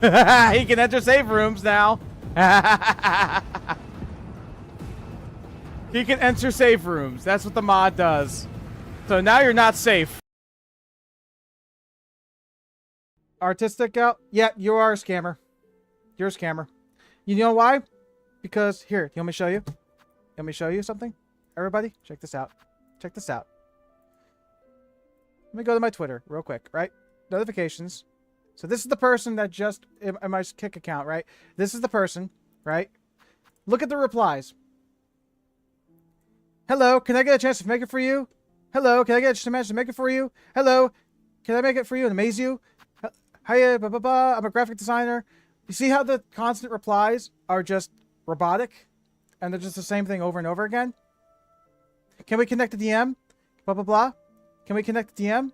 He can enter safe rooms now. He can enter safe rooms. That's what the mod does. So now you're not safe. Artistic out? Yeah, you are a scammer. You're a scammer. You know why? Because, here, you want me to show you? Let me show you something? Everybody, check this out. Check this out. Let me go to my Twitter real quick, right? Notifications. So this is the person that just, in my Kick account, right? This is the person, right? Look at the replies. Hello, can I get a chance to make it for you? Hello, can I get a chance to make it for you? Hello, can I make it for you and amaze you? Hiya, blah, blah, blah. I'm a graphic designer. You see how the constant replies are just robotic? And they're just the same thing over and over again? Can we connect to DM? Blah, blah, blah. Can we connect to DM?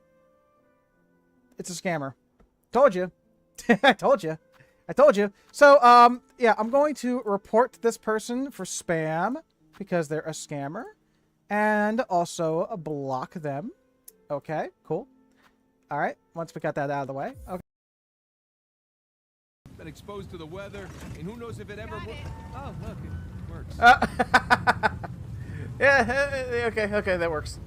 It's a scammer. Told you. I told you. I told you. So, yeah, I'm going to report this person for spam because they're a scammer. And also block them. Okay, cool. All right, once we got that out of the way. Okay. Been exposed to the weather, and who knows if it ever works. Oh, look, it works. Yeah, okay, that works.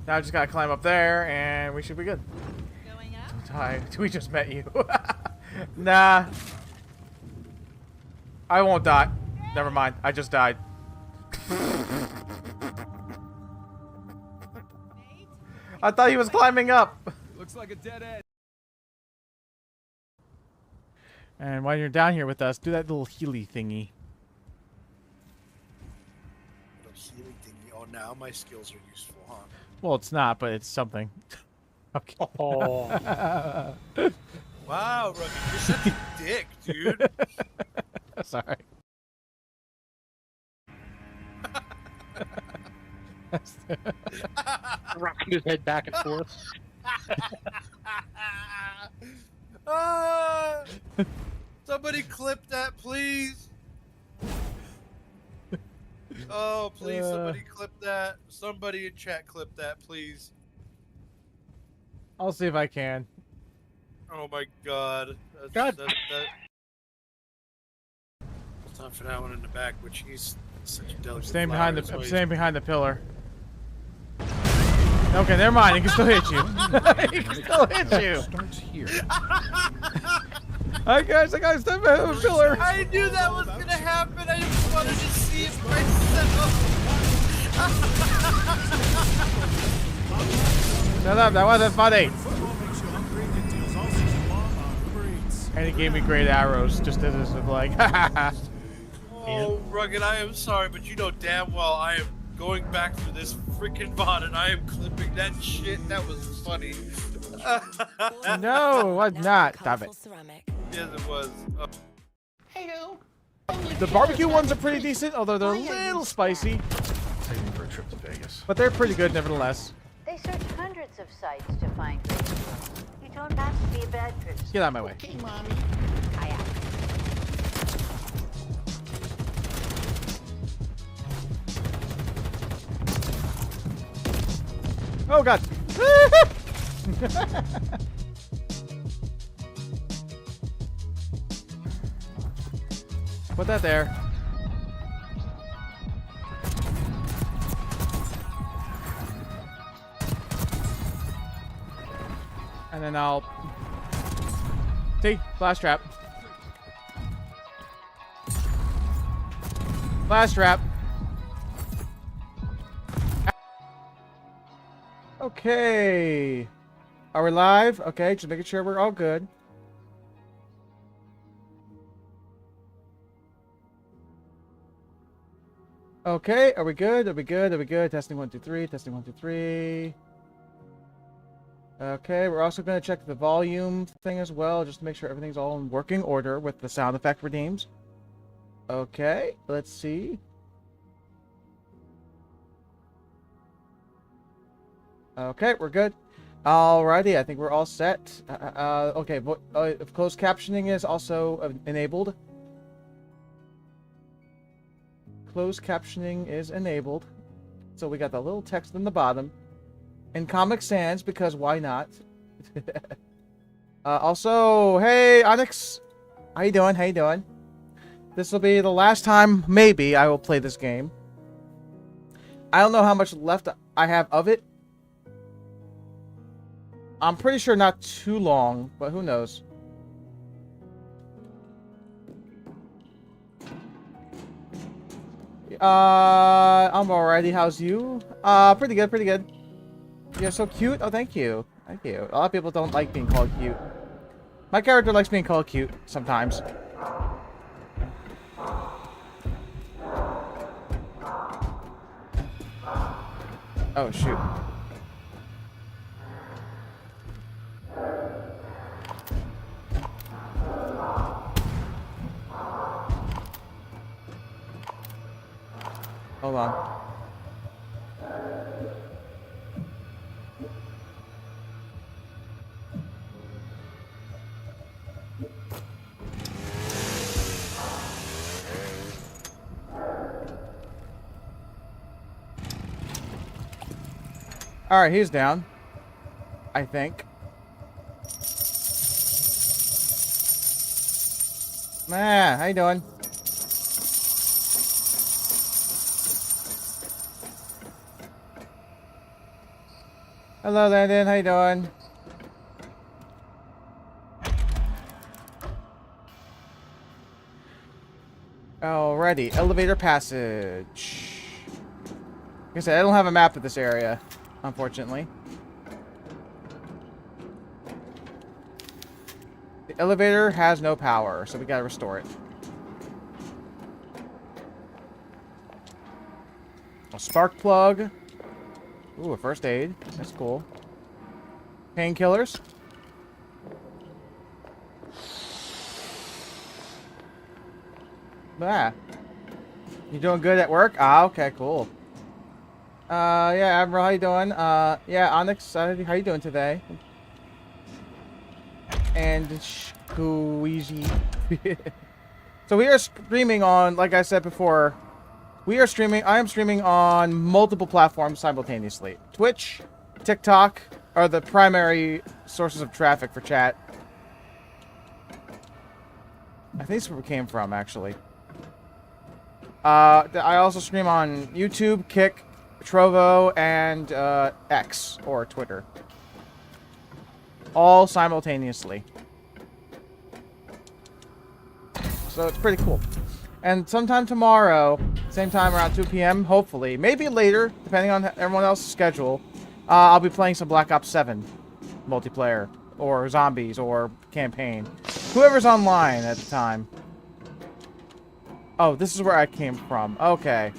Now I just gotta climb up there, and we should be good. Going up? Don't die. We just met you. Nah. I won't die. Never mind. I just died. I thought he was climbing up. Looks like a dead end. And while you're down here with us, do that little Healy thingy. Little healing thingy. Oh, now my skills are useful, huh? Well, it's not, but it's something. Okay. Oh. Wow, Rugged, you're such a dick, dude. Sorry. Rocking his head back and forth. Ah, somebody clip that, please. Oh, please, somebody clip that. Somebody in chat clip that, please. I'll see if I can. Oh my god. God. Time for that one in the back, which he's such a delicate. I'm staying behind the. I'm flower, so staying behind the pillar. Okay, never mind. He can still hit you. He can still hit you. Starts here. Alright, guys, I gotta step behind the pillar. I knew that was gonna happen. I just wanted to see it myself. Shut up, that wasn't funny. And he gave me great arrows just as if like, Oh, Rugged, I am sorry, but you know damn well I am going back through this freaking mod and I am clipping that shit. That was funny. No, I'm not. Stop it. Yes, it was. The barbecue ones are pretty decent, although they're a little spicy. Saving for a trip to Vegas. But they're pretty good nevertheless. They search hundreds of sites to find things. You don't have to be a bad person. Get out of my way. Okay, Mommy. Kayak. Oh god. Put that there. And then I'll... See? Flash trap. Flash trap. Okay. Are we live? Okay, just making sure we're all good. Okay, are we good? Are we good? Are we good? Testing 1, 2, 3. Testing 1, 2, 3. Okay, we're also going to check the volume thing as well, just to make sure everything's all in working order with the sound effect redeems. Okay, let's see. Okay, we're good. Alrighty, I think we're all set. Okay, if closed captioning is also enabled. Closed captioning is enabled. So we got the little text in the bottom. In Comic Sans, because why not? Also, hey, Onyx. How you doing? How you doing? This will be the last time, maybe, I will play this game. I don't know how much left I have of it. I'm pretty sure not too long, but who knows? I'm alrighty. How's you? Pretty good, pretty good. You're so cute. Oh, thank you. Thank you. A lot of people don't like being called cute. My character likes being called cute sometimes. Oh, shoot. Hold on. Alright, he's down. I think. Man, how you doing? Hello, Landon. How you doing? Alrighty, elevator passage. Like I said, I don't have a map of this area, unfortunately. The elevator has no power, so we gotta restore it. A spark plug. Ooh, a first aid. That's cool. Painkillers. Ah. You doing good at work? Ah, okay, cool. Yeah, Admiral, how you doing? Yeah, Onyx, how you doing today? And Squeezy. So we are streaming on, like I said before, I am streaming on multiple platforms simultaneously. Twitch, TikTok are the primary sources of traffic for chat. I think that's where we came from, actually. I also stream on YouTube, Kick, Trovo, and X, or Twitter. All simultaneously. So it's pretty cool. And sometime tomorrow, same time around 2 p.m., hopefully, maybe later, depending on everyone else's schedule, I'll be playing some Black Ops 7 multiplayer, or zombies, or campaign. Whoever's online at the time. Oh, this is where I came from. Okay.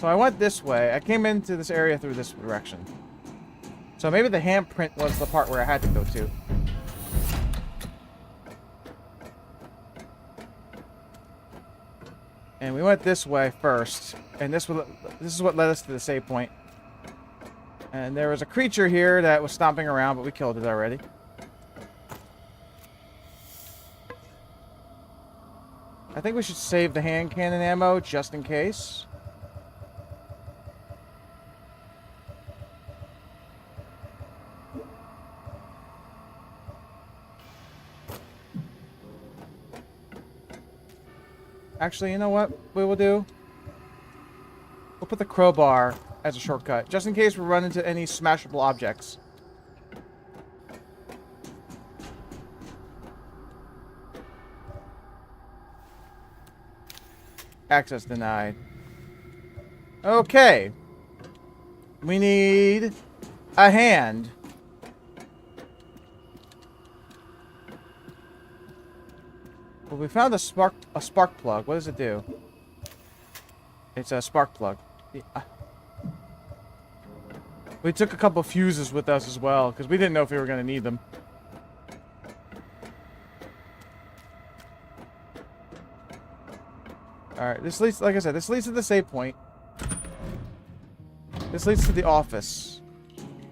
So I went this way. I came into this area through this direction. So maybe the handprint was the part where I had to go to. And we went this way first. And this is what led us to the save point. And there was a creature here that was stomping around, but we killed it already. I think we should save the hand cannon ammo just in case. Actually, you know what we will do? We'll put the crowbar as a shortcut, just in case we run into any smashable objects. Access denied. Okay. We need a hand. Well, we found a spark plug. What does it do? It's a spark plug. Yeah. We took a couple fuses with us as well, because we didn't know if we were going to need them. Alright, this leads, like I said, this leads to the save point. This leads to the office.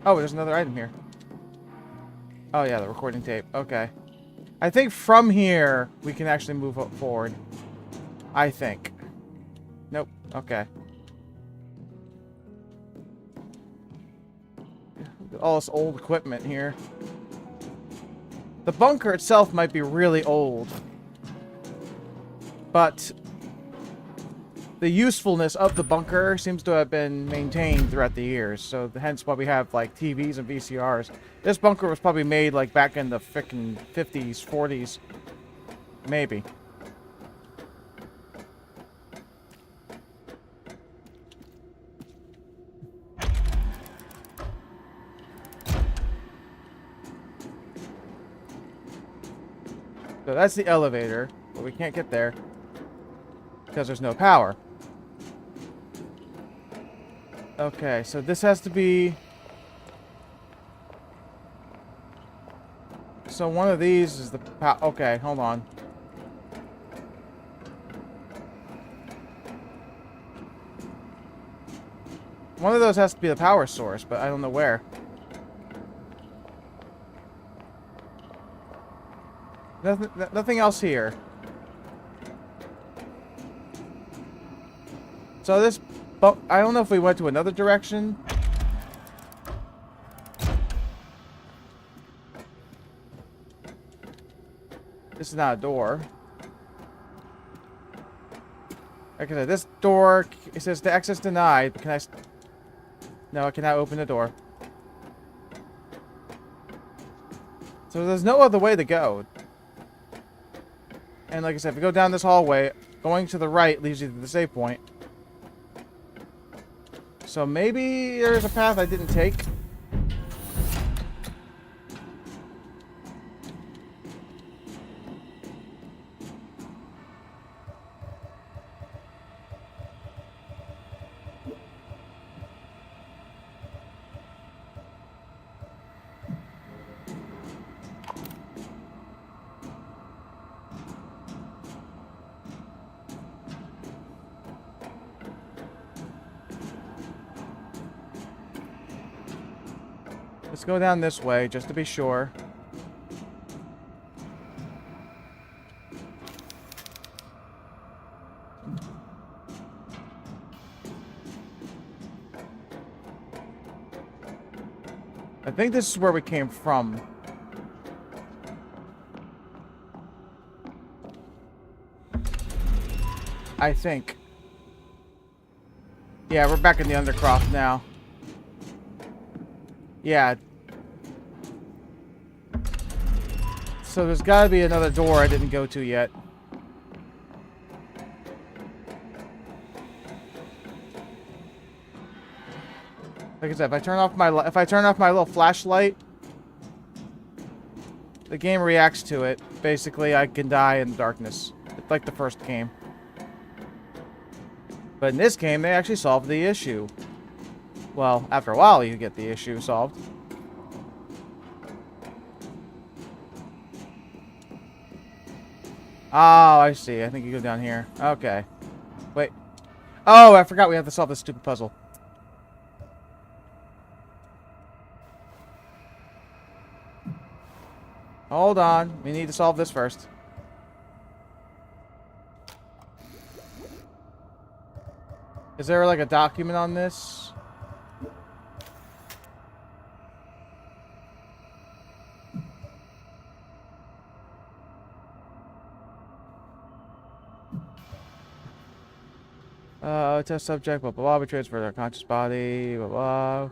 Oh, there's another item here. Oh yeah, the recording tape. Okay. I think from here, we can actually move forward. I think. Nope. Okay. All this old equipment here. The bunker itself might be really old. But the usefulness of the bunker seems to have been maintained throughout the years. So hence why we have like TVs and VCRs. This bunker was probably made like back in the frickin' 50s, 40s. Maybe. So that's the elevator, but we can't get there because there's no power. Okay, so this has to be... So one of these is the power... Okay, hold on. One of those has to be the power source, but I don't know where. Nothing else here. So this... I don't know if we went to another direction. This is not a door. Like I said, this door, it says the access denied. But can I... No, I cannot open the door. So there's no other way to go. And like I said, if you go down this hallway, going to the right leads you to the save point. So maybe there's a path I didn't take. Let's go down this way, just to be sure. I think this is where we came from. I think. Yeah, we're back in the Undercroft now. Yeah. So there's got to be another door I didn't go to yet. Like I said, if I turn off my little flashlight, the game reacts to it. Basically, I can die in the darkness. It's like the first game. But in this game, they actually solved the issue. Well, after a while, you get the issue solved. Oh, I see. I think you go down here. Okay. Wait. Oh, I forgot we have to solve this stupid puzzle. Hold on. We need to solve this first. Is there like a document on this? Test subject, blah, blah, blah. We transfer their conscious body, blah, blah.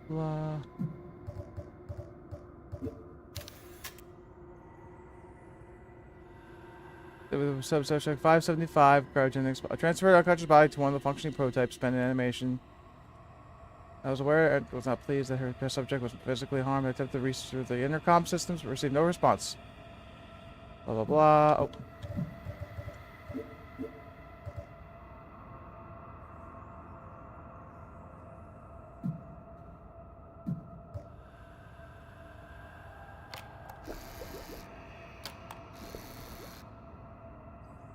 Blah. Subsection 575, cryogenics. Transfer unconscious body to one of the functioning prototypes, spend an animation. I was aware and was not pleased that her test subject was physically harmed. I attempted to reach through the intercom systems, but received no response. Blah, blah, blah. Oh.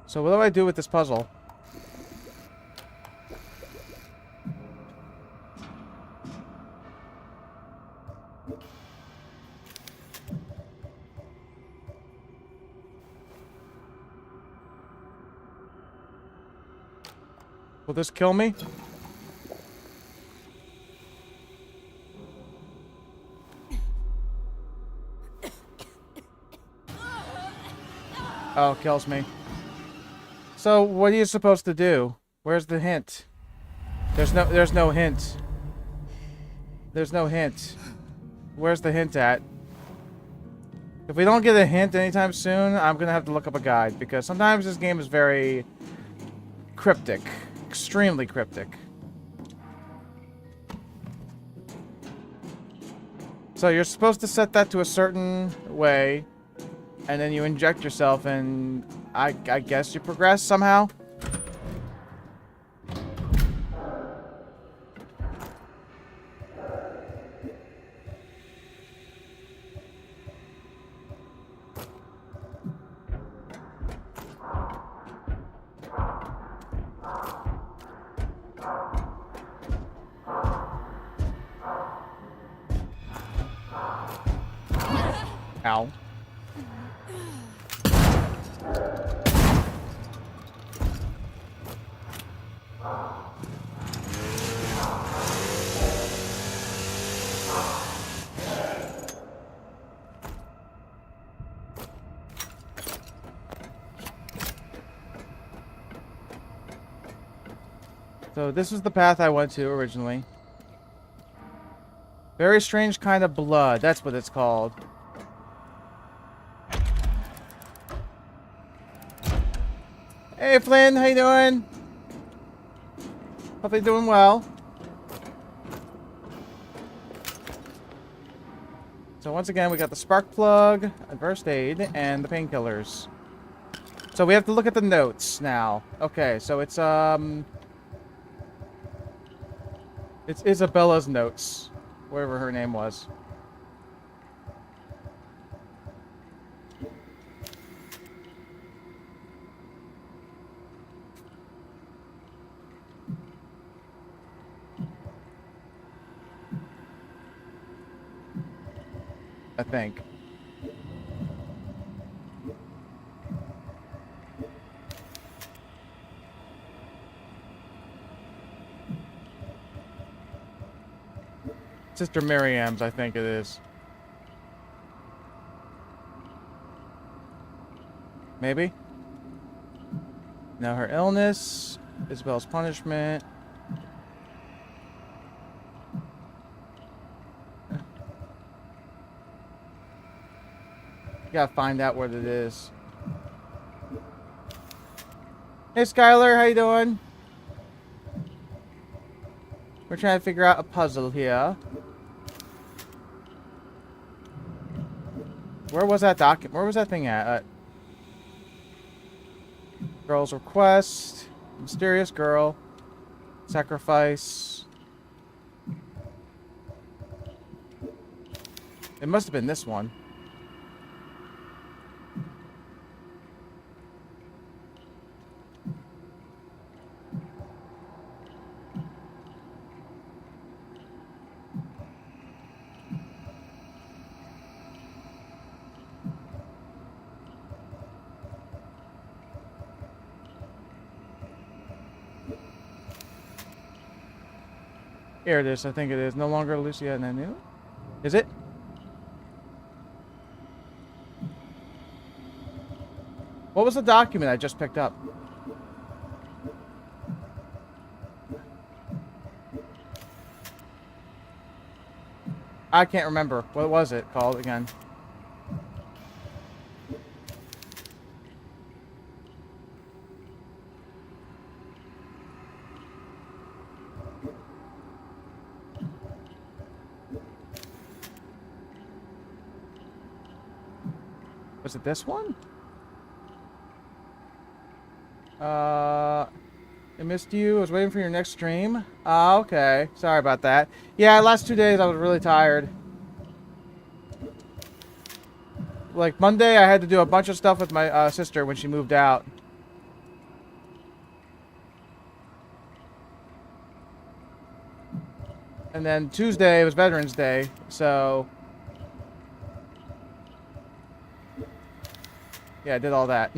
So what do I do with this puzzle? Will this kill me? Oh, it kills me. So, what are you supposed to do? Where's the hint? There's no hint. There's no hint. Where's the hint at? If we don't get a hint anytime soon, I'm gonna have to look up a guide, because sometimes this game is very cryptic. Extremely cryptic. So you're supposed to set that to a certain way, and then you inject yourself, and I guess you progress somehow? Ow. So this is the path I went to originally. Very strange kind of blood. That's what it's called. Hey Flynn, how you doing? Hope you're doing well. So once again, we got the spark plug, first aid, and the painkillers. So we have to look at the notes now. Okay, so it's Isabella's notes, whatever her name was. I think. Sister Miriam's, I think it is. Maybe? Now her illness, Isabel's punishment. Gotta find out what it is. Hey Skylar, how you doing? We're trying to figure out a puzzle here. Where was that document? Where was that thing at? Girl's request. Mysterious girl. Sacrifice. It must have been this one. Here it is, I think it is. No longer Lucia and I knew. Is it? What was the document I just picked up? I can't remember. What was it called again? Was it this one? I missed you. I was waiting for your next stream. Ah, okay. Sorry about that. Yeah, last 2 days I was really tired. Like Monday, I had to do a bunch of stuff with my sister when she moved out. And then Tuesday was Veterans Day, so yeah, I did all that.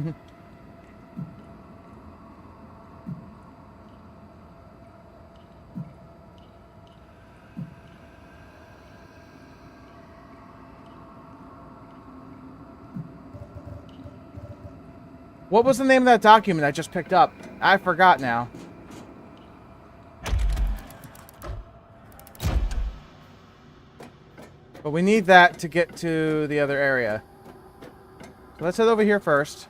What was the name of that document I just picked up? I forgot now. But we need that to get to the other area. So let's head over here first.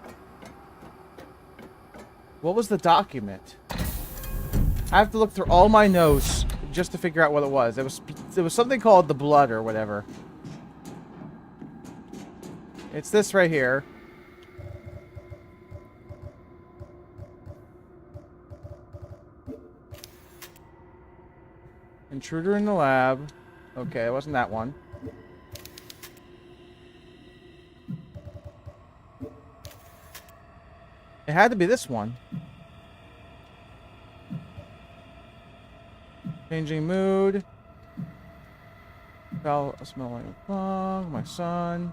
What was the document? I have to look through all my notes just to figure out what it was. It was something called the blood or whatever. It's this right here. Intruder in the lab. Okay, it wasn't that one. It had to be this one. Changing mood. Smell like a bug. My son.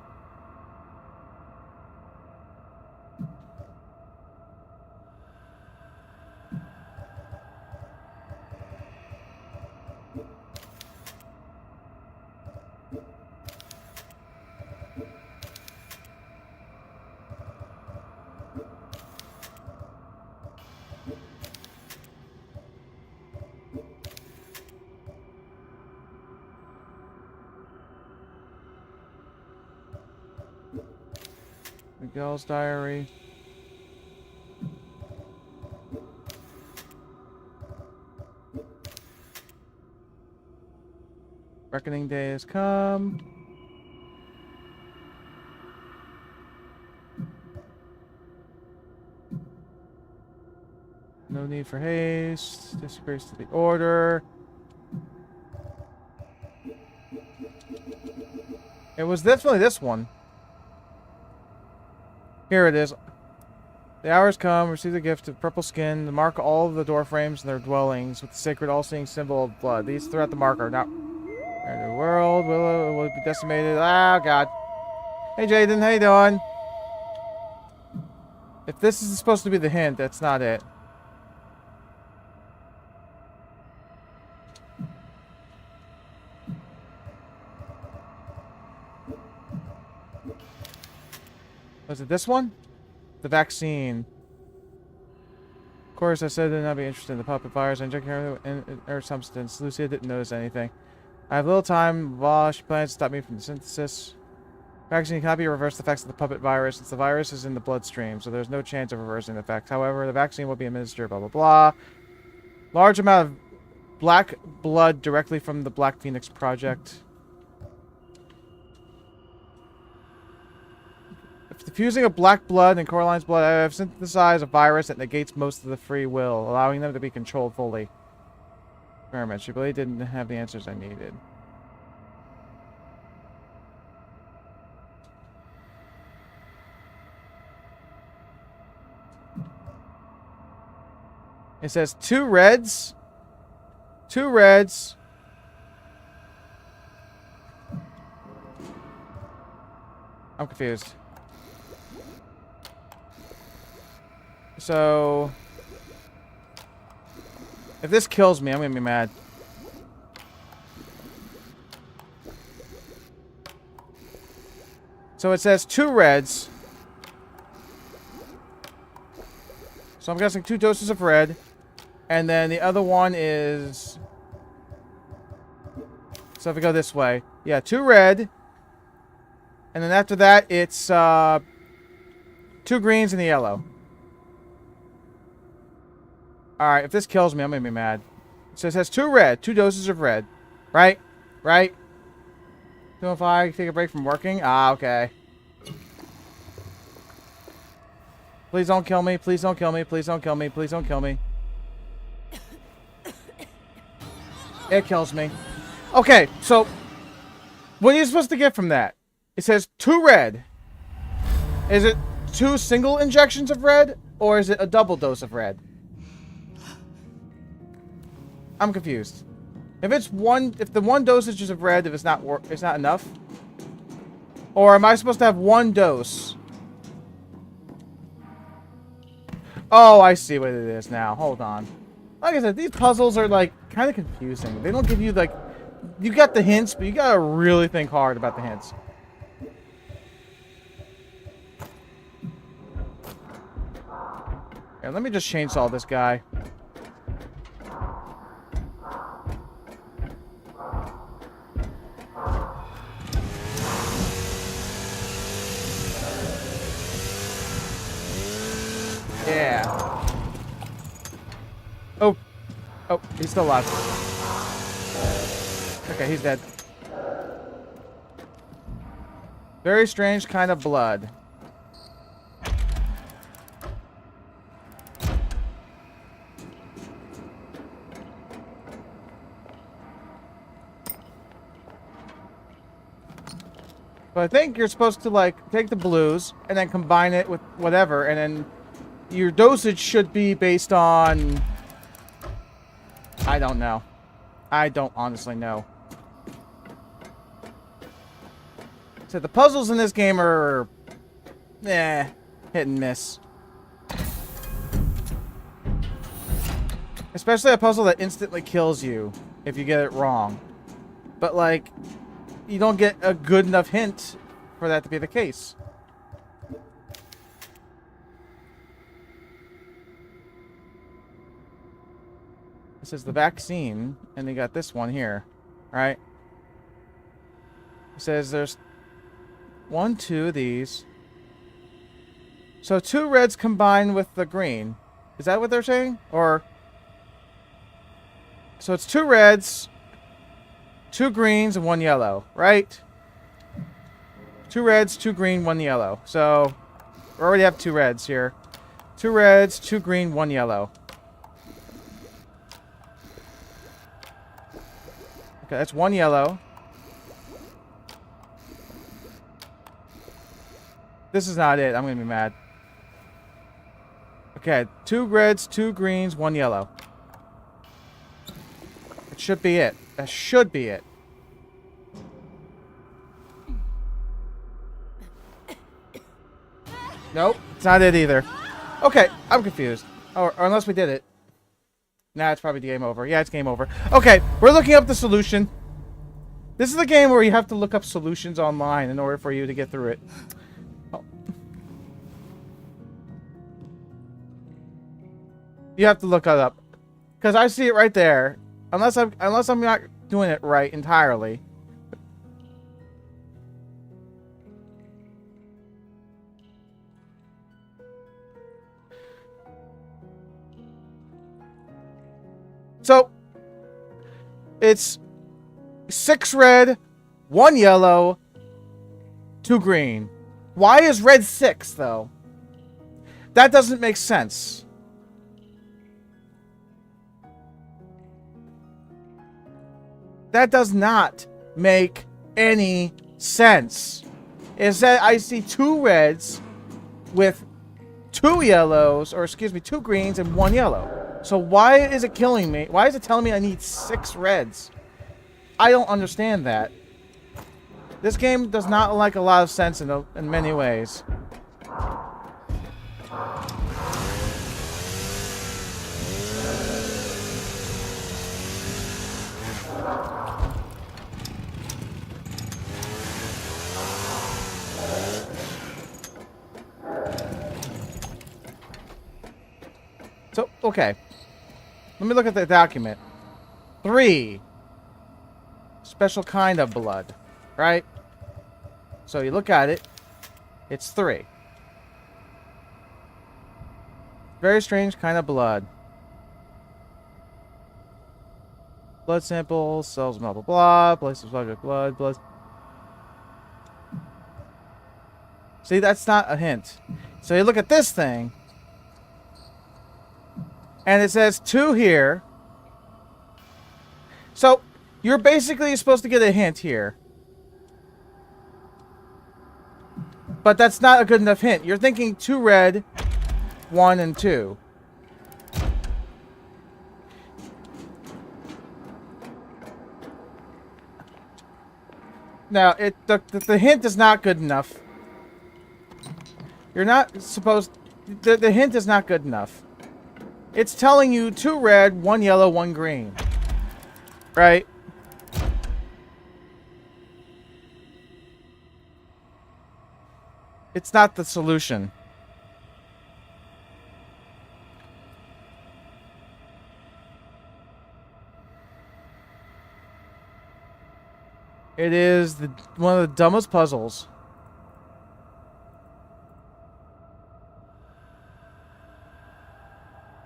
Miguel's diary. Reckoning day has come. No need for haste. Disgrace to the order. It was definitely this one. Here it is. The hours come, receive the gift of purple skin, to mark all of the door frames and their dwellings with the sacred all-seeing symbol of blood. These throughout the marker. Now, the world will be decimated. Oh, God. Hey, Jaden, how you doing? If this is supposed to be the hint, that's not it. Was it this one? The vaccine. Of course, I said I'd not be interested in the puppet virus. I injected her in her substance. Lucia didn't notice anything. I have little time. Blah, she plans to stop me from the synthesis. Vaccine cannot be reversed the effects of the puppet virus since the virus is in the bloodstream, so there's no chance of reversing the effects. However, the vaccine will be administered, blah, blah, blah. Large amount of black blood directly from the Black Phoenix Project. Diffusing of black blood and Coraline's blood, I have synthesized a virus that negates most of the free will, allowing them to be controlled fully. Experiment. She really didn't have the answers I needed. It says 2 reds. 2 reds. I'm confused. So, if this kills me, I'm gonna be mad. So it says 2 reds. So I'm guessing 2 doses of red. And then the other one is... So if we go this way. Yeah, 2 red. And then after that, it's 2 greens and a yellow. Alright, if this kills me, I'm gonna be mad. It says it has 2 red, 2 doses of red. Right? Right? So if I take a break from working? Ah, okay. Please don't kill me, please don't kill me, please don't kill me, please don't kill me. It kills me. Okay, so what are you supposed to get from that? It says 2 red. Is it 2 single injections of red? Or is it a double dose of red? I'm confused. If it's if the 1 dosage of red, if it's not enough, or am I supposed to have 1 dose? Oh, I see what it is now. Hold on. Like I said, these puzzles are like kind of confusing. They don't give you like, you got the hints, but you gotta really think hard about the hints. Here, let me just chainsaw this guy. Yeah. Oh. Oh, he's still alive. Okay, he's dead. Very strange kind of blood. So I think you're supposed to, like, take the blues and then combine it with whatever, and then your dosage should be based on... I don't know. I don't honestly know. So the puzzles in this game are... hit and miss. Especially a puzzle that instantly kills you if you get it wrong. But, like... you don't get a good enough hint for that to be the case. This is the vaccine, and they got this one here, right? It says there's 1, 2 of these. So 2 reds combined with the green. Is that what they're saying? Or... so it's 2 reds... 2 greens and 1 yellow, right? 2 reds, 2 green, 1 yellow. So, we already have 2 reds here. 2 reds, 2 green, 1 yellow. Okay, that's 1 yellow. This is not it. I'm gonna be mad. Okay, 2 reds, 2 greens, 1 yellow. It should be it. That should be it. Nope, it's not it either. Okay, I'm confused. Or unless we did it. Nah, it's probably game over. Yeah, it's game over. Okay, we're looking up the solution. This is the game where you have to look up solutions online in order for you to get through it. Oh. You have to look it up. Because I see it right there. Unless I'm not doing it right entirely. So it's 6 red, 1 yellow, 2 green. Why is red 6 though? That doesn't make sense. That does not make any sense. Is that I see 2 reds with 2 yellows, or excuse me, 2 greens and 1 yellow. So why is it killing me? Why is it telling me I need 6 reds? I don't understand that. This game does not make a lot of sense in many ways. So, okay. Let me look at the document. 3. Special kind of blood. Right? So you look at it. It's 3. Very strange kind of blood. Blood samples, cells, blah, blah, blah. Place of subject blood. See, that's not a hint. So you look at this thing. And it says 2 here. So, you're basically supposed to get a hint here. But that's not a good enough hint. You're thinking 2 red, 1 and 2. Now, the hint is not good enough. You're not supposed... The hint is not good enough. It's telling you 2 red, 1 yellow, 1 green. Right? It's not the solution. It is one of the dumbest puzzles.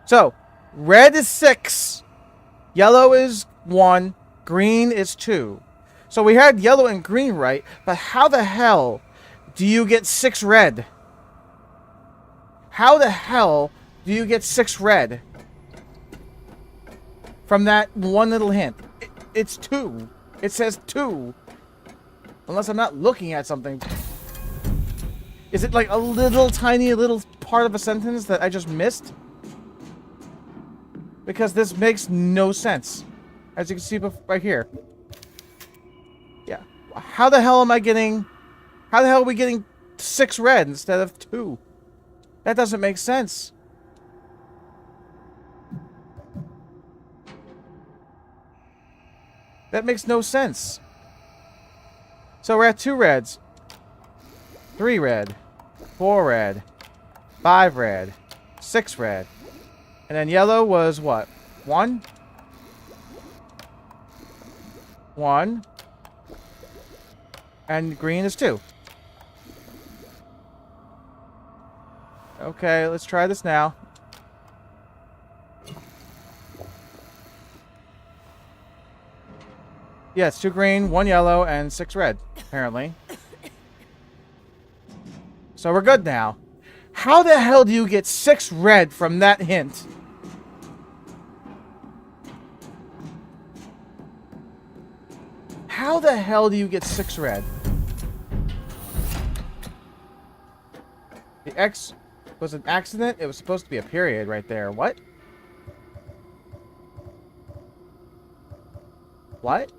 So, red is 6, yellow is 1, green is 2. So we had yellow and green right, but how the hell do you get 6 red? How the hell do you get 6 red? From that one little hint. It's 2. It says 2. Unless I'm not looking at something. Is it like a little tiny little part of a sentence that I just missed? Because this makes no sense. As you can see right here. Yeah. How the hell am I getting... How the hell are we getting 6 red instead of 2? That doesn't make sense. That makes no sense. So we're at 2 reds. 3 red. 4 red. 5 red. 6 red. And then yellow was what? 1? 1. And green is 2. Okay, let's try this now. Yeah, it's 2 green, 1 yellow, and 6 red, apparently. So we're good now. How the hell do you get 6 red from that hint? How the hell do you get 6 red? The X was an accident? It was supposed to be a period right there. What? What?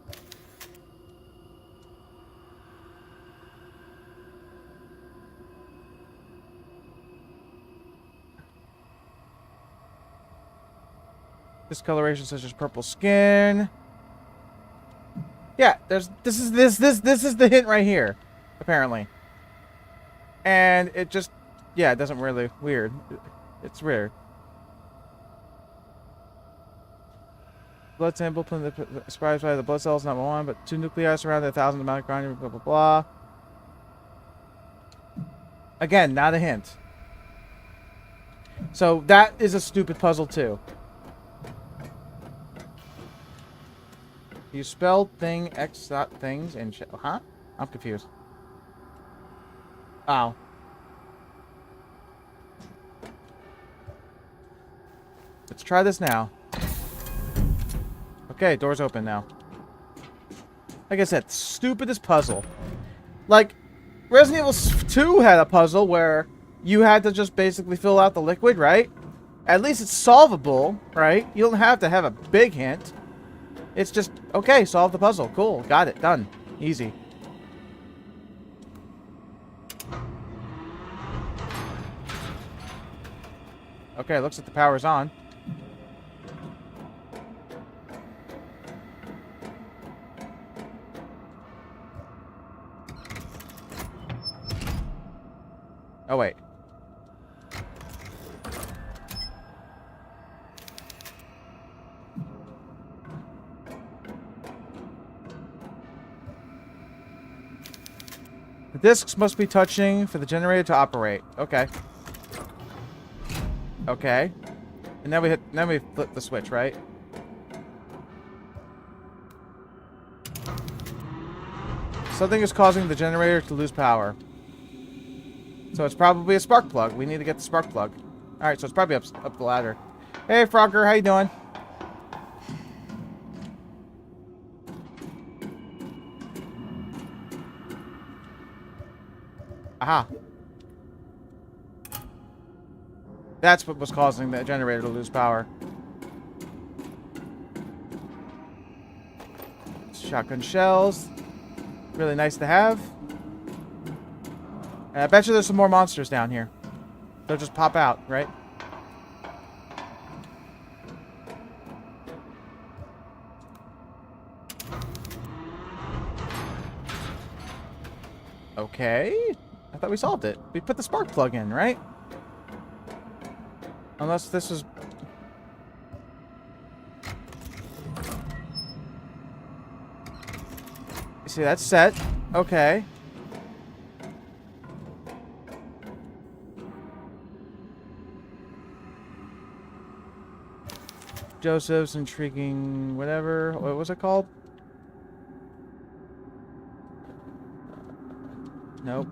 Discoloration such as purple skin. Yeah, this is the hint right here, apparently. And it just, yeah, it doesn't really weird. It's weird. Blood sample surprised by the blood cells, not 1, but 2 nuclei surrounded 1,000 mitochondria, blah blah blah. Again, not a hint. So that is a stupid puzzle too. You spelled thing x dot things and huh? I'm confused. Oh. Let's try this now. Okay, door's open now. Like I said, stupidest puzzle. Like, Resident Evil 2 had a puzzle where you had to just basically fill out the liquid, right? At least it's solvable, right? You don't have to have a big hint. It's just, okay, solve the puzzle. Cool, got it, done. Easy. Okay, looks like the power's on. Oh, wait. The discs must be touching for the generator to operate. Okay. Okay. And then we flip the switch, right? Something is causing the generator to lose power. So it's probably a spark plug. We need to get the spark plug. Alright, so it's probably up the ladder. Hey, Frogger, how you doing? Aha. That's what was causing the generator to lose power. Shotgun shells. Really nice to have. And I bet you there's some more monsters down here. They'll just pop out, right? Okay. I thought we solved it. We put the spark plug in, right? Unless this is... See, that's set. Okay. Joseph's intriguing whatever. What was it called? Nope.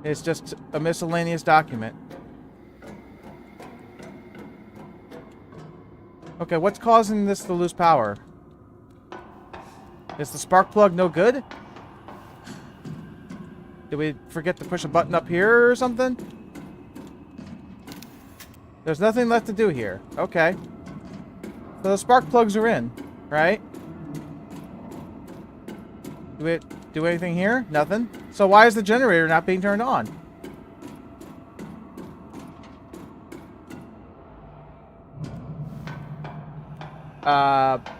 It's just a miscellaneous document. Okay, what's causing this to lose power? Is the spark plug no good? Did we forget to push a button up here or something? There's nothing left to do here. Okay. So the spark plugs are in, right? Do we do anything here? Nothing. So why is the generator not being turned on?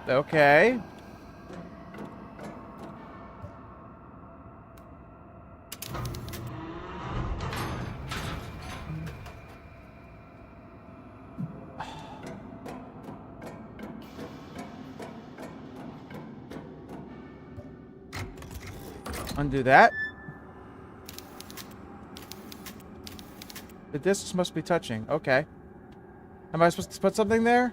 Okay. Undo that. The discs must be touching. Okay. Am I supposed to put something there?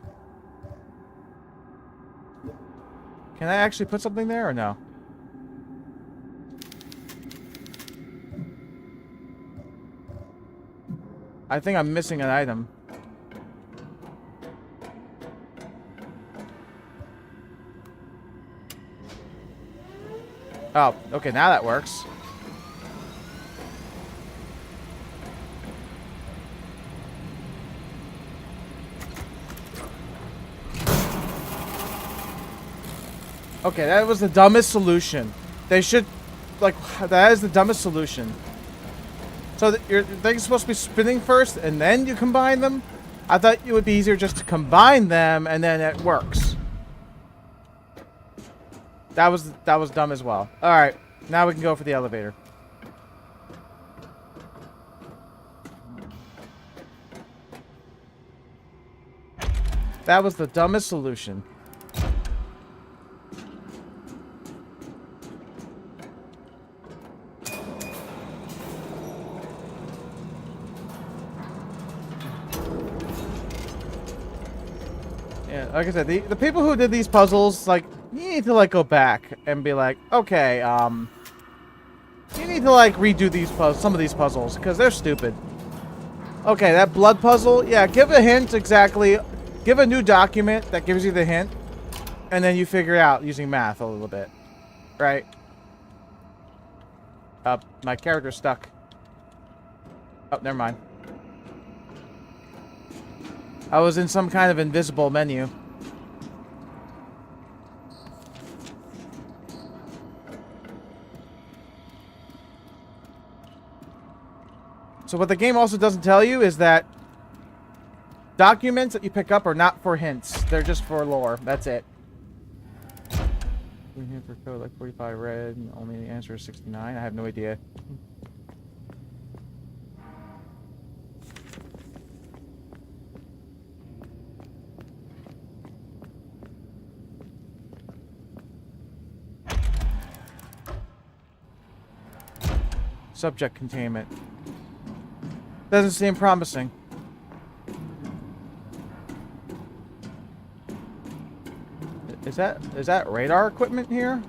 Can I actually put something there or no? I think I'm missing an item. Oh, okay, now that works. Okay, that was the dumbest solution. They should, like, that is the dumbest solution. So your thing's supposed to be spinning first, and then you combine them? I thought it would be easier just to combine them, and then it works. That was dumb as well. All right, now we can go for the elevator. That was the dumbest solution. Yeah, like I said, the people who did these puzzles, like, you need to, like, go back and be like, okay, you need to, like, redo these some of these puzzles, because they're stupid. Okay, that blood puzzle, yeah, give a hint exactly. Give a new document that gives you the hint, and then you figure out using math a little bit. Right? My character's stuck. Oh, never mind. I was in some kind of invisible menu. So what the game also doesn't tell you is that documents that you pick up are not for hints. They're just for lore. That's it. We're here for code like 45 red. And only the answer is 69. I have no idea. Subject containment. Doesn't seem promising. Is that radar equipment here?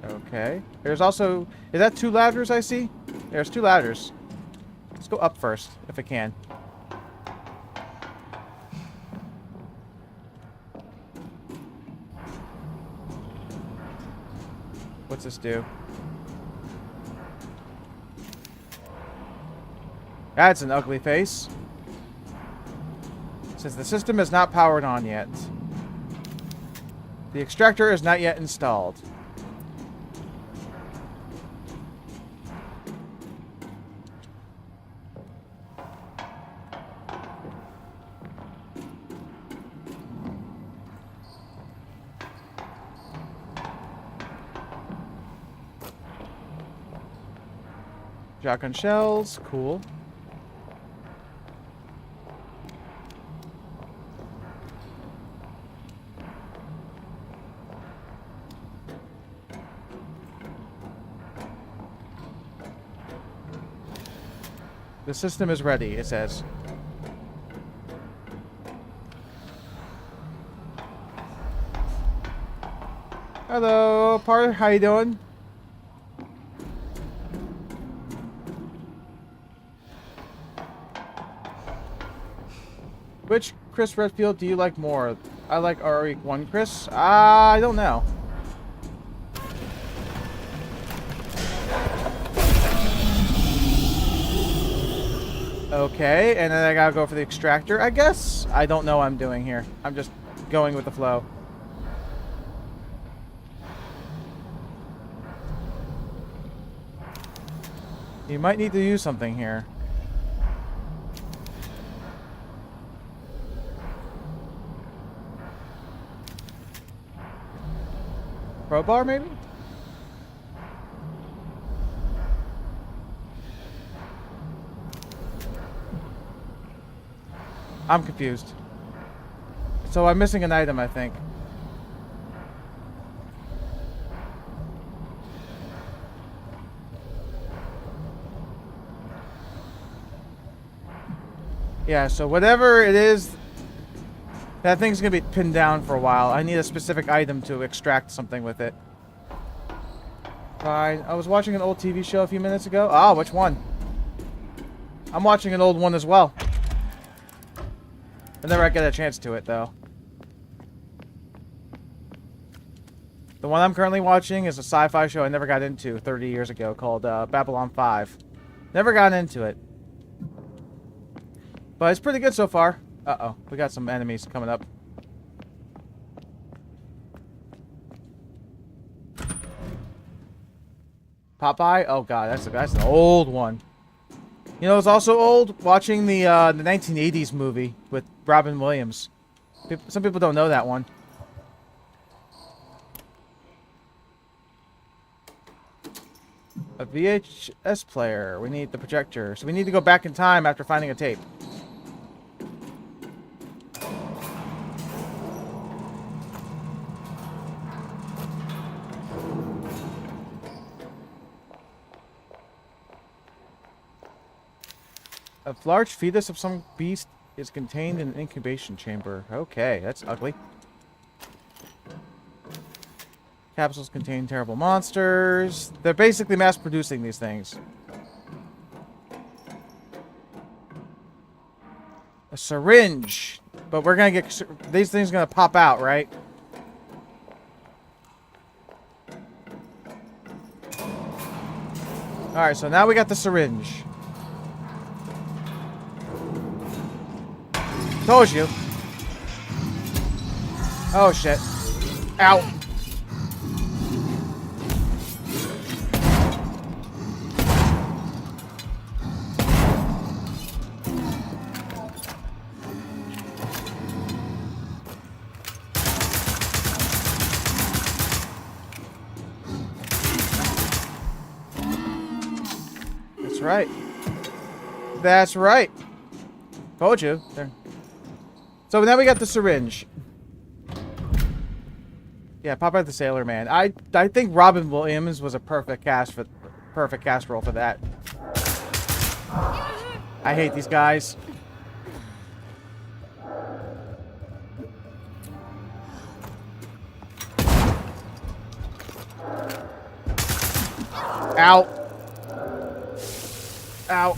Okay. There's also... Is that 2 ladders I see? There's 2 ladders. Let's go up first, if I can. What's this do? That's an ugly face. It says the system is not powered on yet. The extractor is not yet installed. Shotgun shells, cool. The system is ready, it says. Hello, partner. How you doing? Which Chris Redfield do you like more? I like RE1 Chris. I don't know. Okay, and then I gotta go for the extractor, I guess? I don't know what I'm doing here. I'm just going with the flow. You might need to use something here. Crowbar, maybe? I'm confused. So I'm missing an item, I think. Yeah, so whatever it is, that thing's gonna be pinned down for a while. I need a specific item to extract something with it. Fine. I was watching an old TV show a few minutes ago. Oh, which one? I'm watching an old one as well. Whenever I get a chance to it, though. The one I'm currently watching is a sci-fi show I never got into 30 years ago called Babylon 5. Never got into it. But it's pretty good so far. Uh-oh. We got some enemies coming up. Popeye? Oh god, that's an old one. You know, it's also old watching the 1980s movie with Robin Williams. Some people don't know that one. A VHS player. We need the projector. So we need to go back in time after finding a tape. A large fetus of some beast is contained in an incubation chamber. Okay, that's ugly. Capsules contain terrible monsters. They're basically mass-producing these things. A syringe. But we're gonna get... These things are gonna pop out, right? Alright, so now we got the syringe. Told you. Oh, shit. Ow. That's right. That's right. Told you. There. So now we got the syringe. Yeah, Popeye the Sailor Man. I think Robin Williams was a perfect cast role for that. I hate these guys. Ow. Ow.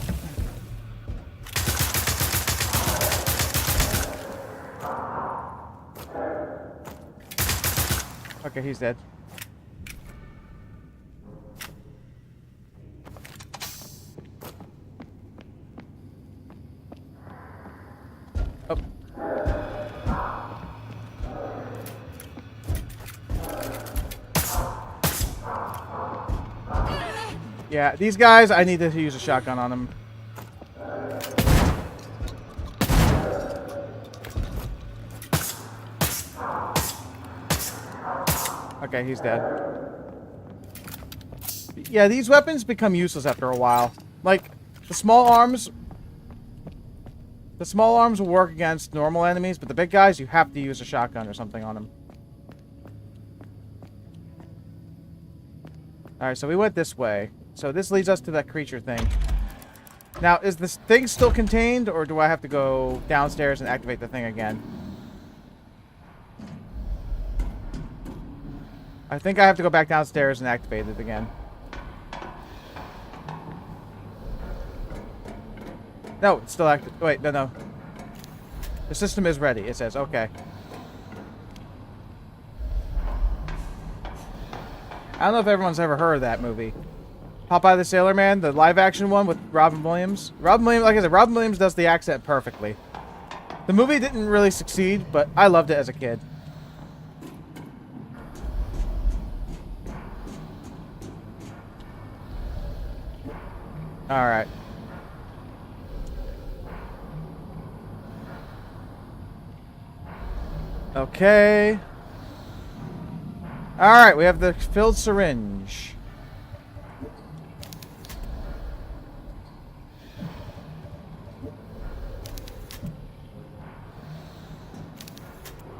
Okay, he's dead. Oh. Yeah, these guys, I need to use a shotgun on them. Okay, he's dead. Yeah, these weapons become useless after a while. Like, the small arms will work against normal enemies, but the big guys, you have to use a shotgun or something on them. Alright, so we went this way. So this leads us to that creature thing. Now, is this thing still contained, or do I have to go downstairs and activate the thing again? I think I have to go back downstairs and activate it again. No, it's still active. Wait, no. The system is ready, it says. Okay. I don't know if everyone's ever heard of that movie. Popeye the Sailor Man, the live-action one with Robin Williams. Robin Williams, like I said, Robin Williams does the accent perfectly. The movie didn't really succeed, but I loved it as a kid. Alright. Okay. Alright, we have the filled syringe.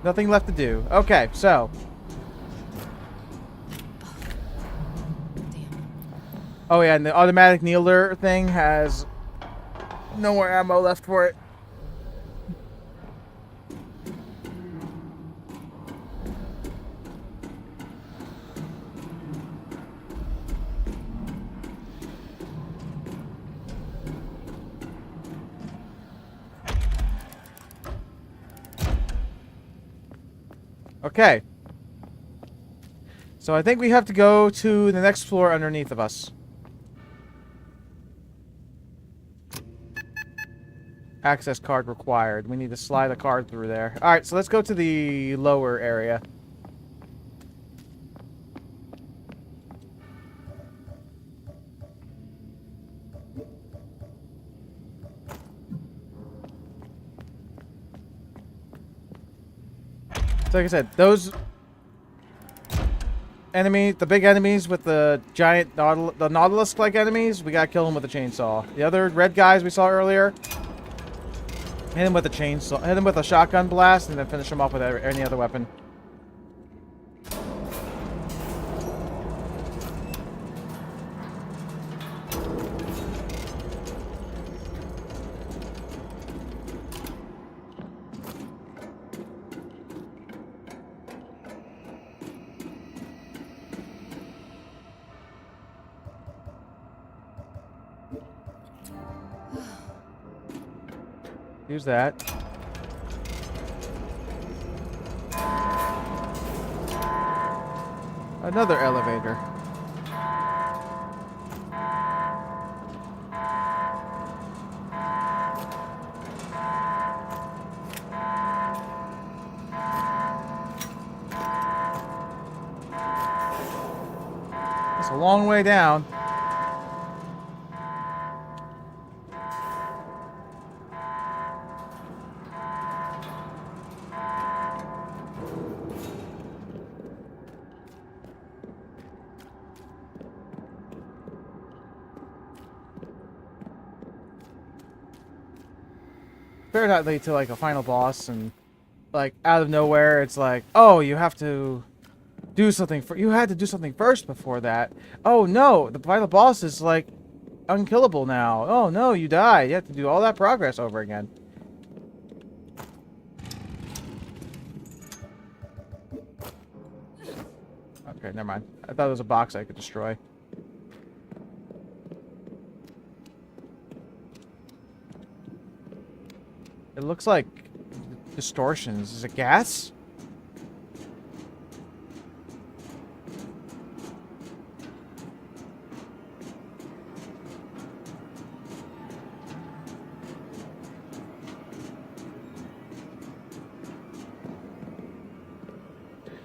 Nothing left to do. Okay, so. Oh yeah, and the automatic kneeler thing has no more ammo left for it. Okay. So I think we have to go to the next floor underneath of us. Access card required. We need to slide a card through there. Alright, so let's go to the lower area. So like I said, those enemy, the big enemies with the giant the Nautilus-like enemies, we gotta kill them with a chainsaw. The other red guys we saw earlier, hit him with a chainsaw, hit him with a shotgun blast, and then finish him off with any other weapon. Use that. Another elevator. It's a long way down. Better not lead to like a final boss and like out of nowhere it's like, oh, you have to do something you had to do something first before that. Oh no, the final boss is like unkillable now. Oh no, you died. You have to do all that progress over again. Okay, never mind. I thought it was a box I could destroy. It looks like distortions. Is it gas?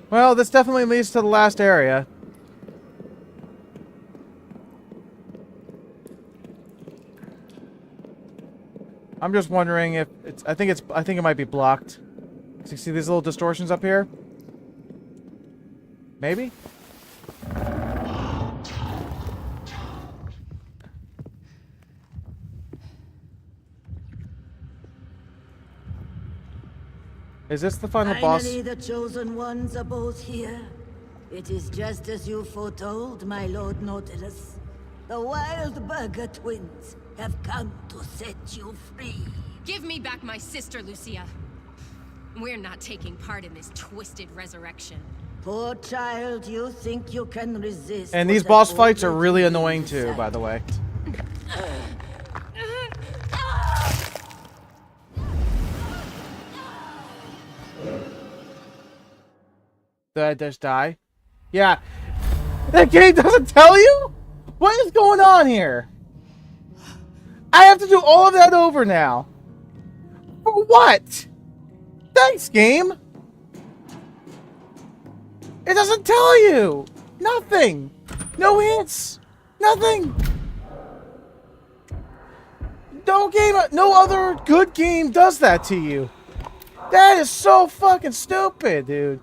Well, this definitely leads to the last area. I'm just wondering if it's I think it might be blocked. So you see these little distortions up here? Maybe? Is this the final boss? Finally, the chosen ones are both here. It is just as you foretold, my Lord Nautilus. The Wild Burger twins. have come to set you free. Give me back my sister, Lucia. We're not taking part in this twisted resurrection. Poor child, you think you can resist. And these what boss has fights are already really been annoying too, decided. by the way. Did I just die? Yeah. That game doesn't tell you? What is going on here? I have to do all of that over now. For what? Thanks, game. It doesn't tell you. Nothing. No hints. Nothing. No game, no other good game does that to you. That is so fucking stupid, dude.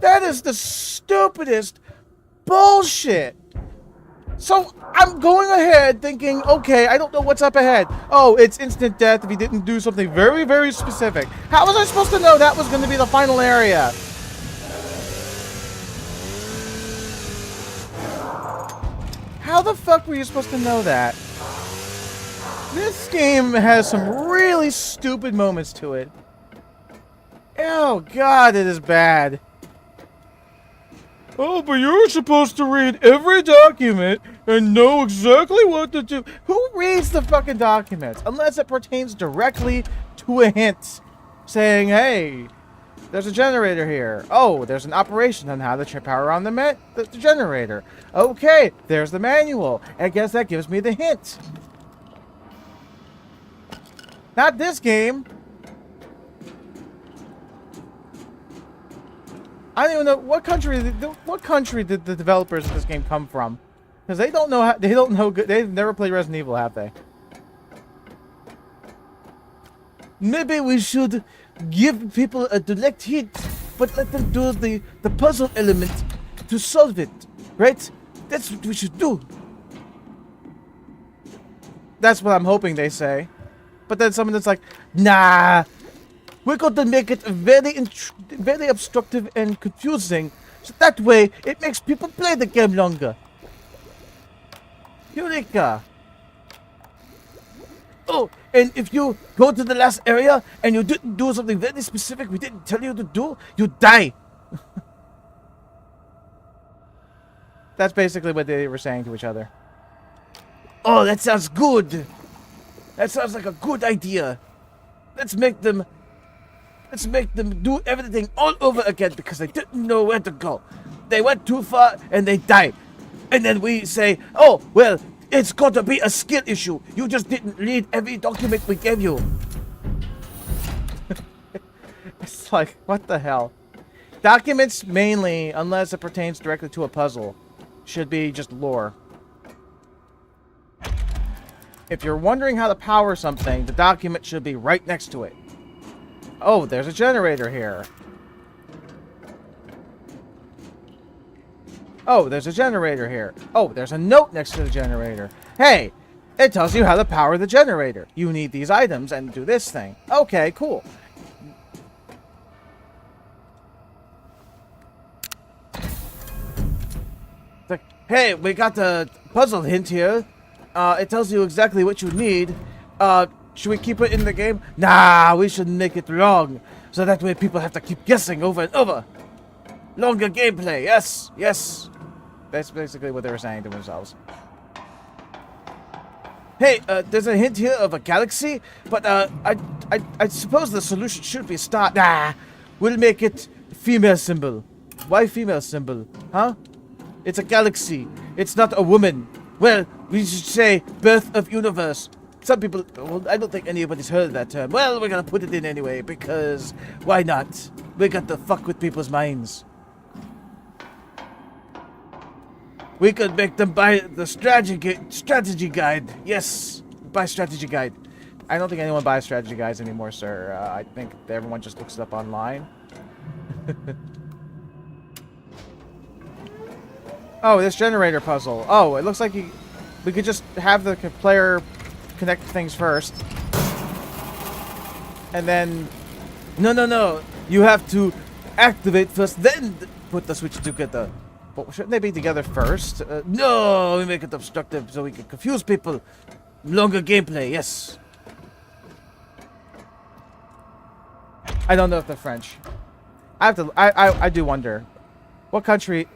That is the stupidest bullshit. So I'm going ahead thinking, okay, I don't know what's up ahead. Oh, it's instant death if you didn't do something very, very specific. How was I supposed to know that was going to be the final area? How the fuck were you supposed to know that? This game has some really stupid moments to it. Oh god, it is bad. Oh, but you're supposed to read every document and know exactly what to do. Who reads the fucking documents? Unless it pertains directly to a hint. Saying, hey, there's a generator here. Oh, there's an operation on how to power on the generator. Okay, there's the manual. I guess that gives me the hint. Not this game. I don't even know what country. What country did the developers of this game come from? Because they don't know how. They don't know. They've never played Resident Evil, have they? Maybe we should give people a direct hint, but let them do the puzzle element to solve it, right? That's what we should do. That's what I'm hoping they say. But then someone that's like, nah. We're going to make it very obstructive and confusing, so that way it makes people play the game longer. Eureka! Oh, and if you go to the last area and you didn't do something very specific we didn't tell you to do, you die. That's basically what they were saying to each other. Oh, that sounds good. That sounds like a good idea. Let's make them do everything all over again because they didn't know where to go. They went too far and they died. And then we say, oh, well, it's got to be a skill issue. You just didn't read every document we gave you. It's like, what the hell? Documents mainly, unless it pertains directly to a puzzle, should be just lore. If you're wondering how to power something, the document should be right next to it. Oh, there's a generator here. Oh, there's a generator here. Oh, there's a note next to the generator. Hey, it tells you how to power the generator. You need these items and do this thing. Okay, cool. It's like, hey, we got the puzzle hint here. It tells you exactly what you need. Should we keep it in the game? Nah, we should make it long. So that way people have to keep guessing over and over. Longer gameplay, yes, yes. That's basically what they were saying to themselves. Hey, there's a hint here of a galaxy, but I suppose the solution should be a star. Nah, we'll make it female symbol. Why female symbol? Huh? It's a galaxy. It's not a woman. Well, we should say birth of universe. Some people, well, I don't think anybody's heard of that term. Well, we're gonna put it in anyway, because why not? We got to fuck with people's minds. We could make them buy the strategy guide. Yes, buy strategy guide. I don't think anyone buys strategy guides anymore, sir. I think everyone just looks it up online. Oh, this generator puzzle. Oh, it looks like we could just have the player connect things first. And then... No. You have to activate first, then put the switch together. But shouldn't they be together first? No, we make it obstructive so we can confuse people. Longer gameplay, yes. I don't know if they're French. I have to. I do wonder. What country?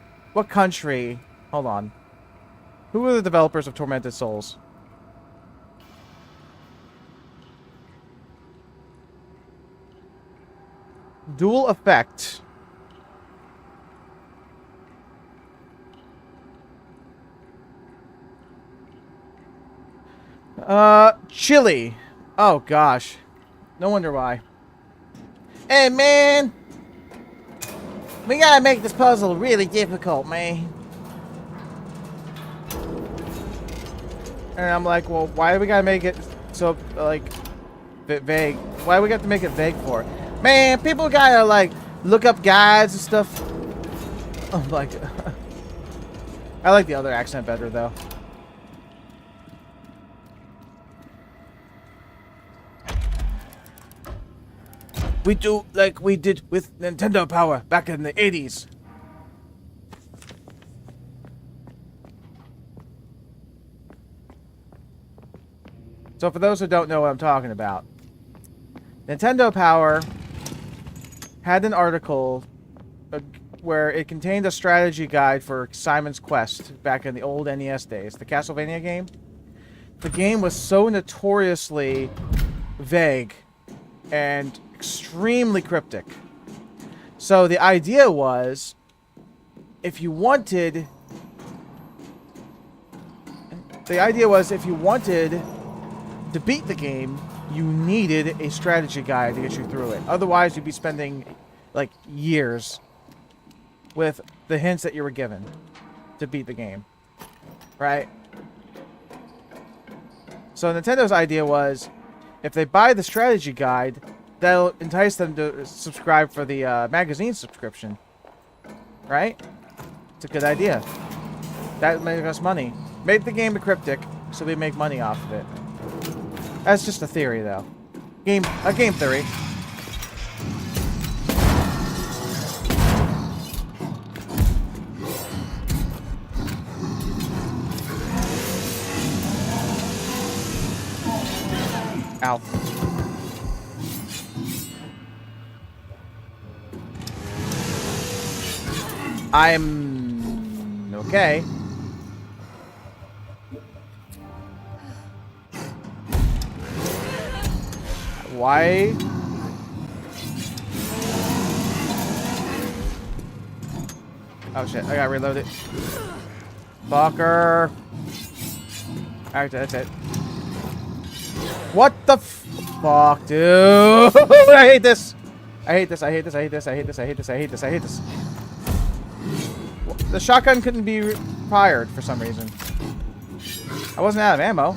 Hold on. Who are the developers of Tormented Souls? Dual Effect. Chile. Oh gosh. No wonder why. Hey man! We gotta make this puzzle really difficult, man. And I'm like, well, why do we gotta make it so, like, bit vague? Why do we got to make it vague for? Man, people gotta, like, look up guides and stuff. Oh my god. I like the other accent better, though. We do like we did with Nintendo Power back in the 80s. So for those who don't know what I'm talking about, Nintendo Power had an article where it contained a strategy guide for Simon's Quest back in the old NES days, the Castlevania game. The game was so notoriously vague and extremely cryptic. So the idea was, if you wanted to beat the game, you needed a strategy guide to get you through it. Otherwise, you'd be spending like years with the hints that you were given to beat the game, right? So Nintendo's idea was, if they buy the strategy guide, that'll entice them to subscribe for the magazine subscription, right? It's a good idea. That makes us money. Make the game cryptic so we make money off of it. That's just a theory, though. A game theory. Ow. I'm okay. Why? Oh shit, I gotta reload it. Fucker. Alright, that's it. What the fuck, dude? I hate this. I hate this, I hate this, I hate this, I hate this, I hate this, I hate this, I hate this. The shotgun couldn't be fired for some reason. I wasn't out of ammo.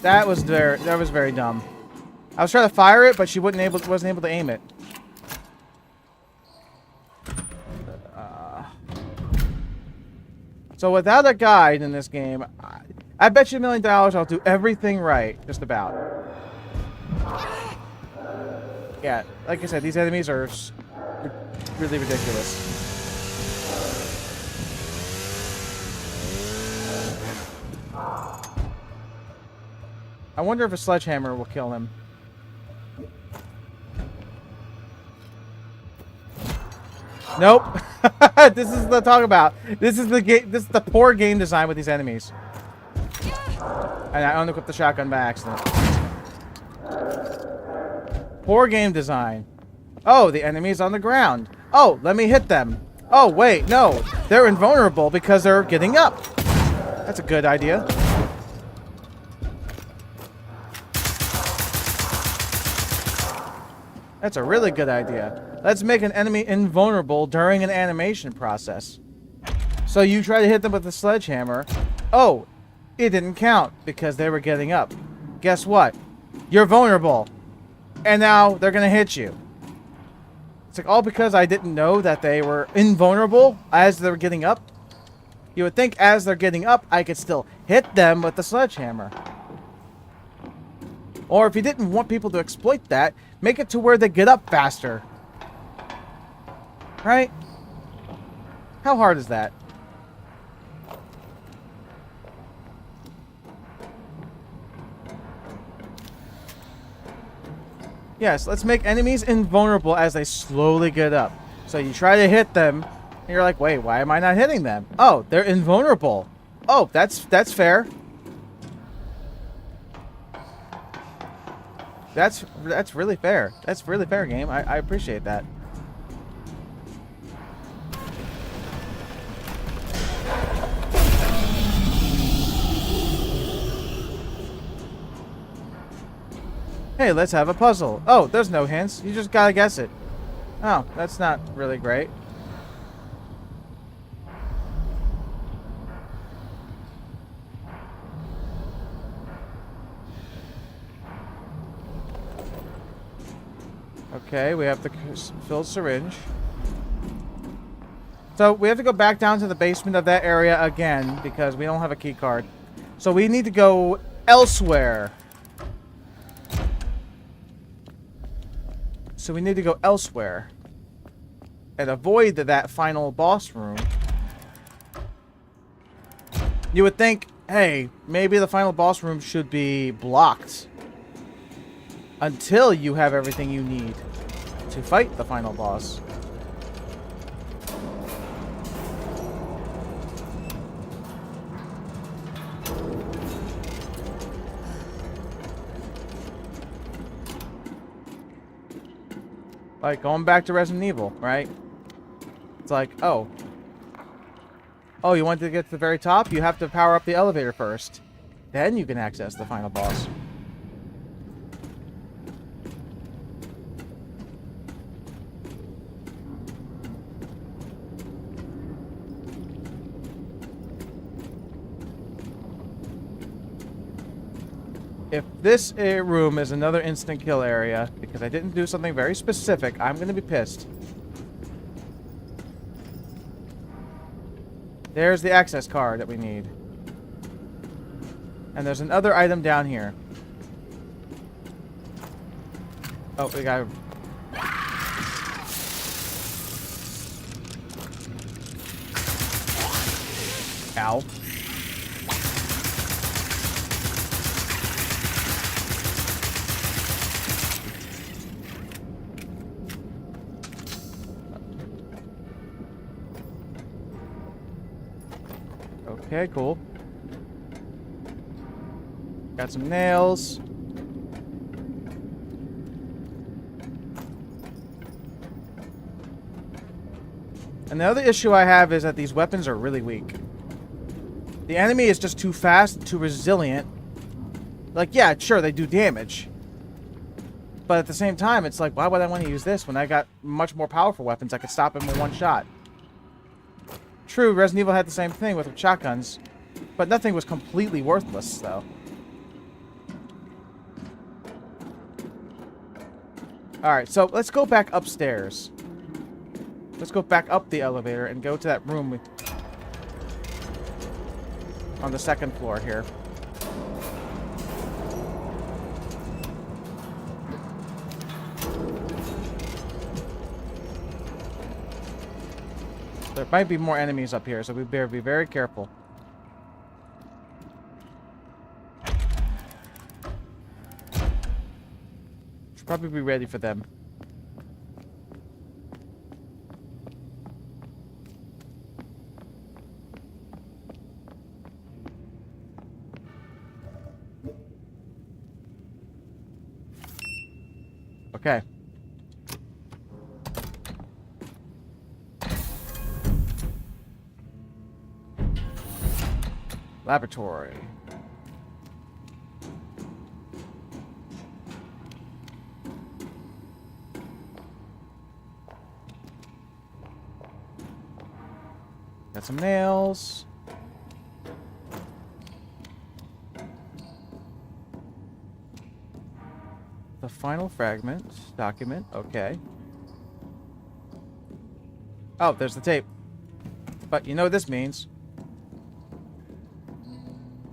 That was very dumb. I was trying to fire it, but she wasn't able to aim it. So without a guide in this game, I bet you $1 million I'll do everything right, just about. Yeah, like I said, these enemies are really ridiculous. I wonder if a sledgehammer will kill him. Nope. This is the talk about. This is the game. This is the poor game design with these enemies. And I unequipped the shotgun by accident. Poor game design. Oh, the enemy's on the ground. Oh, let me hit them. Oh, wait, no. They're invulnerable because they're getting up. That's a good idea. That's a really good idea. Let's make an enemy invulnerable during an animation process. So you try to hit them with a sledgehammer. Oh, it didn't count because they were getting up. Guess what? You're vulnerable. And now they're going to hit you. It's like all because I didn't know that they were invulnerable as they were getting up. You would think as they're getting up, I could still hit them with the sledgehammer. Or if you didn't want people to exploit that, make it to where they get up faster. Right? How hard is that? Yes, let's make enemies invulnerable as they slowly get up. So you try to hit them, and you're like, wait, why am I not hitting them? Oh, they're invulnerable. Oh, that's fair. That's really fair. That's really fair, game. I appreciate that. Hey, let's have a puzzle. Oh, there's no hints. You just gotta guess it. Oh, that's not really great. Okay, we have the filled syringe. So we have to go back down to the basement of that area again because we don't have a key card. So we need to go elsewhere. So we need to go elsewhere and avoid that final boss room. You would think, hey, maybe the final boss room should be blocked until you have everything you need to fight the final boss. Like, going back to Resident Evil, right? It's like, oh. Oh, you want to get to the very top? You have to power up the elevator first. Then you can access the final boss. If this room is another instant kill area, because I didn't do something very specific, I'm going to be pissed. There's the access card that we need. And there's another item down here. Oh, we got... Ow. Okay, cool. Got some nails. And the other issue I have is that these weapons are really weak. The enemy is just too fast, too resilient. Like, yeah, sure, they do damage. But at the same time, it's like, why would I want to use this when I got much more powerful weapons I could stop him in one shot? True, Resident Evil had the same thing with shotguns, but nothing was completely worthless, though. Alright, so let's go back upstairs. Let's go back up the elevator and go to that room on the second floor here. There might be more enemies up here, so we better be very careful. Should probably be ready for them. Okay. Laboratory. Got some nails. The final fragment. Document. Okay. Oh, there's the tape. But you know what this means.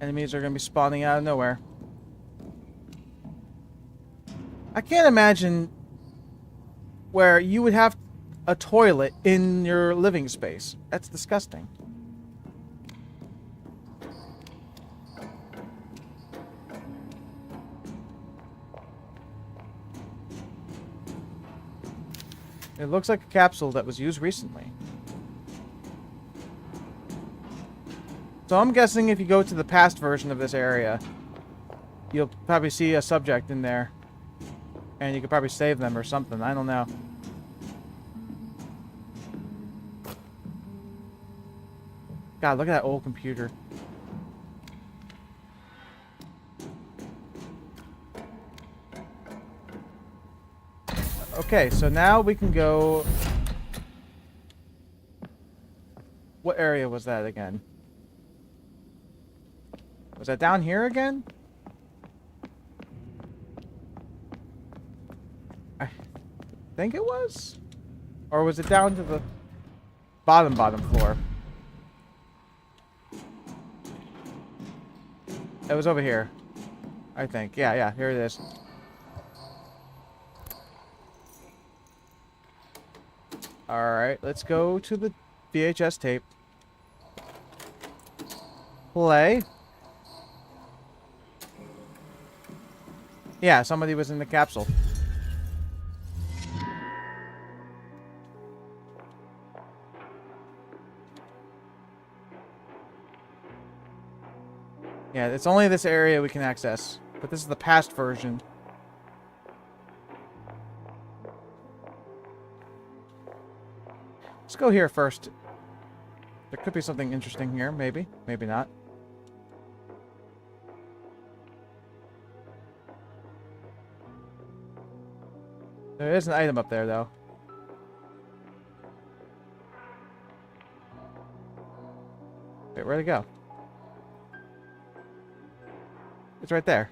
Enemies are going to be spawning out of nowhere. I can't imagine where you would have... a toilet in your living space. That's disgusting. It looks like a capsule that was used recently. So I'm guessing if you go to the past version of this area, you'll probably see a subject in there. And you could probably save them or something. I don't know. God, look at that old computer. Okay, so now we can go... What area was that again? Was that down here again? I think it was? Or was it down to the bottom floor? It was over here. I think. Yeah, here it is. Alright, let's go to the VHS tape. Play. Yeah, somebody was in the capsule. Yeah, it's only this area we can access. But this is the past version. Let's go here first. There could be something interesting here, maybe. Maybe not. There is an item up there, though. Wait, where'd it go? It's right there.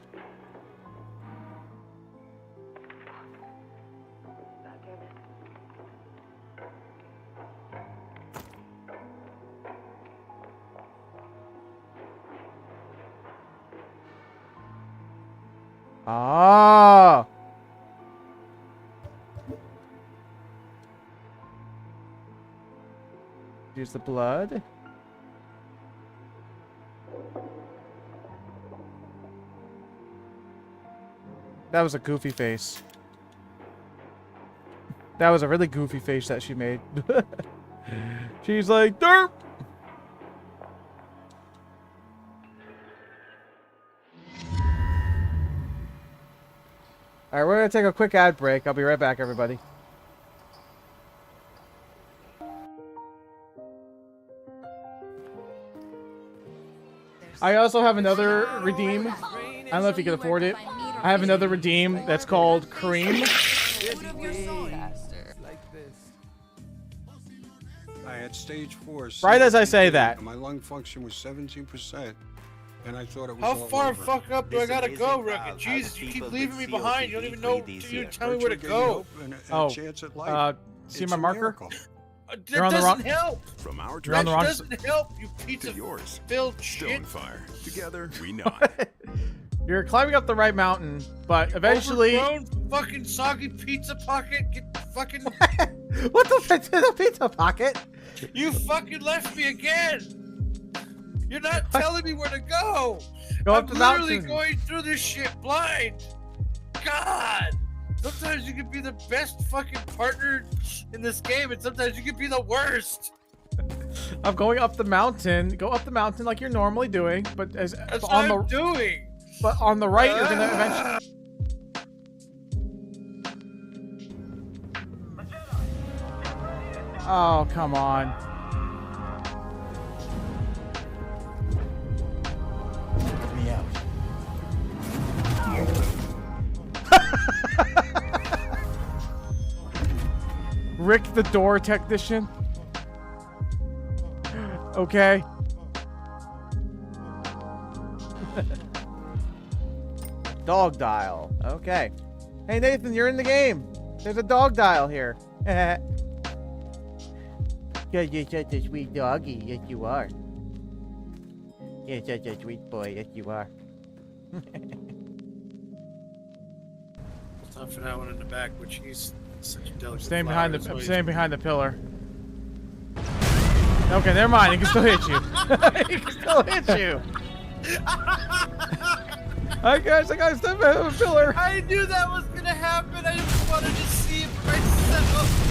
Ah! Use the blood. That was a goofy face. That was a really goofy face that she made. She's like, derp! Alright, we're gonna take a quick ad break. I'll be right back, everybody. I also have another redeem. I don't know if you can afford it. I have another redeem that's called Cream. I had stage 4. Right as I say that. My lung function was 17%, and I thought it was How all far over. fuck up do I gotta go, Rugged? Jesus, you keep leaving me behind. You don't even know. You tell me where to go. Oh, chance at life. See It's my a marker? miracle. You're on That the wrong- doesn't help. From our You're on the That wrong doesn't help, you piece to of yours. filled shit. Stonefire. Together, we know. You're climbing up the right mountain, but eventually... Overgrown fucking soggy pizza pocket. Get fucking. What the fuck to the pizza pocket? You fucking left me again. You're not telling me where to go. Go I'm up the literally mountain. going through this shit blind. God. Sometimes you can be the best fucking partner in this game, and sometimes you can be the worst. I'm going up the mountain. Go up the mountain like you're normally doing, but as That's what on the I'm doing. but on the right you're gonna eventually. Oh, come on. Let me out. Rick the door technician. Okay. Dog dial. Okay. Hey Nathan, you're in the game. There's a dog dial here. You're such a sweet doggy. Yes, you are. You're such a sweet boy. Yes, you are. It's time for that one in the back, which he's Such a delicate I'm staying behind flower, the. I'm so staying behind the pillar. Okay, never mind. He can still hit you. He can still hit you. Alright, guys, I gotta step behind the pillar. I knew that was gonna happen. I just wanted to see it for myself.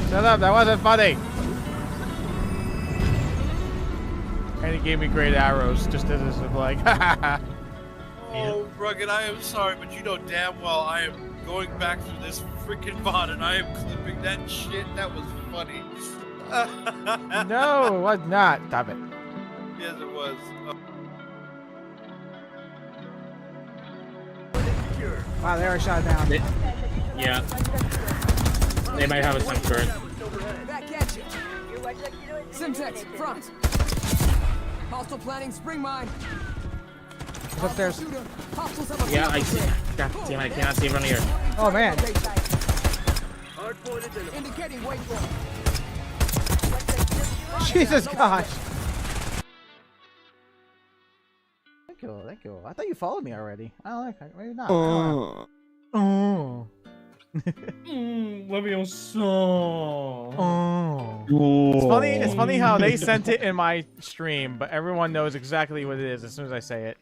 Shut up, that wasn't funny. And he gave me great arrows just as a like, Oh, Rugged, I am sorry, but you know damn well I am going back through this freaking VOD and I am clipping that shit. That was funny. No, it was not. Stop it. Yes, it was. Wow, they already shot it down. Yeah. They might have a some turret. Back at you. Simtex, front. Hostile planning, spring mine. He's upstairs. Hostiles have a Yeah, I see. God damn, I cannot see from here. Oh, man. Indicating waypoint. Jesus gosh. Thank you. I thought you followed me already. I don't like it. Maybe not. Oh. Leviosa. Oh. It's funny how they sent it in my stream, but everyone knows exactly what it is as soon as I say it.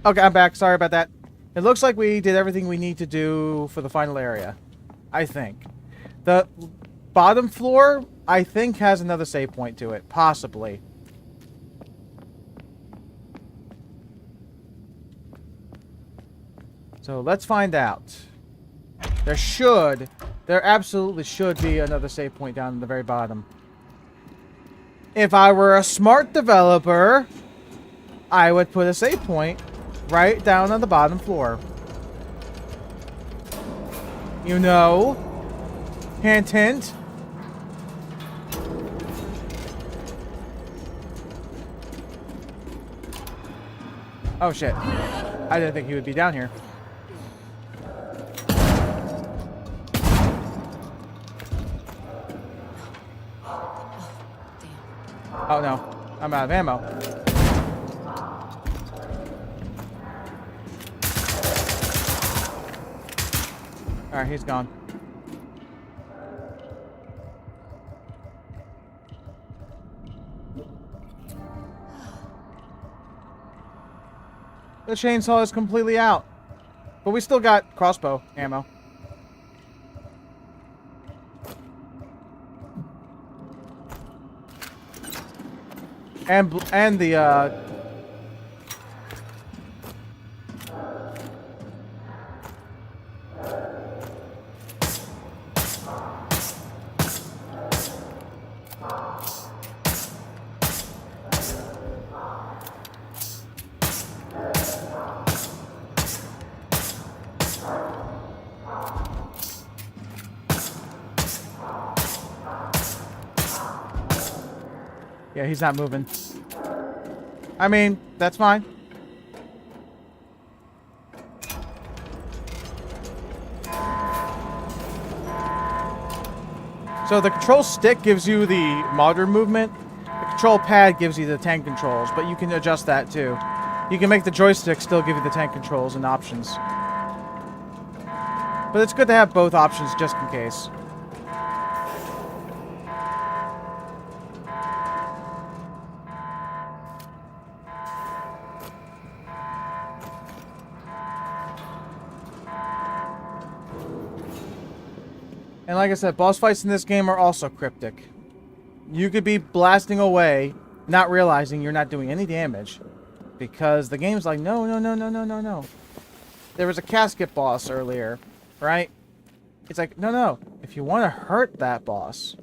Okay, I'm back. Sorry about that. It looks like we did everything we need to do for the final area. I think. The bottom floor, I think, has another save point to it. Possibly. So let's find out. There absolutely should be another save point down in the very bottom. If I were a smart developer, I would put a save point right down on the bottom floor. You know? Hint, hint. Oh shit. I didn't think he would be down here. Oh no. I'm out of ammo. Alright, he's gone. The chainsaw is completely out. But we still got crossbow ammo. And the yeah, he's not moving. I mean, that's fine. So the control stick gives you the modern movement. The control pad gives you the tank controls, but you can adjust that too. You can make the joystick still give you the tank controls and options. But it's good to have both options just in case. And like I said, boss fights in this game are also cryptic. You could be blasting away, not realizing you're not doing any damage. Because the game's like, no. There was a casket boss earlier, right? It's like, no. If you want to hurt that boss,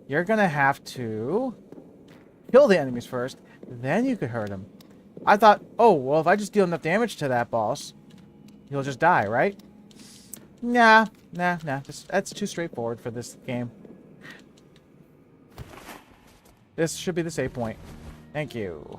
you're going to have to kill the enemies first, then you could hurt him. I thought, oh, well, if I just deal enough damage to that boss, he'll just die, right? Nah. That's too straightforward for this game. This should be the save point. Thank you.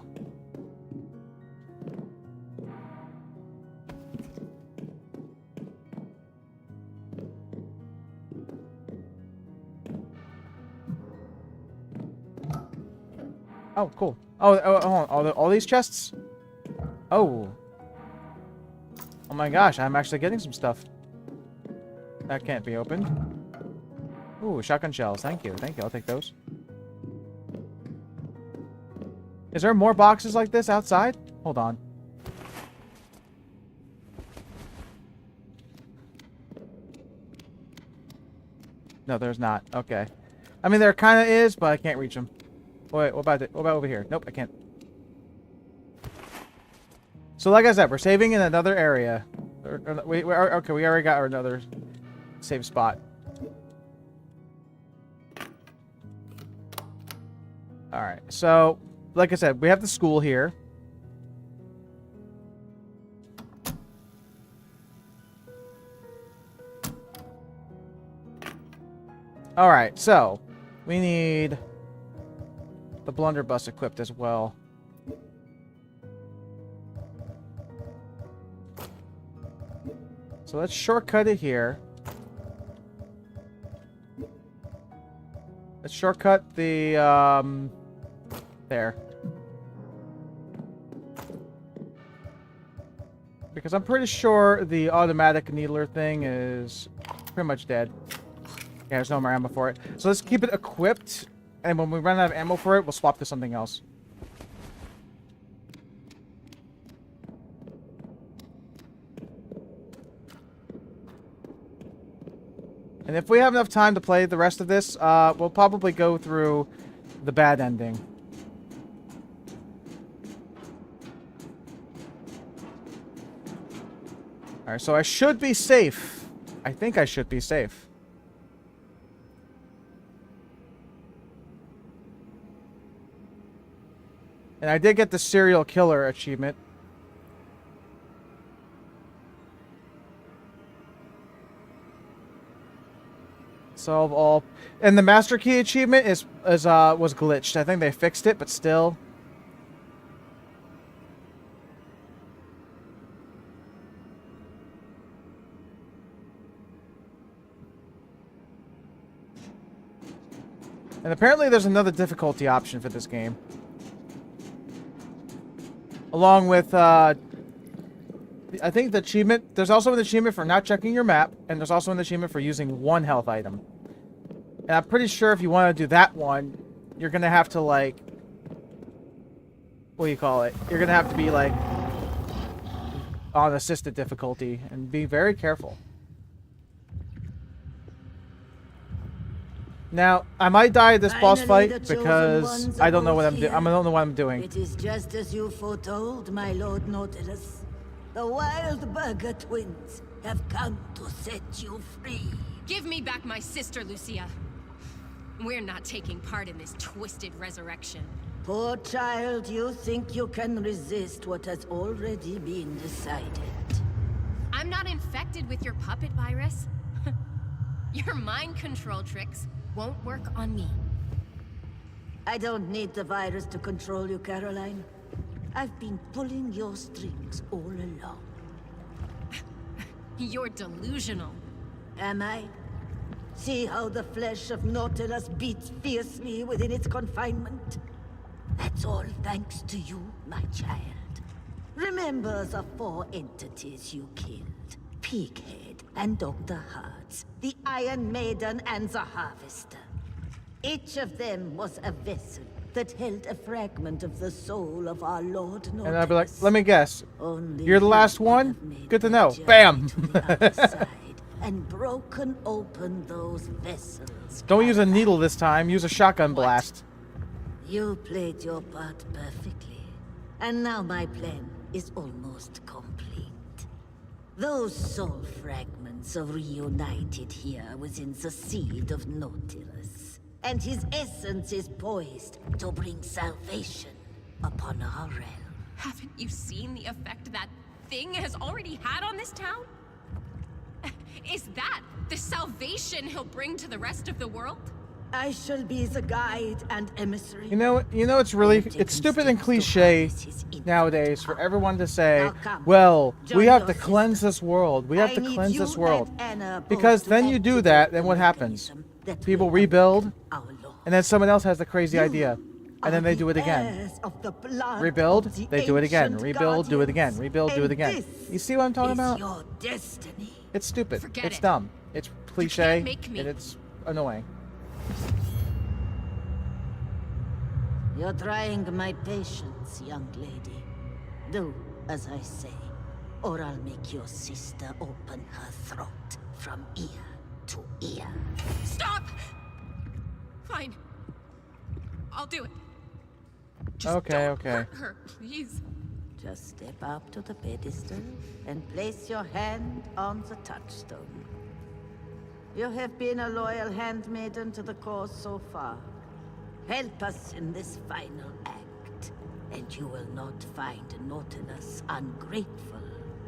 Oh, cool. Oh, hold on. All these chests? Oh. Oh my gosh, I'm actually getting some stuff. That can't be opened. Ooh, shotgun shells. Thank you. Thank you. I'll take those. Is there more boxes like this outside? Hold on. No, there's not. Okay. I mean, there kind of is, but I can't reach them. Wait, what about over here? Nope, I can't. So, like I said, we're saving in another area. Okay, we already got our another save spot. All right. So, like I said, we have the school here. All right. So, we need the blunderbuss equipped as well. So let's shortcut it here. Let's shortcut the, there. Because I'm pretty sure the automatic needler thing is pretty much dead. Yeah, there's no more ammo for it. So let's keep it equipped, and when we run out of ammo for it, we'll swap to something else. And if we have enough time to play the rest of this, we'll probably go through the bad ending. Alright, so I should be safe. I think I should be safe. And I did get the serial killer achievement. Solve all, and the master key achievement was glitched. I think they fixed it, but still. And apparently there's another difficulty option for this game. Along with, I think the achievement, there's also an achievement for not checking your map, and there's also an achievement for using one health item. And I'm pretty sure if you want to do that one, you're going to have to, like, what do you call it? You're going to have to be, like, on assisted difficulty, and be very careful. Now, I might die at this boss fight because I don't know what I'm doing. I don't know what I'm doing. It is just as you foretold, my Lord Nautilus. The Wild Burger twins have come to set you free. Give me back my sister, Lucia. We're not taking part in this twisted resurrection. Poor child, you think you can resist what has already been decided. I'm not infected with your puppet virus. Your mind control tricks won't work on me. I don't need the virus to control you, Caroline. I've been pulling your strings all along. You're delusional. Am I? See how the flesh of Nautilus beats fiercely within its confinement? That's all thanks to you, my child. Remember the 4 entities you killed. Pighead and Dr. Hearts, the Iron Maiden and the Harvester. Each of them was a vessel that held a fragment of the soul of our Lord Nautilus. And I'd be like, let me guess. Only You're the last one? Good to know. Bam! And broken open those vessels. Don't use a needle this time. Use a shotgun blast. You played your part perfectly. And now my plan is almost complete. Those soul fragments are reunited here within the seed of Nautilus. And his essence is poised to bring salvation upon our realm. Haven't you seen the effect that thing has already had on this town? Is that the salvation he'll bring to the rest of the world? I shall be the guide and emissary. You know, it's stupid and cliche nowadays for everyone to say, well, we have to cleanse this world. We have to cleanse this world. Because then you do that, then what happens? People rebuild, and then someone else has the crazy idea. And then they do it again. Rebuild, they do it again. Rebuild, do it again. Rebuild, do it again. You see what I'm talking about? Your destiny. It's stupid. Forget It's it. dumb. It's cliche. make me. And it's annoying. You're trying my patience, young lady. Do as I say, or I'll make your sister open her throat from ear to ear. Stop! Fine. I'll do it. Just Okay, don't okay. hurt her, please. Just step up to the pedestal and place your hand on the touchstone. You have been a loyal handmaiden to the cause so far. Help us in this final act, and you will not find Nautilus ungrateful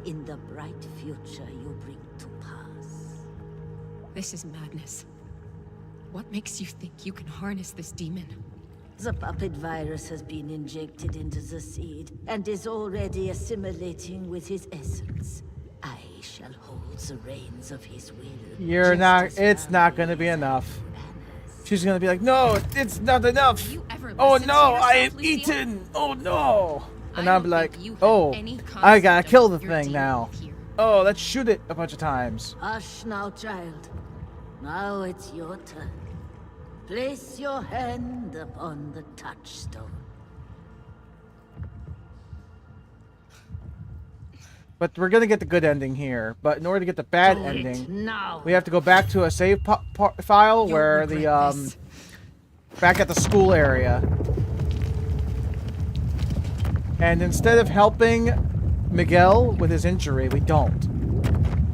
in the bright future you bring to pass. This is madness. What makes you think you can harness this demon? The puppet virus has been injected into the seed and is already assimilating with his essence. I shall hold the reins of his will. You're just not. as It's not firmly gonna be as enough. our banners. She's gonna be like, no, it's not enough. Do you ever Oh listen to no, I yourself, am Lucio? eaten. Oh no. And I I'll don't be like, think you have oh, any I gotta concept kill of the what you're thing dealing now. with here. Oh, let's shoot it a bunch of times. Hush now, child. Now it's your turn. Place your hand upon the touchstone. But we're gonna get the good ending here. But in order to get the bad Do it ending, now. we have to go back to a save file You'll where regret the this. back at the school area. And instead of helping Miguel with his injury, we don't.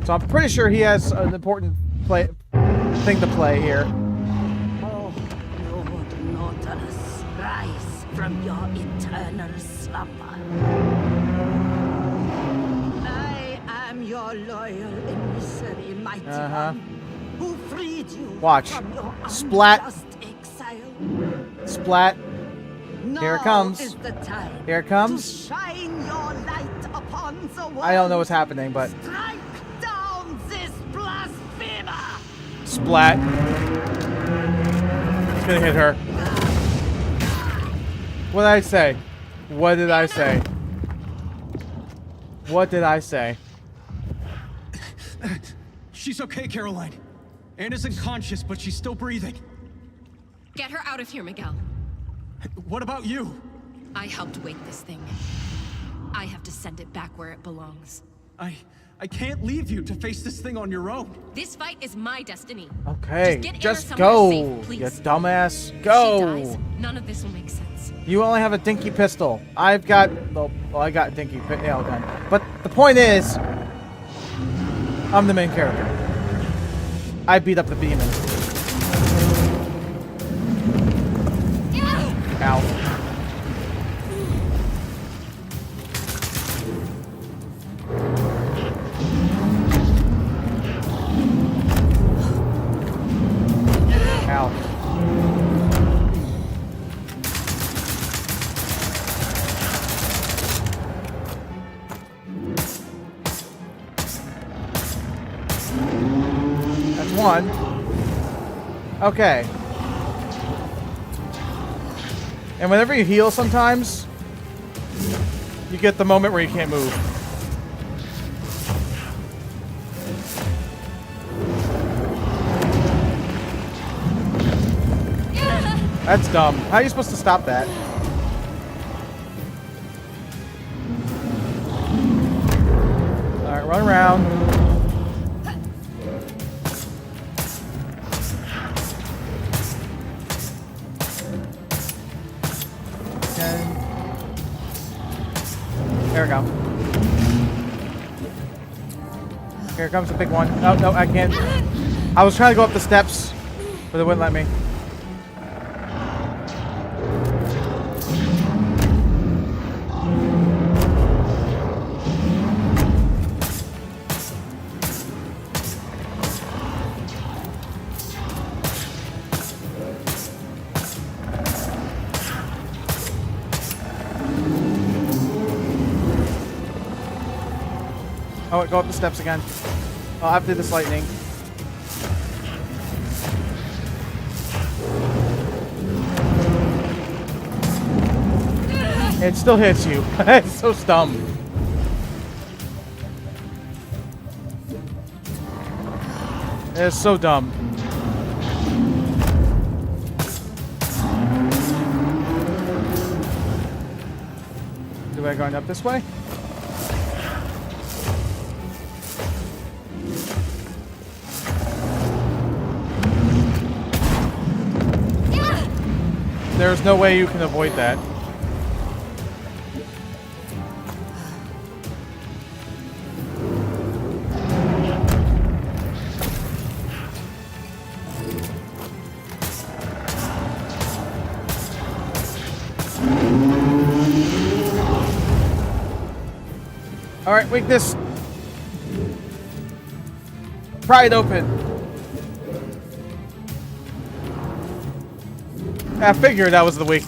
So I'm pretty sure he has an important thing to play here. Oh, Lord Nautilus, rise from your eternal slumber. I am your loyal emissary, mighty one, who freed you Watch. from your Splat. unjust exile. Splat. Now Here it comes. is the time Here it comes. to shine your light upon the world. I don't know what's happening, but Strike down this blasphemer. splat. It's gonna hit her. What did I say? What did I say? What did I say? She's okay, Caroline. Anna's unconscious, but she's still breathing. Get her out of here, Miguel. What about you? I helped wake this thing. I have to send it back where it belongs. I can't leave you to face this thing on your own. This fight is my destiny. Okay, Just get just Anna go, somewhere safe, please. you dumbass. If Go. she dies, none of this will make sense. You only have a dinky pistol. I've got, well, I got a dinky nail gun. But the point is, I'm the main character. I beat up the demon. Ow. Ow. That's one. Okay. And whenever you heal sometimes, you get the moment where you can't move. That's dumb. How are you supposed to stop that? Alright, run around. There we go. Here comes the big one. No, no, I can't. I was trying to go up the steps, but it wouldn't let me. Oh, wait, go up the steps again. Oh, after this lightning. It still hits you. It's so dumb. It's so dumb. Do I go up this way? There's no way you can avoid that. All right, weakness. Pry it open. I figured that was the weak.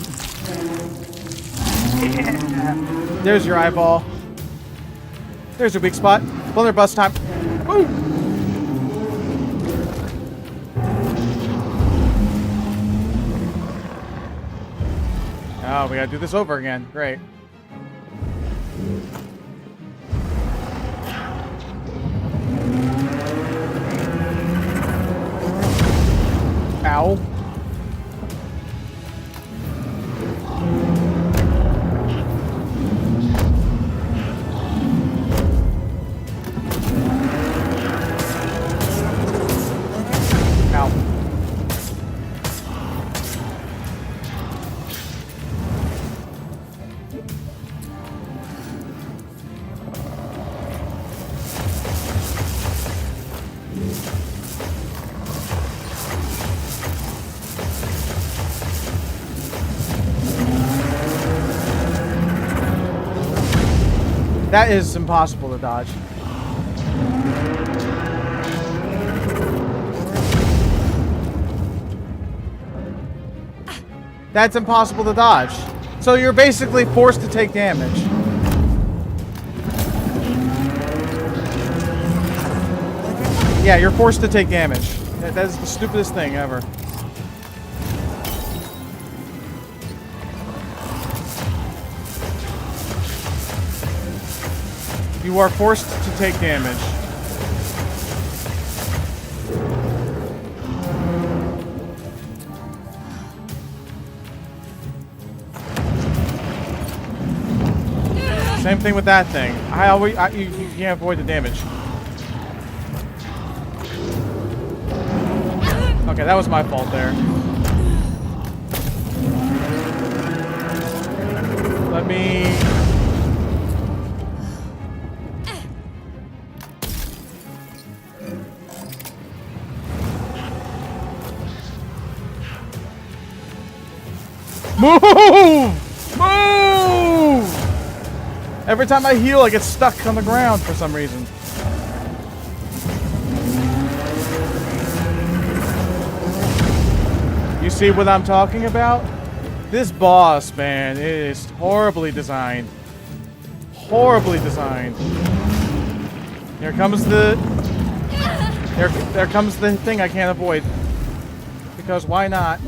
Yeah. There's your eyeball. There's your weak spot. Blunderbuss time. Woo! Oh, we gotta do this over again. Great. Ow. That is impossible to dodge. That's impossible to dodge. So you're basically forced to take damage. Yeah, you're forced to take damage. That is the stupidest thing ever. You are forced to take damage. Same thing with that thing. You can't avoid the damage. Okay, that was my fault there. Let me... Move! Move! Every time I heal, I get stuck on the ground for some reason. You see what I'm talking about? This boss, man, it is horribly designed. Horribly designed. Here comes the... There comes the thing I can't avoid. Because why not?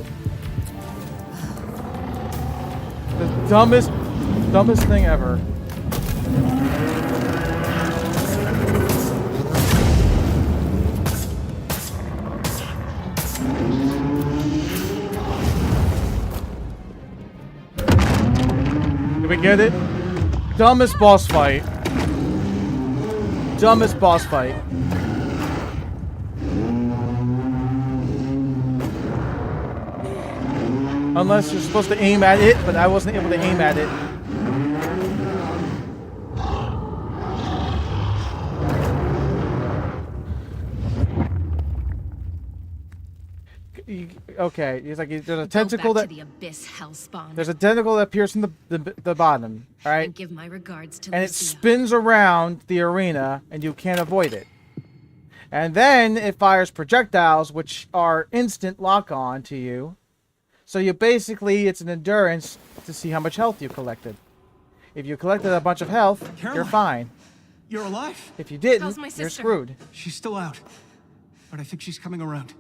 The dumbest thing ever. Did we get it? Dumbest boss fight. Dumbest boss fight. Unless you're supposed to aim at it, but I wasn't able to aim at it. Okay, he's like there's a tentacle that the abyss, hellspawn. There's a tentacle that appears from the bottom, all right? And give my regards to and Lucia. It spins around the arena, and you can't avoid it. And then it fires projectiles, which are instant lock-on to you. So you basically, it's an endurance to see how much health you collected. If you collected a bunch of health, Caroline, you're fine. You're alive? If you didn't, How's my you're sister? screwed. She's still out, but I think she's coming around.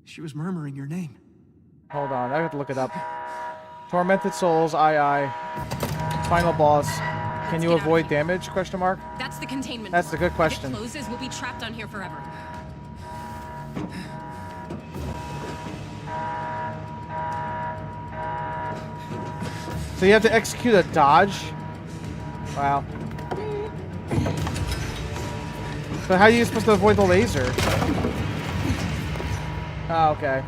She was murmuring your name. Hold on, I have to look it up. Tormented souls, aye. Final boss. Can Let's you get out of avoid here. damage? Question mark. That's the containment. That's door. a good question. If it closes, we'll be trapped on here forever. So you have to execute a dodge? Wow. So how are you supposed to avoid the laser? Oh, okay.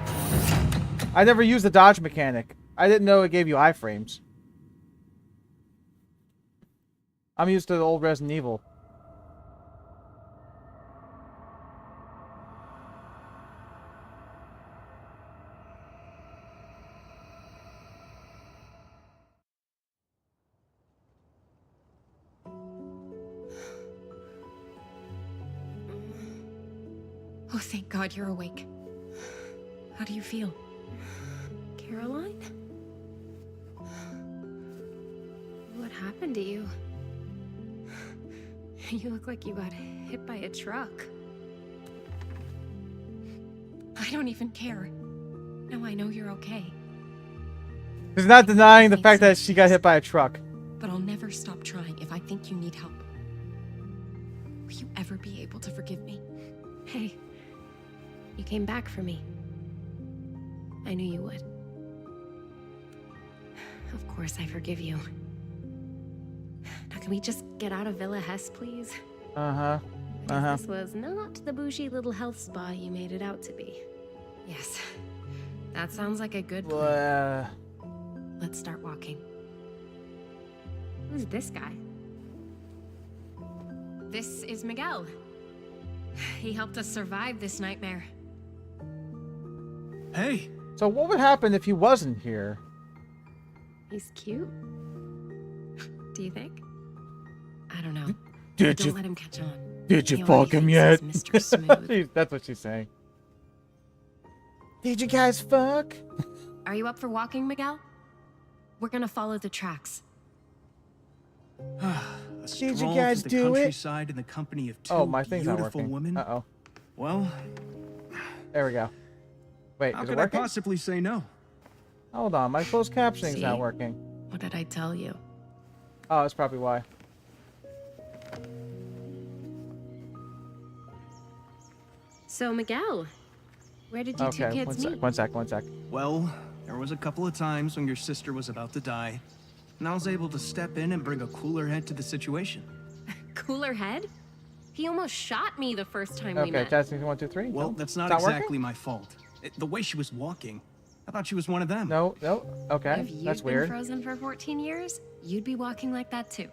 I never used the dodge mechanic. I didn't know it gave you iframes. I'm used to the old Resident Evil. Oh, thank God you're awake. How do you feel? Caroline? What happened to you? You look like you got hit by a truck. I don't even care. Now I know you're okay. He's not denying the fact that she got hit by a truck. But I'll never stop trying if I think you need help. Will you ever be able to forgive me? Hey, you came back for me. I knew you would. Of course I forgive you. Now can we just get out of Villa Hess, please? This was not the bougie little health spa you made it out to be. Yes, that sounds like a good plan. Let's start walking. Who's this guy? This is Miguel. He helped us survive this nightmare. Hey. So what would happen if he wasn't here? He's cute. Do you think? I don't know. Did you? Don't let him catch on. Did you He fuck already him thinks yet? he's Mr. Smooth. That's what she's saying. Did you guys fuck? Are you up for walking, Miguel? We're gonna follow the tracks. A Did you stroll guys through do the it? countryside in the company of two Oh, my thing's not beautiful working. women. Uh-oh. Well, There we go. Wait, how is it could I working? possibly say no? Hold on, my closed captioning's See? not working. What did I tell you? Oh, that's probably why. So, Miguel, where did you two Okay, kids meet? one sec. Well, there was a couple of times when your sister was about to die, and I was able to step in and bring a cooler head to the situation. Cooler head? He almost shot me the first time we Okay, met. testing 1, 2, 3. Well, Nope. that's not It's exactly working? my fault. The way she was walking, I thought she was one of them. No. Okay, If you've that's been weird. frozen for 14 years, you'd be walking like that too.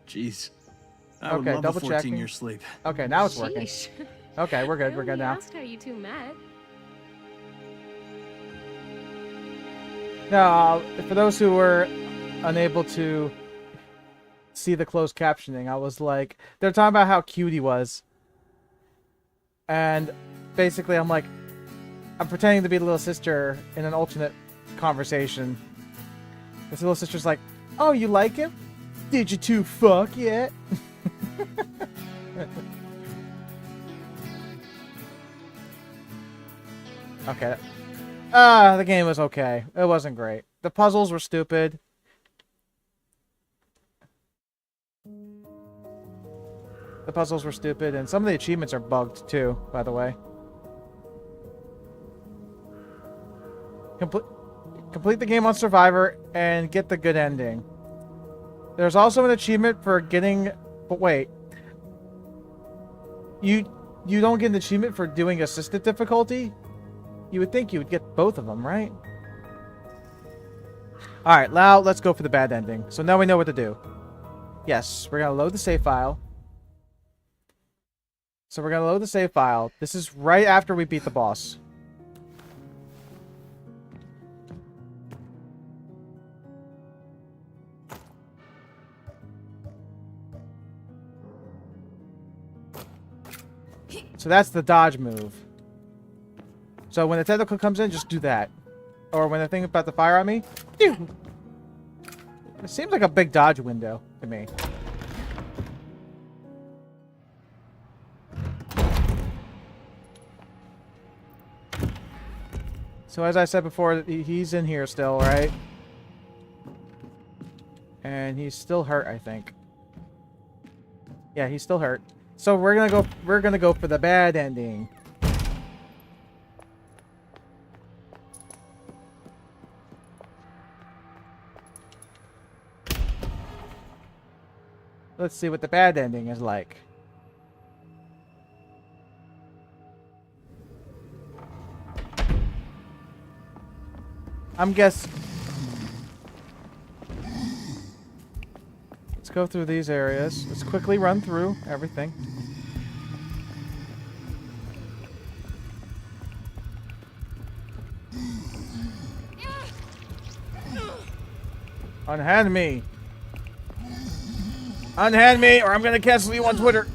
Jeez. I would Okay, love double a 14-year checking. sleep. Okay, now it's working. Sheesh. Okay, we're good. I We're good only now. asked how you two met. Now, for those who were unable to see the closed captioning, I was like, they're talking about how cute he was. And basically, I'm like, I'm pretending to be the little sister in an alternate conversation. This little sister's like, oh, you like him? Did you two fuck yet? Okay. The game was okay. It wasn't great. The puzzles were stupid. The puzzles were stupid, and some of the achievements are bugged too, by the way. Complete the game on Survivor and get the good ending. There's also an achievement for getting... But wait. You don't get an achievement for doing assisted difficulty? You would think you would get both of them, right? Alright, now let's go for the bad ending. So now we know what to do. Yes, we're going to load the save file. So we're going to load the save file. This is right after we beat the boss. So that's the dodge move. So when the tentacle comes in, just do that. Or when the thing about to fire at me, it seems like a big dodge window to me. So as I said before, he's in here still, right? And he's still hurt, I think. Yeah, he's still hurt. So we're gonna go for the bad ending. Let's see what the bad ending is like. I'm guessing. Let's go through these areas. Let's quickly run through everything. Unhand me. Unhand me, or I'm gonna cancel you on Twitter.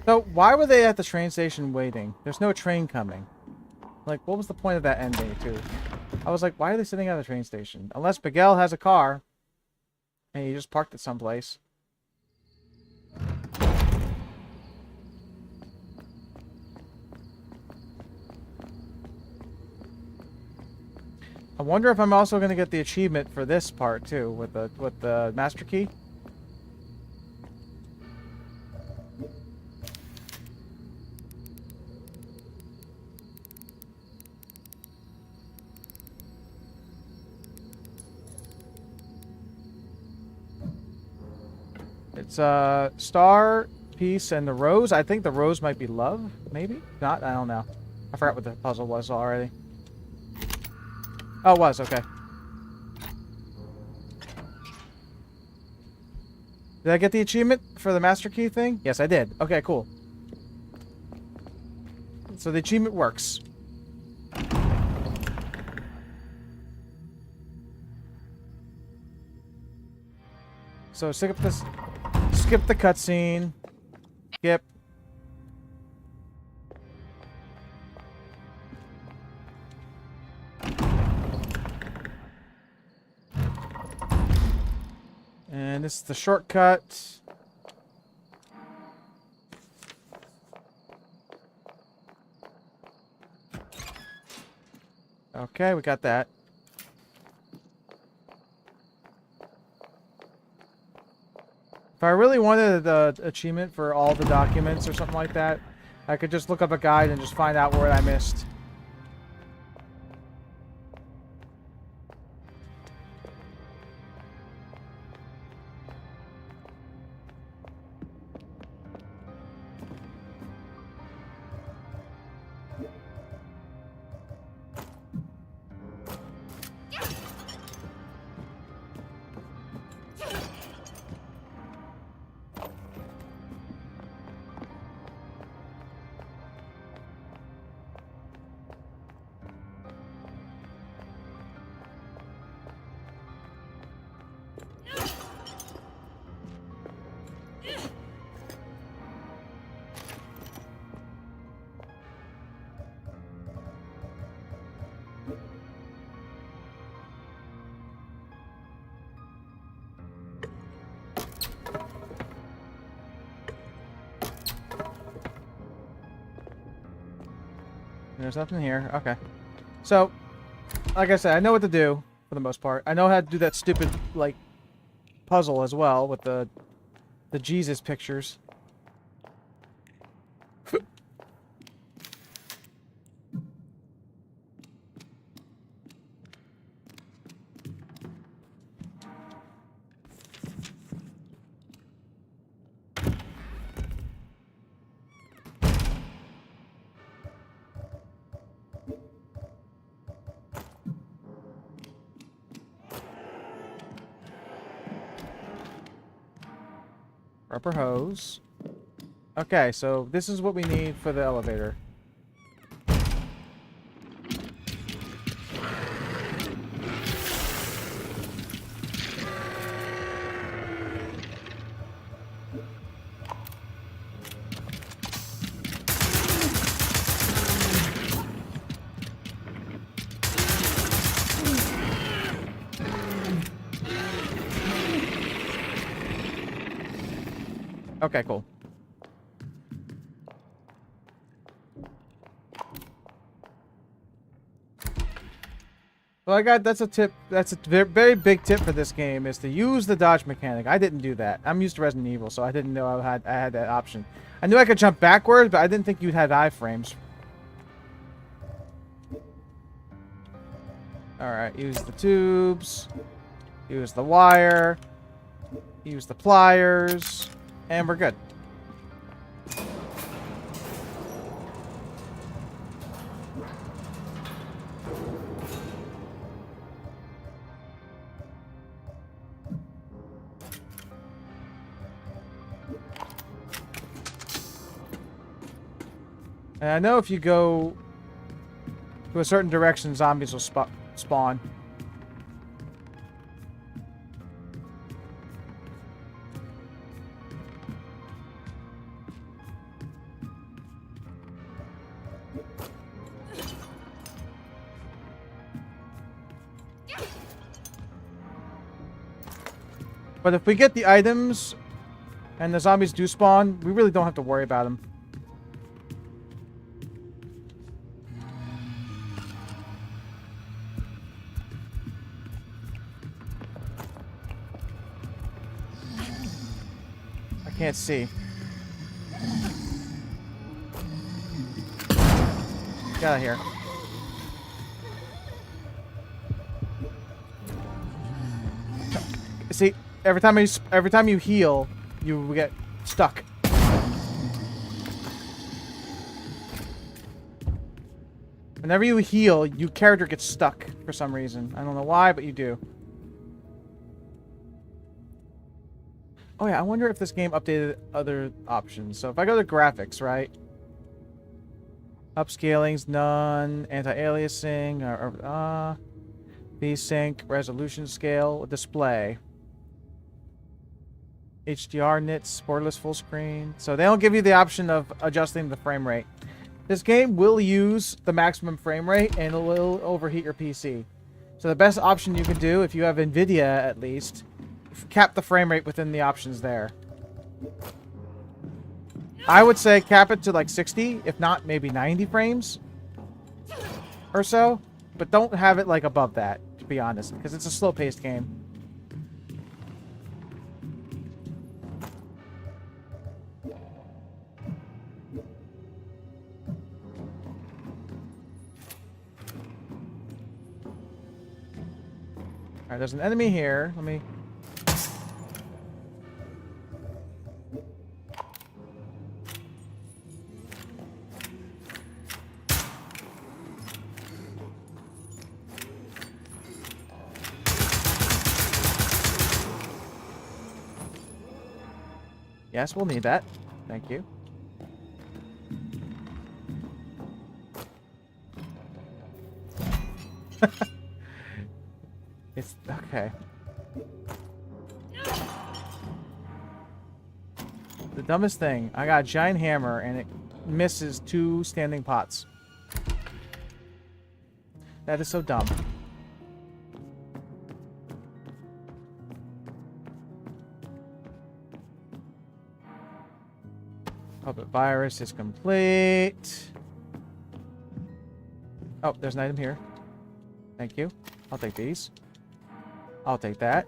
So, why were they at the train station waiting? There's no train coming. Like, what was the point of that ending, too? I was like, why are they sitting at the train station? Unless Miguel has a car. And he just parked it someplace. I wonder if I'm also going to get the achievement for this part, too, with the master key. It's star, peace, and the rose. I think the rose might be love, maybe? Not? I don't know. I forgot what the puzzle was already. Oh, it was. Okay. Did I get the achievement for the master key thing? Yes, I did. Okay, cool. So the achievement works. So skip the cutscene. Skip. And this is the shortcut. Okay, we got that. If I really wanted the achievement for all the documents or something like that, I could just look up a guide and just find out where I missed. There's nothing here. Okay. So, like I said, I know what to do for the most part. I know how to do that stupid, like, puzzle as well with the Jesus pictures. Rubber hose. Okay, so this is what we need for the elevator. Okay, cool. Well, that's a tip. That's a very big tip for this game is to use the dodge mechanic. I didn't do that. I'm used to Resident Evil, so I didn't know I had that option. I knew I could jump backwards, but I didn't think you'd have iframes. All right, use the tubes, use the wire, use the pliers, and we're good. And I know if you go to a certain direction, zombies will spawn. But if we get the items and the zombies do spawn, we really don't have to worry about them. I can't see. Get out of here. See, every time you heal, you get stuck. Whenever you heal, your character gets stuck for some reason. I don't know why, but you do. Oh yeah, I wonder if this game updated other options. So if I go to graphics, right? Upscaling's none. Anti-aliasing. VSync. Resolution scale. Display. HDR nits. Borderless full screen. So they don't give you the option of adjusting the frame rate. This game will use the maximum frame rate and it will overheat your PC. So the best option you can do, if you have NVIDIA at least, cap the frame rate within the options there. I would say cap it to like 60, if not maybe 90 frames or so. But don't have it like above that, to be honest, because it's a slow-paced game. Alright, there's an enemy here. Let me... Yes, we'll need that. Thank you. It's okay. The dumbest thing, I got a giant hammer and it misses 2 standing pots. That is so dumb. Puppet virus is complete. Oh, there's an item here. Thank you. I'll take these. I'll take that.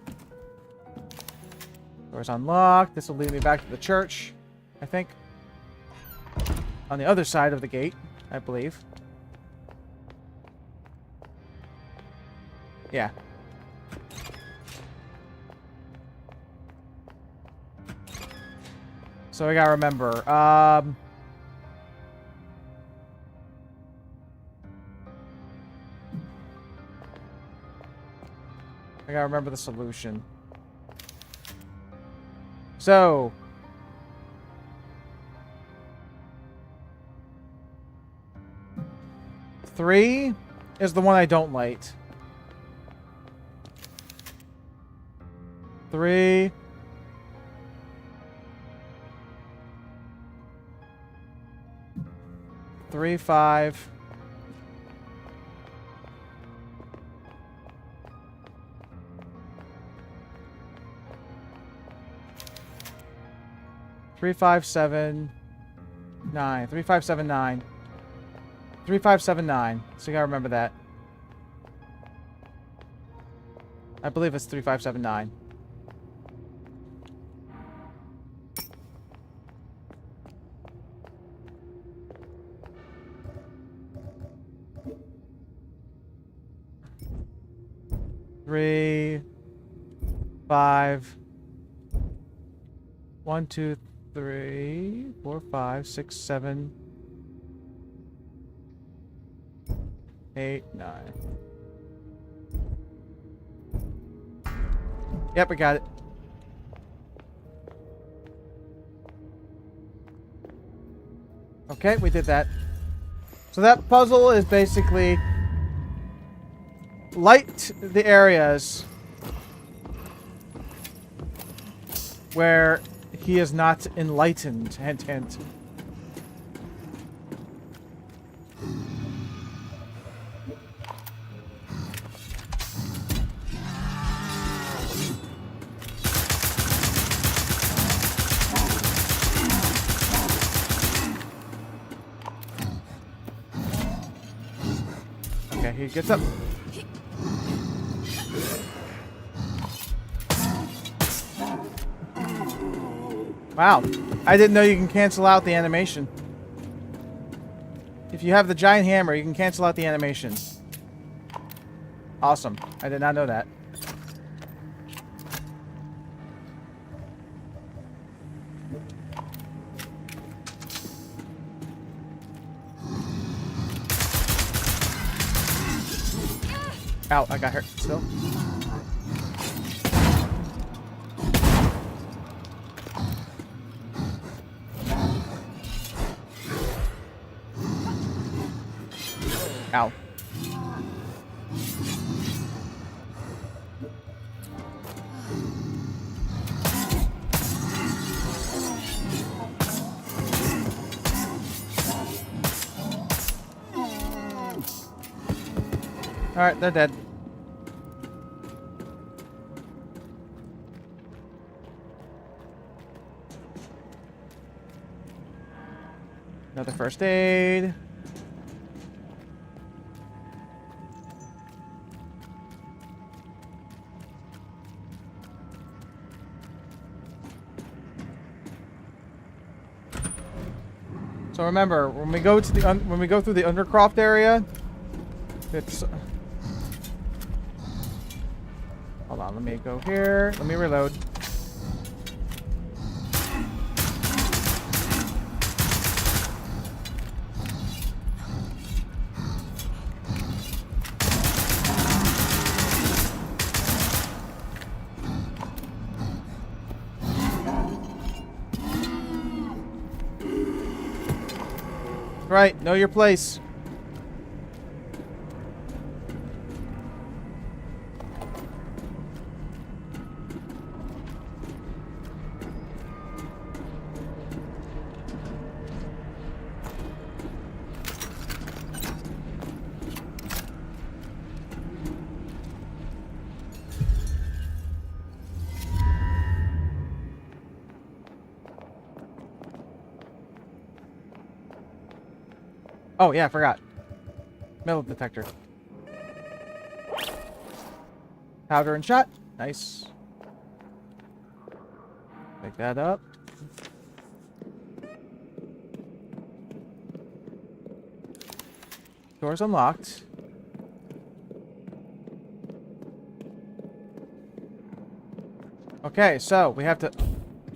Door's unlocked. This will lead me back to the church, I think. On the other side of the gate, I believe. Yeah. So I gotta remember. I gotta remember the solution. So, 3 is the one I don't light. 3. Three, 5. Three, 5, 7, 9. 3, 5, 7, 9. 3, 5, 7, 9. So you gotta remember that. I believe it's 3, 5, 7, 9. Three, 5, 1, 2, 3, 4, 5, 6, 7, 8, 9. Yep, we got it. Okay, we did that. So that puzzle is basically light the areas where he is not enlightened. Hint, hint. Okay, he gets up. Wow, I didn't know you can cancel out the animation. If you have the giant hammer, you can cancel out the animation. Awesome. I did not know that. Ow, I got hurt still. Ow. Alright, they're dead. Another first aid. So remember, when we go to the when we go through the Undercroft area, it's hold on, let me go here. Let me reload. Right, know your place. Oh, yeah, I forgot. Metal detector. Powder and shot. Nice. Pick that up. Door's unlocked. Okay, so we have to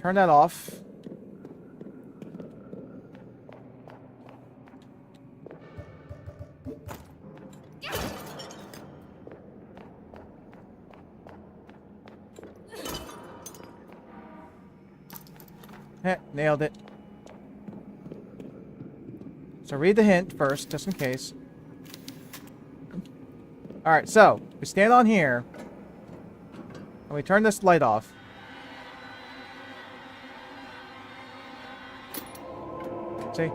turn that off. Nailed it. So read the hint first, just in case. Alright, so, we stand on here. And we turn this light off. See?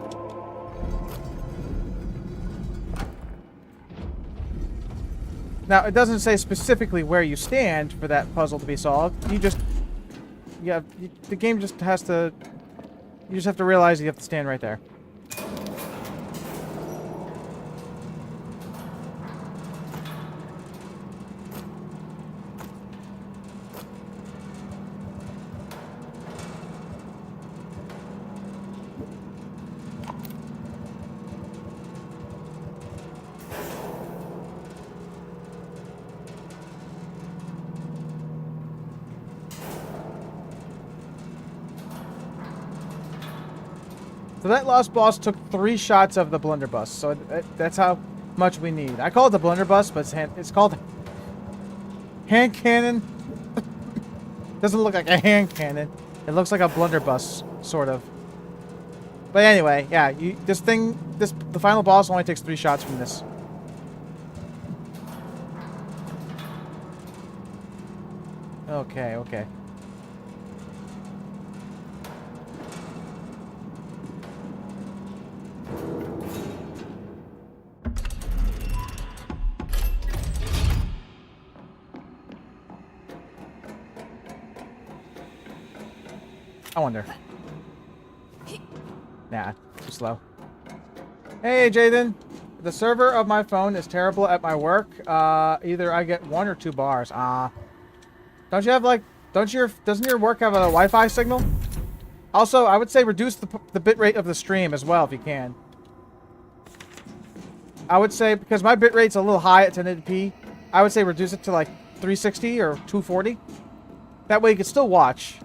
Now, it doesn't say specifically where you stand for that puzzle to be solved. You just... Yeah, the game just has to... You just have to realize you have to stand right there. So that last boss took 3 shots of the blunderbuss. So that's how much we need. I call it the blunderbuss, but it's called hand cannon. Doesn't look like a hand cannon. It looks like a blunderbuss, sort of. But anyway, yeah, the final boss only takes 3 shots from this. Okay, okay. I wonder. Nah, too slow. Hey, Jaden. The server of my phone is terrible at my work. Either I get 1 or 2 bars. Don't you have like... Doesn't your work have a Wi-Fi signal? Also, I would say reduce the bitrate of the stream as well if you can. I would say, because my bitrate's a little high at 1080p, I would say reduce it to like 360 or 240. That way you can still watch.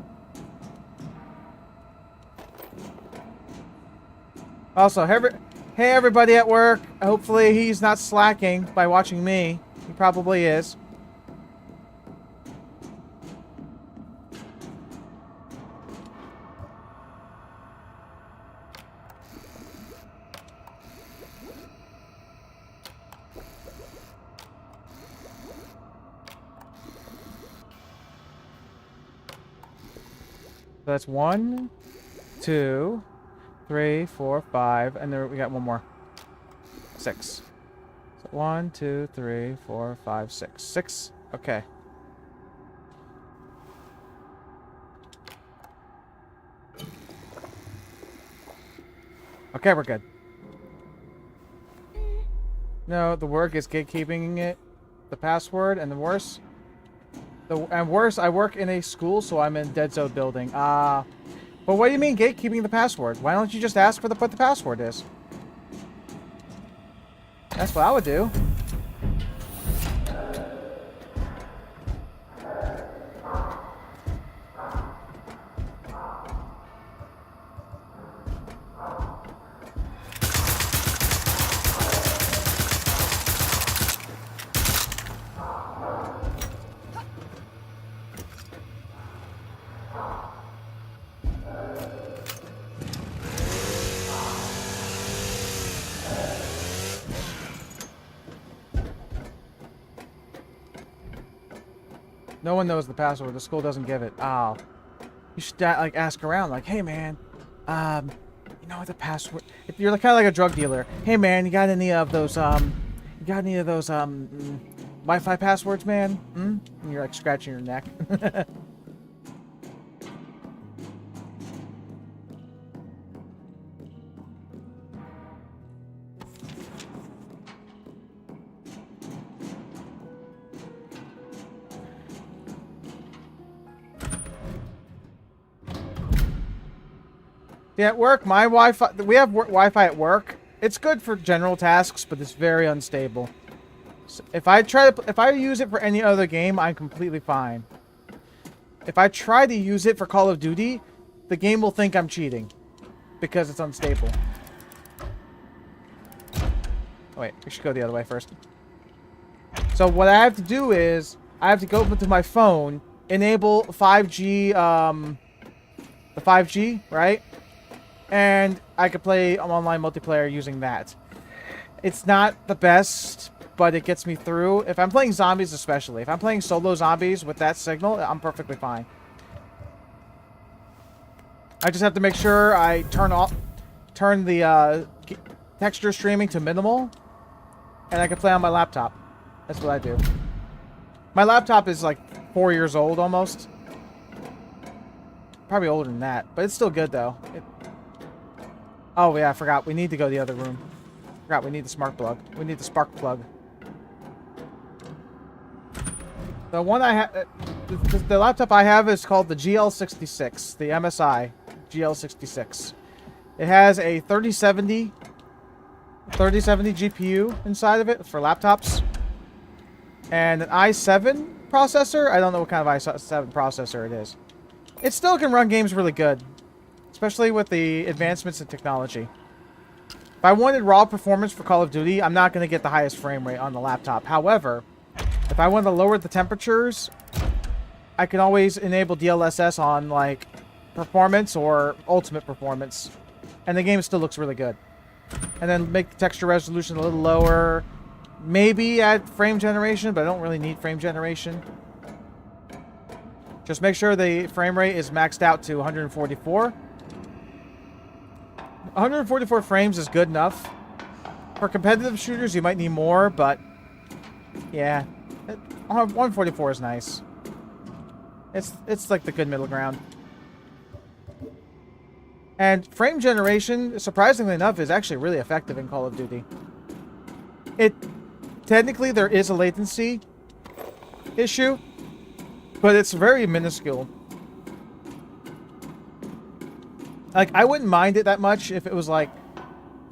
Also, hey everybody at work. Hopefully he's not slacking by watching me. He probably is. So that's 1, 2, 3, 4, 5, and there we got 1 more. 6. So 1, 2, 3, 4, 5, 6. 6. Okay. Okay, we're good. No, the work is gatekeeping it. The password and the worse. I work in a school, so I'm in Dead Zone building. But what do you mean gatekeeping the password? Why don't you just ask for what the password is? That's what I would do. No one knows the password. The school doesn't give it. Oh. You should like ask around, like, hey man, you know what the password? If you're kind of like a drug dealer, hey man, you got any of those Wi-Fi passwords, man? And you're like scratching your neck. Yeah, at work, my Wi-Fi... We have Wi-Fi at work. It's good for general tasks, but it's very unstable. So if I use it for any other game, I'm completely fine. If I try to use it for Call of Duty, the game will think I'm cheating. Because it's unstable. Oh, wait, we should go the other way first. So what I have to do is, I have to go into my phone, enable 5G, the 5G, right? And I could play online multiplayer using that. It's not the best, but it gets me through. If I'm playing zombies especially. If I'm playing solo zombies with that signal, I'm perfectly fine. I just have to make sure I turn the texture streaming to minimal, and I can play on my laptop. That's what I do. My laptop is like 4 years old almost. Probably older than that, but it's still good though. Oh yeah, I forgot. We need to go to the other room. Forgot we need the smart plug. We need the spark plug. The one I have, the laptop I have is called the GL66, the MSI GL66. It has a 3070 GPU inside of it for laptops, and an i7 processor. I don't know what kind of i7 processor it is. It still can run games really good, especially with the advancements in technology. If I wanted raw performance for Call of Duty, I'm not going to get the highest frame rate on the laptop. However, if I want to lower the temperatures, I can always enable DLSS on like performance or ultimate performance, and the game still looks really good. And then make the texture resolution a little lower. Maybe add frame generation, but I don't really need frame generation. Just make sure the frame rate is maxed out to 144. 144 frames is good enough. For competitive shooters, you might need more, but yeah, 144 is nice. It's like the good middle ground. And frame generation, surprisingly enough, is actually really effective in Call of Duty. Technically, there is a latency issue, but it's very minuscule. Like, I wouldn't mind it that much if it was like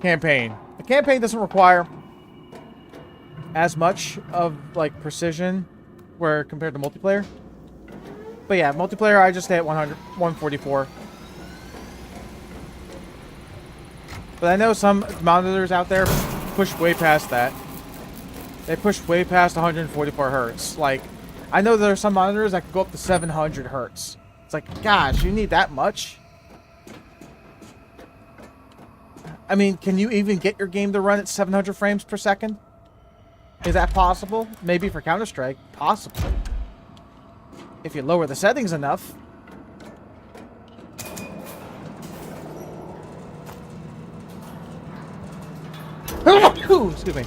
campaign. The campaign doesn't require as much of like precision where compared to multiplayer. But yeah, multiplayer I just stay at 144. But I know some monitors out there push way past that. They push way past 144 hertz. Like, I know there are some monitors that can go up to 700 hertz. It's like, gosh, you need that much? I mean, can you even get your game to run at 700 frames per second? Is that possible? Maybe for Counter-Strike, possibly. If you lower the settings enough. Ooh, excuse me.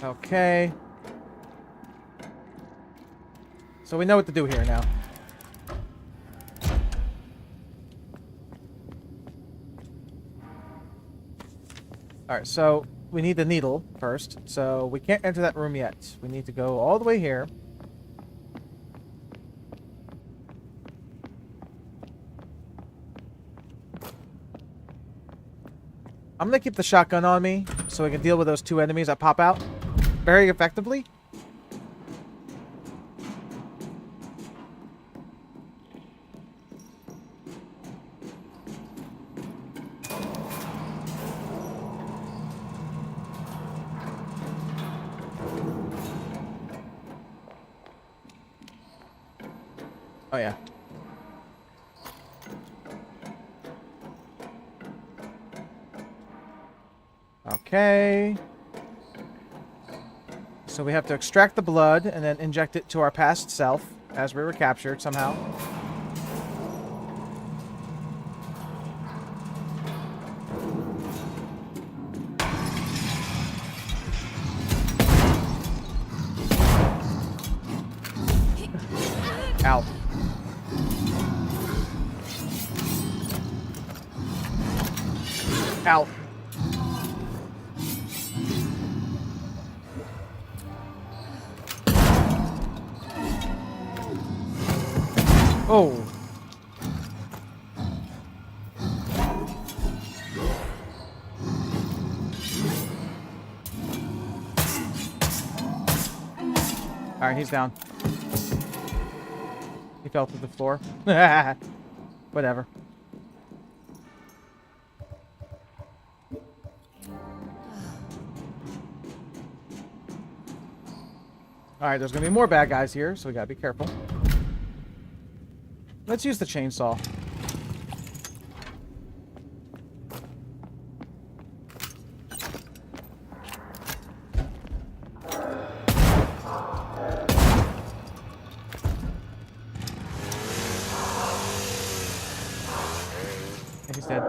Okay. So we know what to do here now. Alright, so we need the needle first. So we can't enter that room yet. We need to go all the way here. I'm gonna keep the shotgun on me so we can deal with those two enemies that pop out very effectively. Oh yeah. Okay. So we have to extract the blood and then inject it to our past self as we were captured somehow. Ow. Ow. Oh. Alright, he's down. He fell through the floor. Whatever. Alright, there's gonna be more bad guys here, so we gotta be careful. Let's use the chainsaw. He's dead.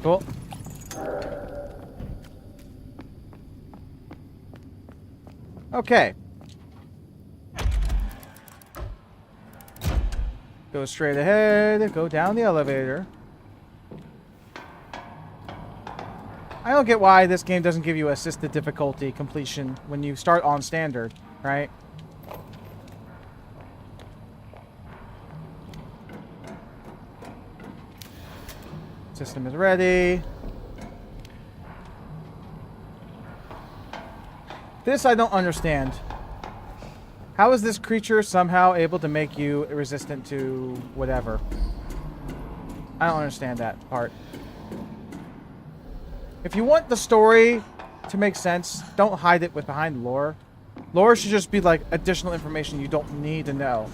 Cool. Okay. Go straight ahead, go down the elevator. I don't get why this game doesn't give you assisted difficulty completion when you start on standard, right? System is ready. This I don't understand. How is this creature somehow able to make you resistant to whatever? I don't understand that part. If you want the story to make sense, don't hide it behind lore. Lore should just be like additional information you don't need to know.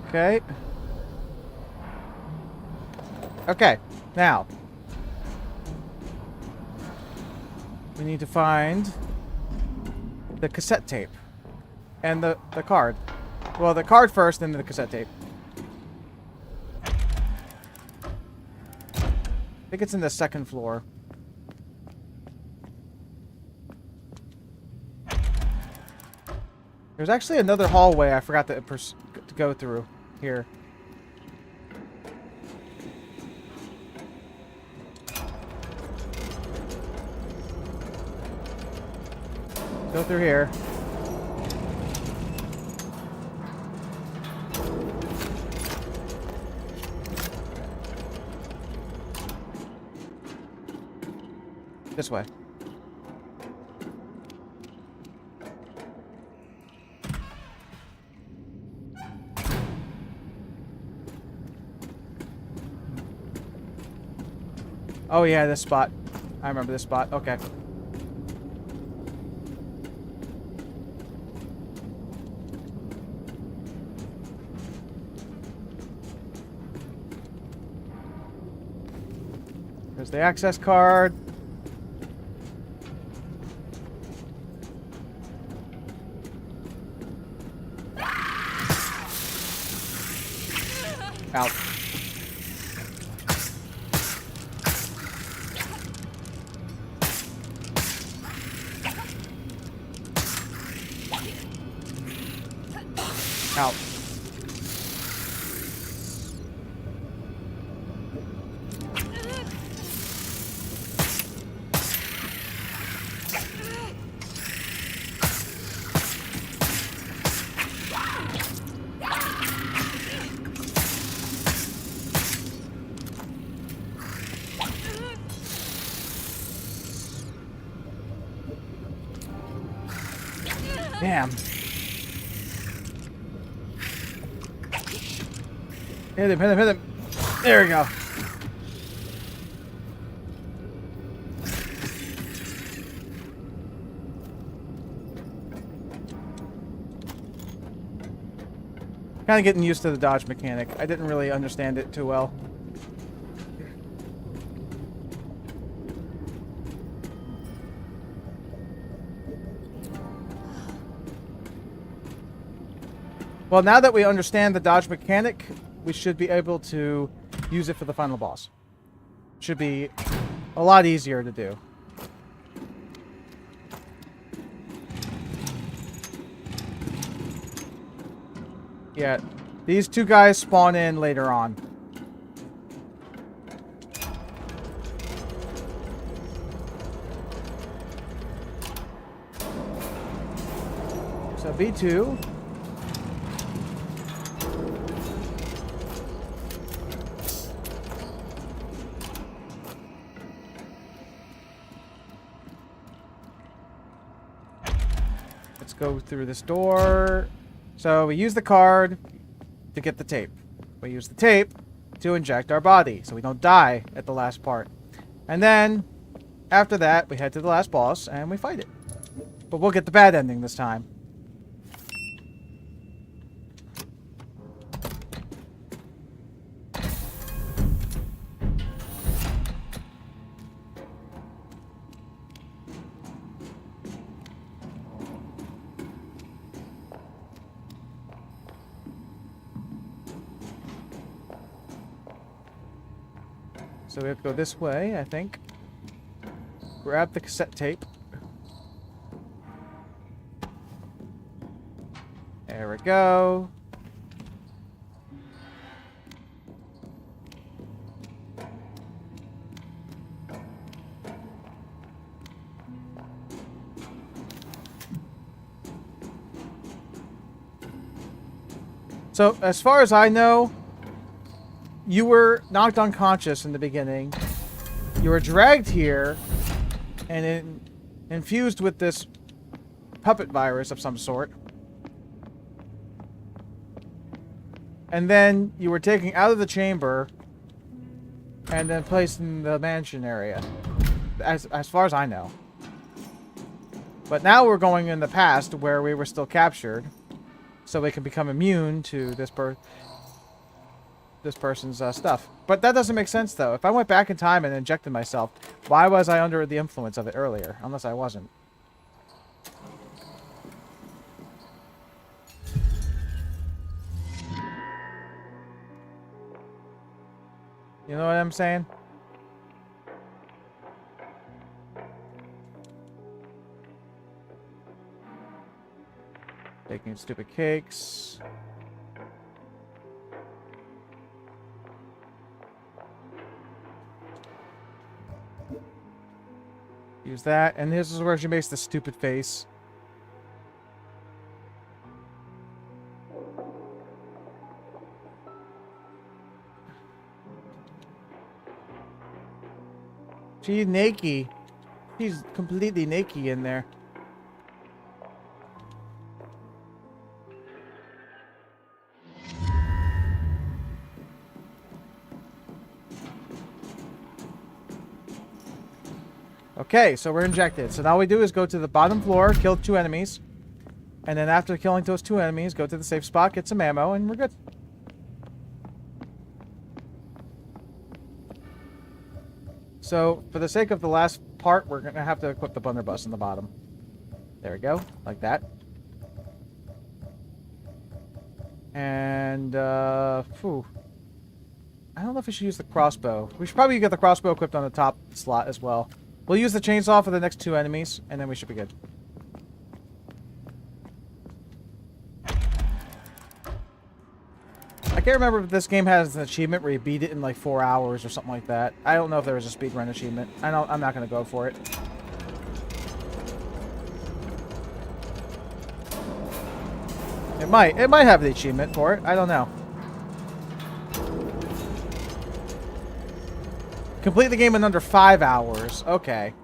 Okay. Okay, now we need to find the cassette tape and the card. Well, the card first, then the cassette tape. I think it's in the second floor. There's actually another hallway I forgot to go through here. Go through here. This way. Oh yeah, this spot. I remember this spot. Okay. There's the access card. Out. Out. Damn. Hit him, hit him, hit him. There we go. Kind of getting used to the dodge mechanic. I didn't really understand it too well. Well, now that we understand the dodge mechanic, we should be able to use it for the final boss. Should be a lot easier to do. Yeah, these two guys spawn in later on. V2. Let's go through this door. So we use the card to get the tape. We use the tape to inject our body so we don't die at the last part. And then, after that, we head to the last boss and we fight it. But we'll get the bad ending this time. So we have to go this way, I think. Grab the cassette tape. There we go. So, as far as I know, you were knocked unconscious in the beginning. You were dragged here and infused with this puppet virus of some sort. And then you were taken out of the chamber and then placed in the mansion area. As far as I know. But now we're going in the past where we were still captured. So we can become immune to this person's stuff. But that doesn't make sense, though. If I went back in time and injected myself, why was I under the influence of it earlier? Unless I wasn't. You know what I'm saying? Baking stupid cakes. Use that, and this is where she makes the stupid face. She's naked. She's completely naked in there. Okay, so we're injected. So now all we do is go to the bottom floor, kill 2 enemies. And then after killing those 2 enemies, go to the safe spot, get some ammo, and we're good. So, for the sake of the last part, we're going to have to equip the blunderbuss in the bottom. There we go, like that. And, phew. I don't know if we should use the crossbow. We should probably get the crossbow equipped on the top slot as well. We'll use the chainsaw for the next 2 enemies, and then we should be good. I can't remember if this game has an achievement where you beat it in like 4 hours or something like that. I don't know if there was a speedrun achievement. I'm not going to go for it. It might have the achievement for it. I don't know. Complete the game in under 5 hours. Okay.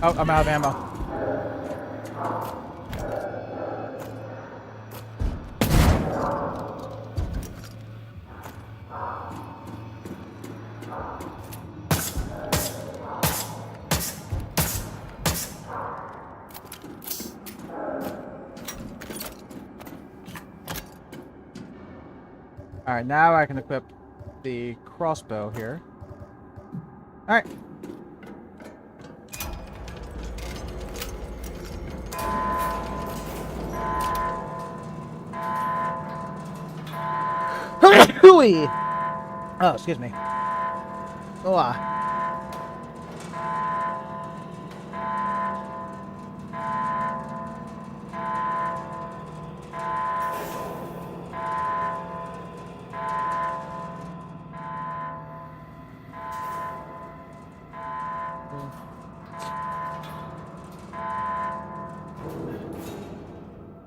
Oh, I'm out of ammo. Alright, now I can equip the crossbow here. Alright. Hooey! Oh, excuse me. Oh,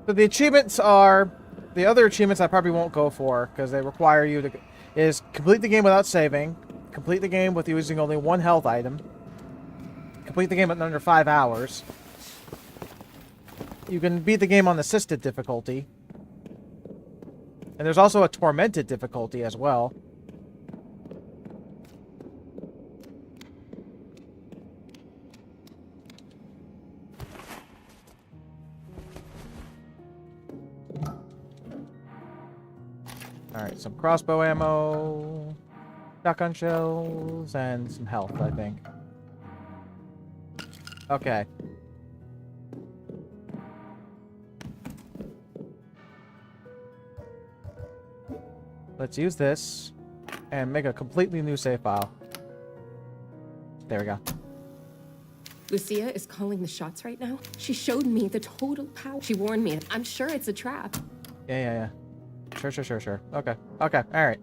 So the achievements are, the other achievements I probably won't go for because they require you to, is complete the game without saving, complete the game with using only one health item, complete the game in under 5 hours. You can beat the game on assisted difficulty. And there's also a tormented difficulty as well. Alright, some crossbow ammo, shotgun shells, and some health, I think. Okay. Let's use this and make a completely new save file. There we go. Lucia is calling the shots right now. She showed me the total power. She warned me. I'm sure it's a trap. Yeah. Sure. Okay, alright.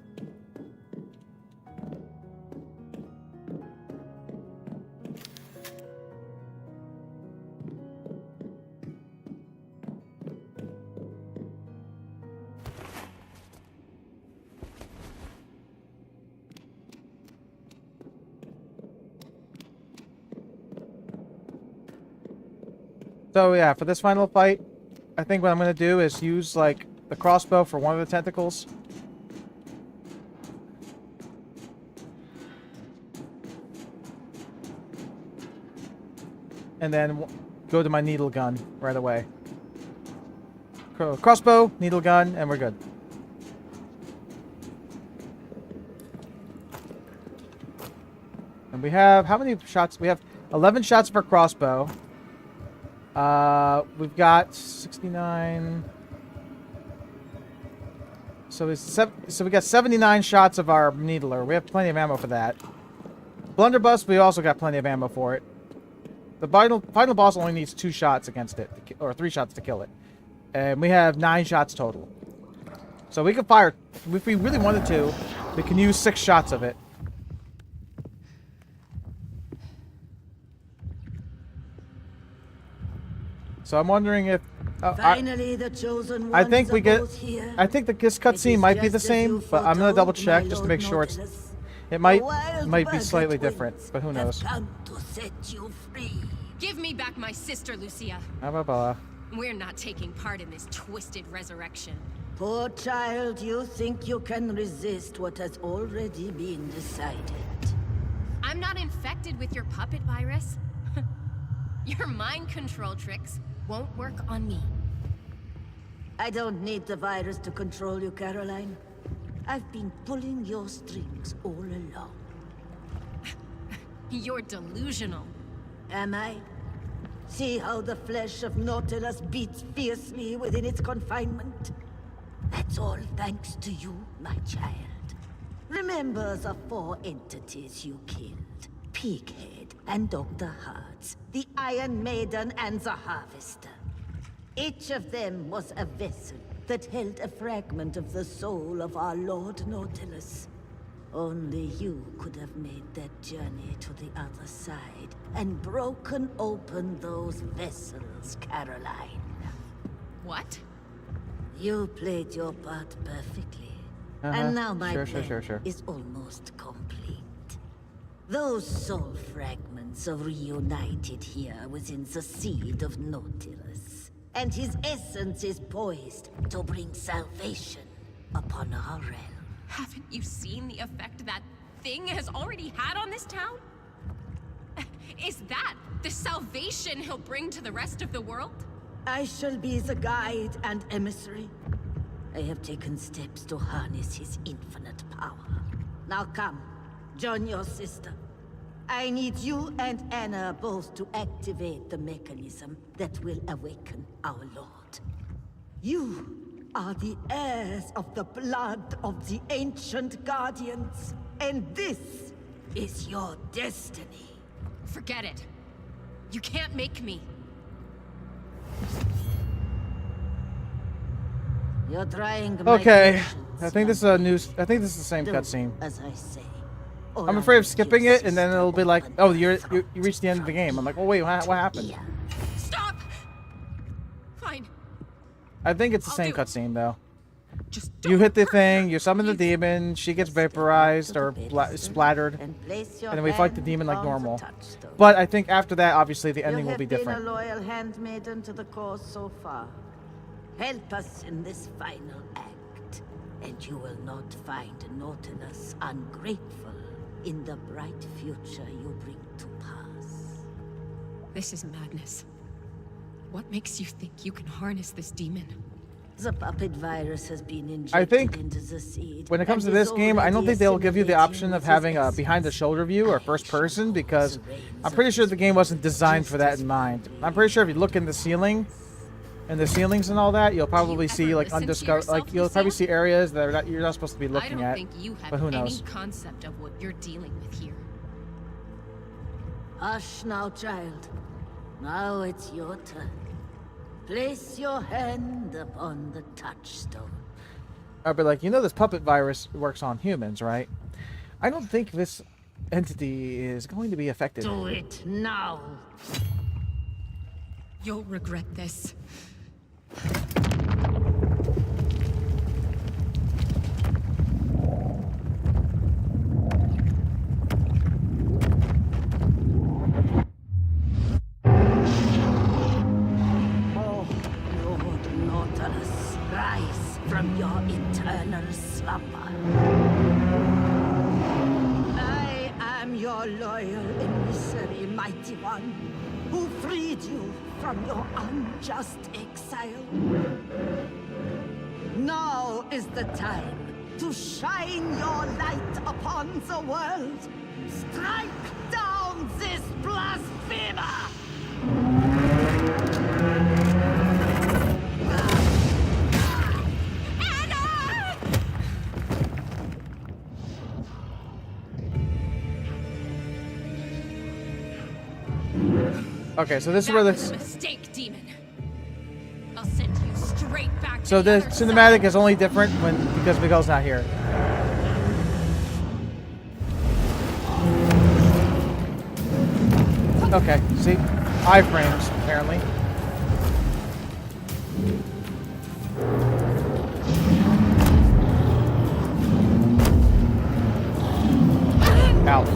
So yeah, for this final fight, I think what I'm gonna do is use like the crossbow for one of the tentacles. And then go to my needle gun right away. Crossbow, needle gun, and we're good. And we have, how many shots? We have 11 shots per crossbow. We've got 69. So we got 79 shots of our needler. We have plenty of ammo for that. Blunderbuss, we also got plenty of ammo for it. The final boss only needs 2 shots against it, or 3 shots to kill it. And we have 9 shots total. So we can fire, if we really wanted to, we can use 6 shots of it. So I'm wondering if Finally, the chosen ones I think we are get. both here. I think this cutscene might be the same, but I'm gonna double check just to make sure it's. It might be slightly different, but who knows? Come to set you free. Give me back my sister, Lucia. Blah, blah, blah. We're not taking part in this twisted resurrection. Poor child, you think you can resist what has already been decided. I'm not infected with your puppet virus. Your mind control tricks won't work on me. I don't need the virus to control you, Caroline. I've been pulling your strings all along. You're delusional. Am I? See how the flesh of Nautilus beats fiercely within its confinement? That's all thanks to you, my child. Remember the 4 entities you killed. Pighead and Dr. Hartz, the Iron Maiden and the Harvester. Each of them was a vessel that held a fragment of the soul of our Lord Nautilus. Only you could have made that journey to the other side and broken open those vessels, Caroline. What? You played your part perfectly. And now my plan Sure. is almost complete. Those soul fragments are reunited here within the seed of Nautilus. And his essence is poised to bring salvation upon our realm. Haven't you seen the effect that thing has already had on this town? Is that the salvation he'll bring to the rest of the world? I shall be the guide and emissary. I have taken steps to harness his infinite power. Now come, join your sister. I need you and Anna both to activate the mechanism that will awaken our Lord. You are the heirs of the blood of the ancient guardians, and this is your destiny. Forget it. You can't make me. You're trying my Okay, patience, I think this is a new. I think this is the same Do cutscene. as I say. I'm afraid of skipping it, and then it'll be like, oh, you reached the end of the game. I'm like, oh wait, what happened? Stop! Fine. I think it's the I'll same do it. cutscene though. Just You hit the don't hurt thing, me, you summon the please. demon, she gets vaporized or splattered, and then we fight the demon like normal. But I think after that, obviously, the ending will be You have different. been a loyal handmaiden to the cause so far. Help us in this final act, and you will not find Nautilus ungrateful in the bright future you bring to pass. This is madness. What makes you think you can harness this demon? The puppet virus has been injected I think into the seed. when it comes to and this is game, I don't already think they'll give you the assimilating option of with having its a behind-the-shoulder view or first-person, because I'm pretty sure the game wasn't designed for that in mind. I'm pretty sure if you look in the ceiling, and the ceilings and all that, you'll probably see like undiscovered, like you'll probably see areas that are not, you're not supposed to be I looking don't at. think you have But who any knows? concept of what you're dealing with here. Hush now, child. Now it's your turn. Place your hand upon the touchstone. I'll be like, you know, this puppet virus works on humans, right? I don't think this entity is going to be affected. Do it now. You'll regret this. Oh, Lord Nautilus, rise from your eternal slumber. I am your loyal emissary, mighty one, who freed you from your unjust exile. Now is the time to shine your light upon the world. Strike down this blasphemer! Okay, so this is That where was this. a mistake, demon. I'll send you straight back to So the other cinematic side. is only different because Miguel's not here. Okay, see, iframes apparently. Out.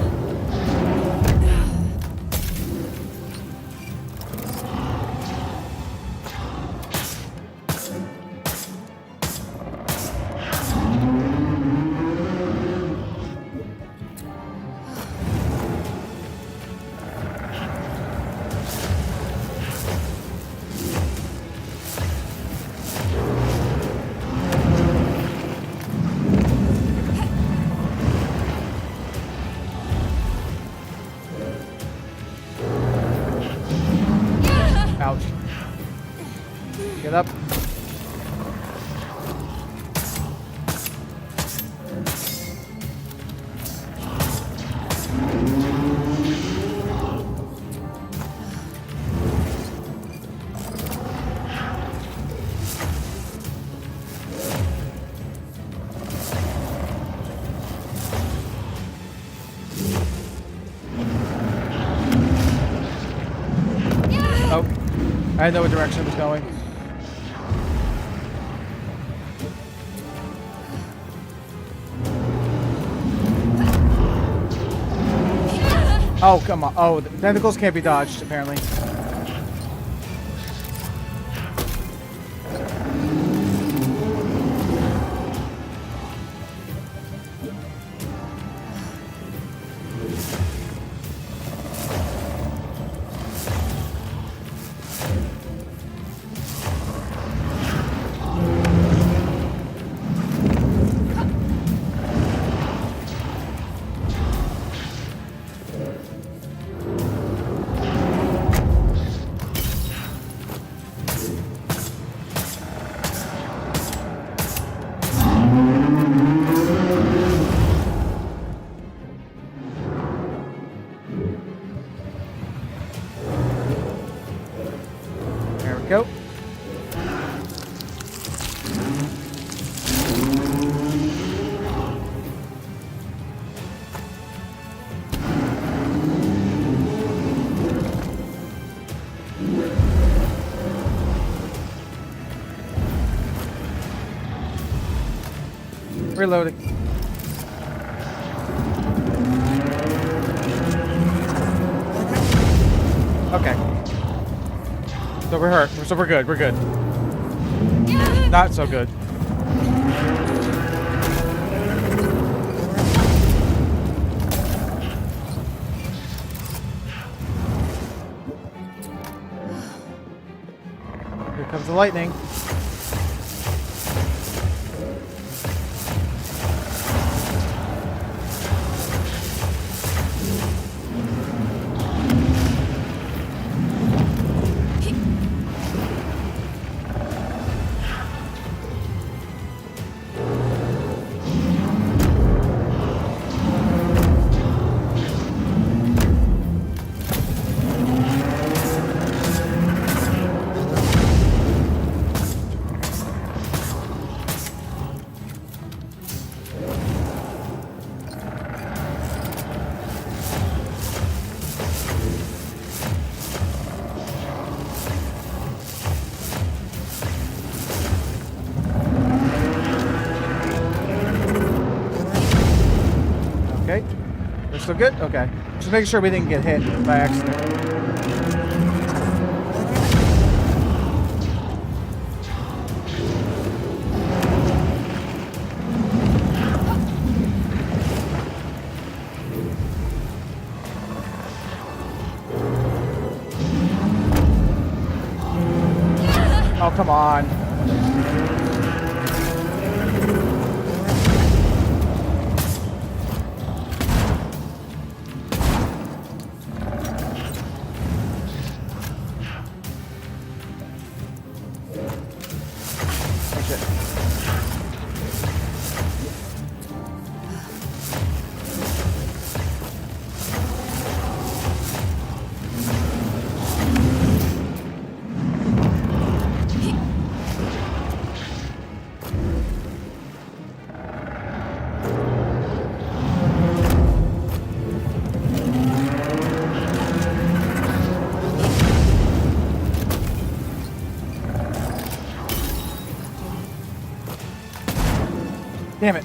Ouch. Get up. Oh, I didn't know what direction it was going. Oh, come on. Oh, the tentacles can't be dodged, apparently. Reloading. Okay. So we're hurt. So we're good. We're good. Not so good. Here comes the lightning. Okay. We're still good? Okay. Just making sure we didn't get hit by accident. Oh, come on. Oh, shit. Damn it.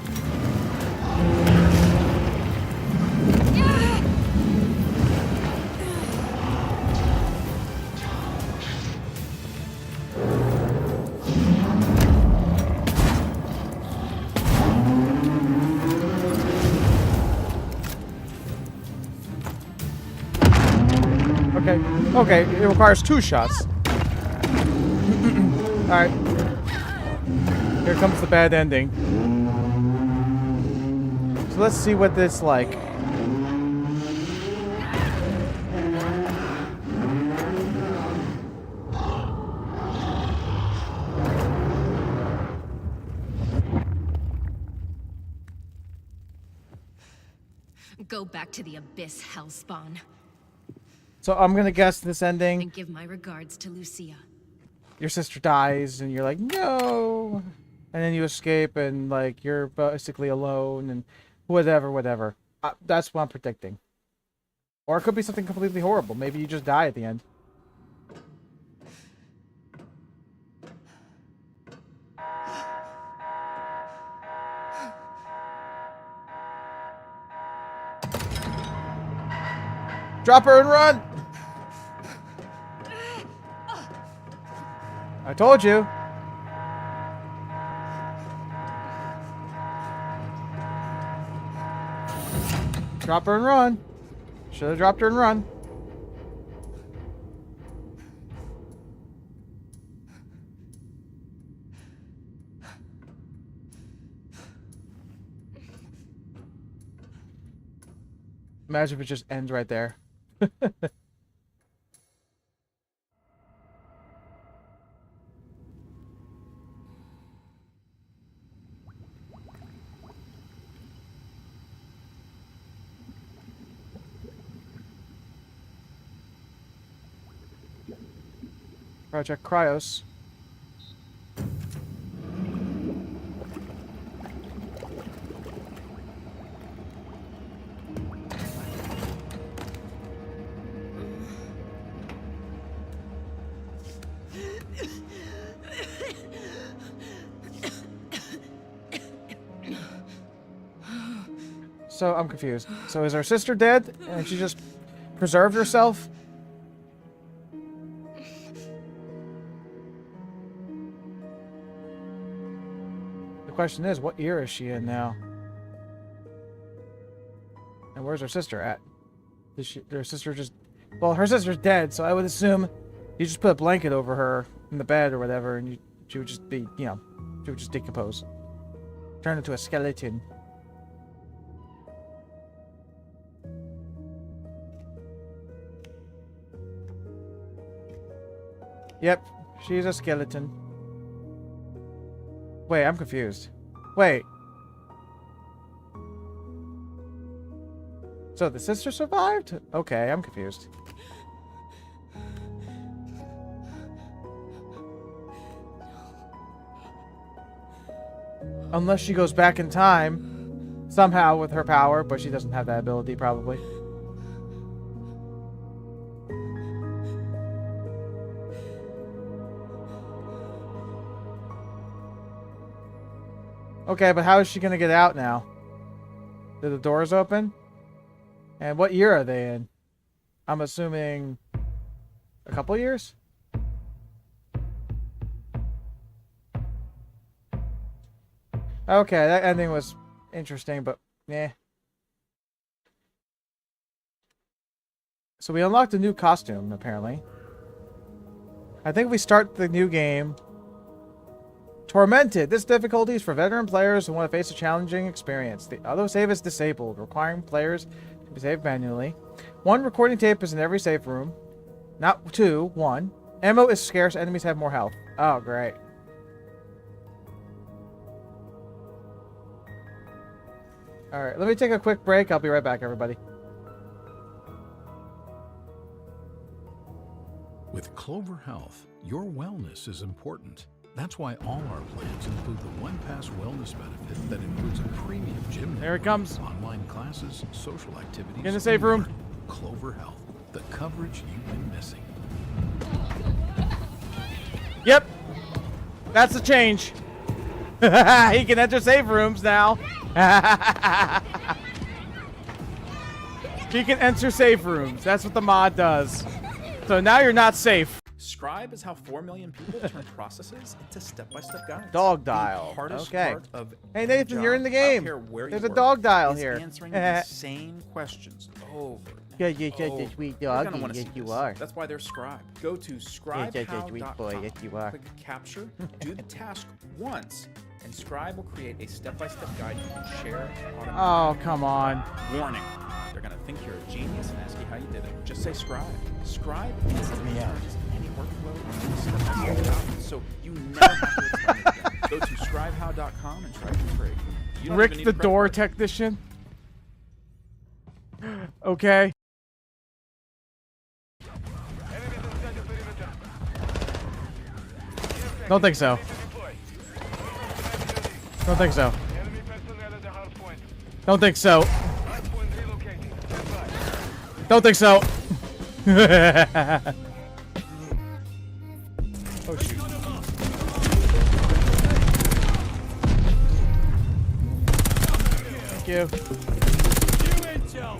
Okay. Okay, it requires 2 shots. Alright. Here comes the bad ending. So let's see what this like. Go back to the abyss, Hellspawn. So I'm gonna guess this ending. And give my regards to Lucia. Your sister dies and you're like, no, and then you escape and like you're basically alone and whatever. That's what I'm predicting. Or it could be something completely horrible. Maybe you just die at the end. Drop her and run! I told you. Drop her and run. Should have dropped her and run. Imagine if it just ends right there. Project Cryos. So I'm confused. So is her sister dead and she just preserved herself? The question is, what era is she in now? And where's her sister at? Is her sister just... Well, her sister's dead, so I would assume you just put a blanket over her in the bed or whatever, and she would just be, you know, she would just decompose. Turn into a skeleton. Yep, she's a skeleton. Wait, I'm confused. Wait. So the sister survived? Okay, I'm confused. Unless she goes back in time somehow with her power, but she doesn't have that ability probably. Okay, but how is she gonna get out now? Did the doors open? And what year are they in? I'm assuming a couple years? Okay, that ending was interesting, but yeah. So we unlocked a new costume, apparently. I think we start the new game. Tormented. This difficulty is for veteran players who want to face a challenging experience. The autosave is disabled, requiring players to be saved manually. 1 recording tape is in every safe room. Not 2, 1. Ammo is scarce, enemies have more health. Oh, great. Alright, let me take a quick break. I'll be right back, everybody. With Clover Health, your wellness is important. That's why all our plans include the One Pass wellness benefit that includes a premium gym. There it comes. Online classes, social activities. In the safe room. Clover Health, the coverage you've been missing. Yep. That's the change. He can enter safe rooms now. He can enter safe rooms. That's what the mod does. So now you're not safe. Scribe is how 4 million people turn processes into step-by-step guides. Dog dial. The hardest Okay. part of Hey Nathan, you're in the job, I don't game. care where There's you a work, dog dial is here. answering the same questions over. Yeah, you're such a over. sweet You're dog. gonna wanna Yes, see you this. are. That's why they're Scribe. Go to You're such a sweet boy. Yes, you are. Click capture, do the task once, and Scribe will create a step-by-step guide you can share. Oh, come on. Warning. They're gonna think you're a genius and ask you how you did it. Just say Scribe. Scribe instantly turns any workflow into step-by-step guide, so you never have to explain it again. Go to scribehow.com and try it for free. You don't even Rick need the a credit door card. technician. Okay. Don't think so. Don't think so. Don't think so. Don't think so. Oh shoot. Thank you.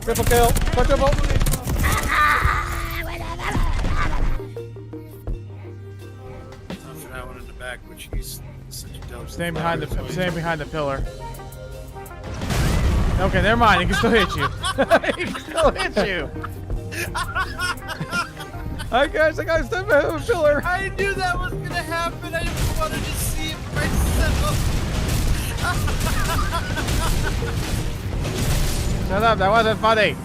Triple kill. Quadruple. After that one in the back, which he's such a dope. Staying behind the pillar. Okay, never mind. He can still hit you. He can still hit you. Hi guys, I got stuck behind the pillar. I knew that was gonna happen. I just wanted to see it myself. Shut up, that wasn't funny.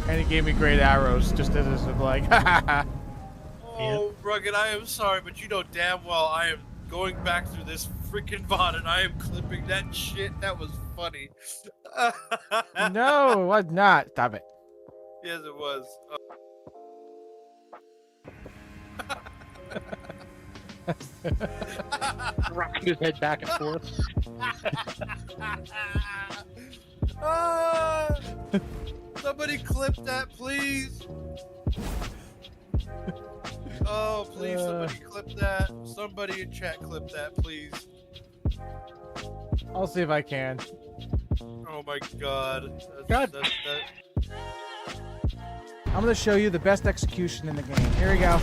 And he gave me great arrows just as if like, Oh, Rugged, I am sorry, but you know damn well I am going back through this freaking VOD and I am clipping that shit. That was funny. No, it was not. Stop it. Yes, it was. Rocking his head back and forth. Somebody clip that, please. Oh, please, somebody clip that. Somebody in chat clip that, please. I'll see if I can. Oh my god. God. I'm gonna show you the best execution in the game. Here we go.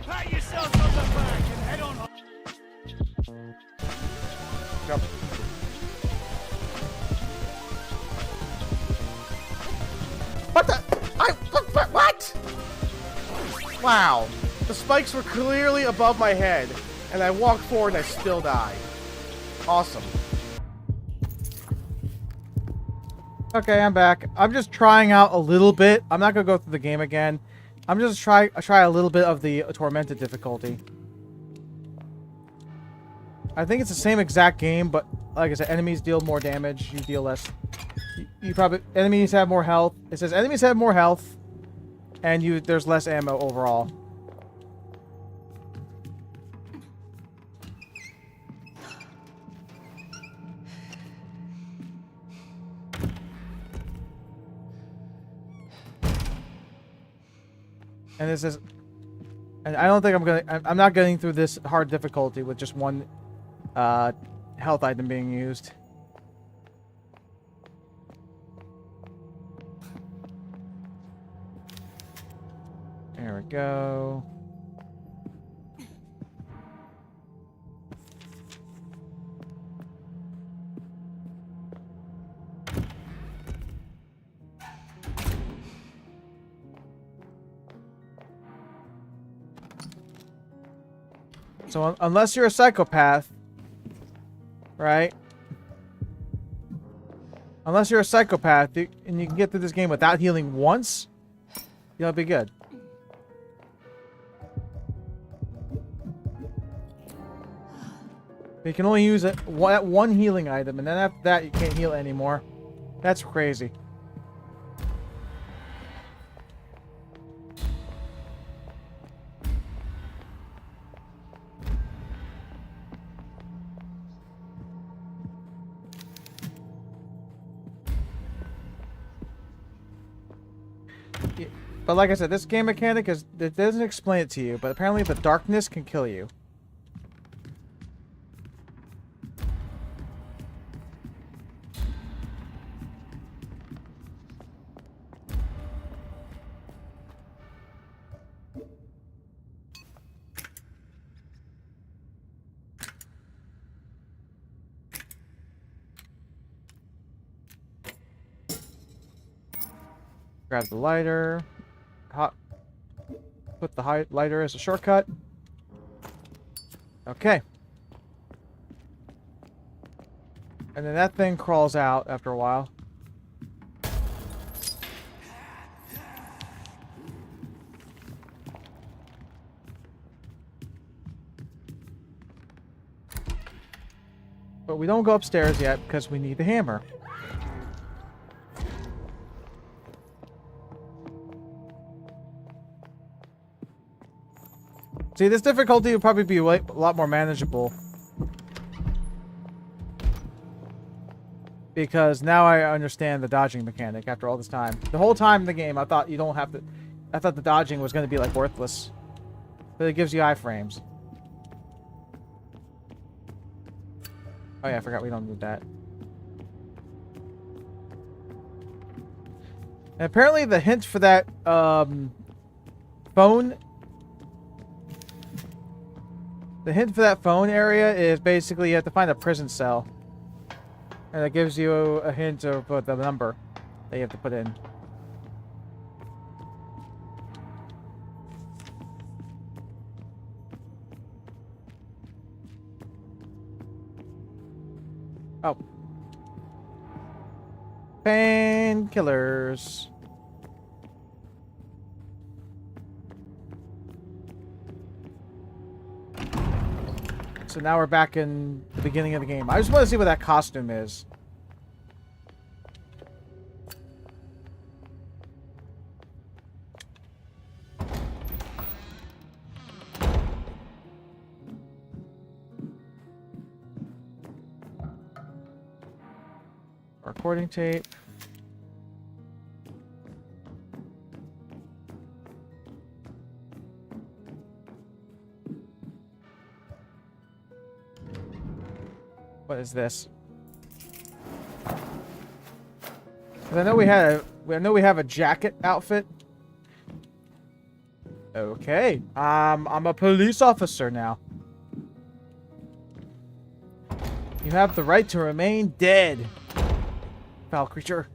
Pat yourself on the back and head on home. Jump. What the? What? Wow. The spikes were clearly above my head, and I walked forward and I still died. Awesome. Okay, I'm back. I'm just trying out a little bit. I'm not gonna go through the game again. I'm just try a little bit of the tormented difficulty. I think it's the same exact game, but like I said, enemies deal more damage. You deal less. You probably enemies have more health. It says enemies have more health, and there's less ammo overall. And this is, and I don't think I'm not getting through this hard difficulty with just one health item being used. There we go. So unless you're a psychopath, right? Unless you're a psychopath and you can get through this game without healing once, you'll be good. But you can only use one healing item, and then after that you can't heal anymore. That's crazy. But like I said, this game mechanic it doesn't explain it to you, but apparently the darkness can kill you. Grab the lighter. Put the lighter as a shortcut. Okay. And then that thing crawls out after a while. But we don't go upstairs yet because we need the hammer. See, this difficulty would probably be a lot more manageable. Because now I understand the dodging mechanic after all this time. The whole time in the game, I thought you don't have to... I thought the dodging was going to be, like, worthless. But it gives you iframes. Oh yeah, I forgot we don't need that. And apparently the hint for that, phone... The hint for that phone area is basically you have to find a prison cell. And it gives you a hint of the number that you have to put in. Oh. Painkillers. So now we're back in the beginning of the game. I just want to see what that costume is. Recording tape. What is this? 'Cause I know we have a jacket outfit. Okay. I'm a police officer now. You have the right to remain dead, foul creature.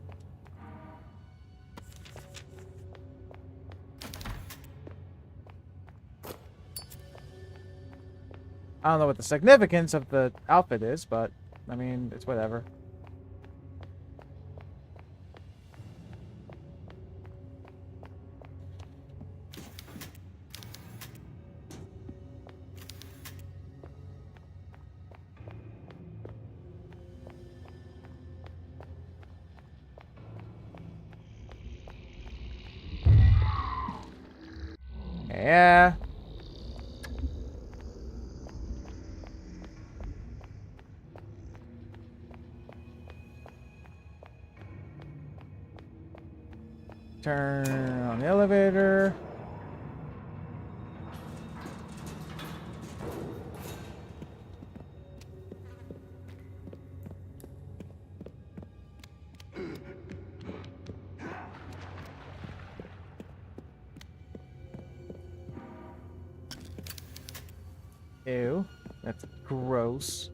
I don't know what the significance of the outfit is, but I mean, it's whatever. Yeah. Turn on the elevator. Ew, that's gross.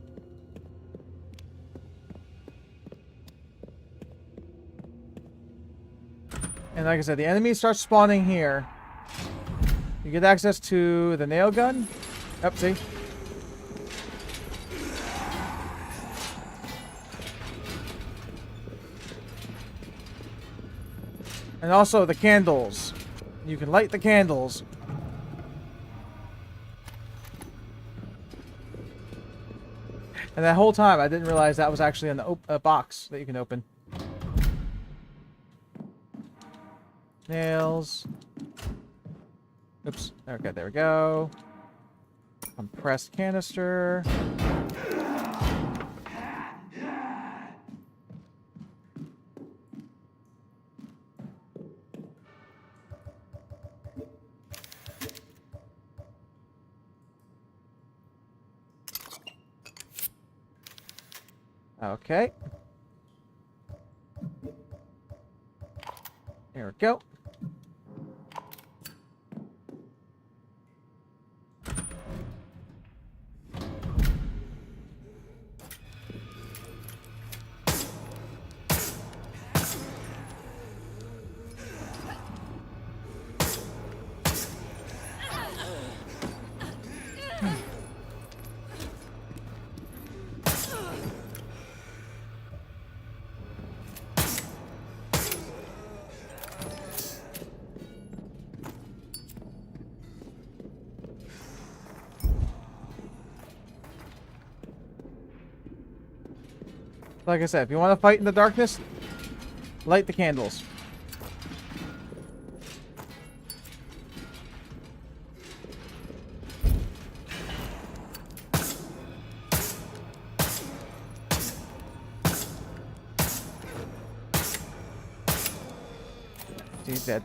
And like I said, the enemies start spawning here. You get access to the nail gun. Yep, see? And also the candles. You can light the candles. And that whole time, I didn't realize that was actually a box that you can open. Nails. Oops. Okay, there we go. Compressed canister. Okay. There we go. Like I said, if you want to fight in the darkness, light the candles. He's dead.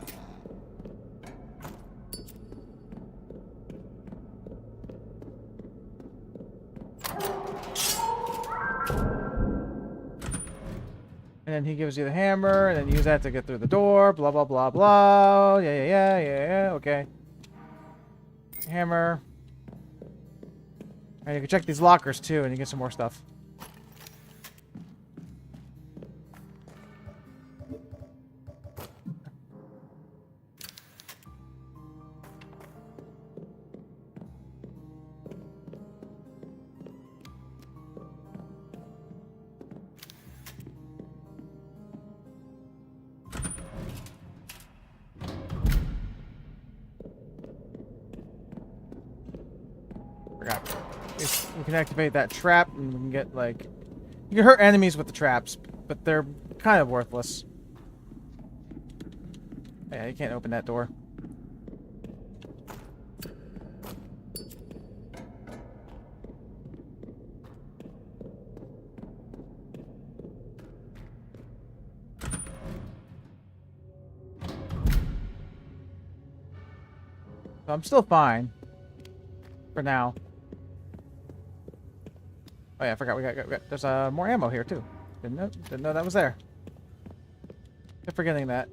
And then he gives you the hammer, and then you use that to get through the door. Blah, blah, blah, blah. Yeah. Okay. Hammer. And you can check these lockers, too, and you get some more stuff. Forgot. You can activate that trap, and we can get, like... You can hurt enemies with the traps, but they're kind of worthless. Yeah, you can't open that door. So I'm still fine. For now. Oh yeah, I forgot we got there's more ammo here too. Didn't know that was there. Keep forgetting that.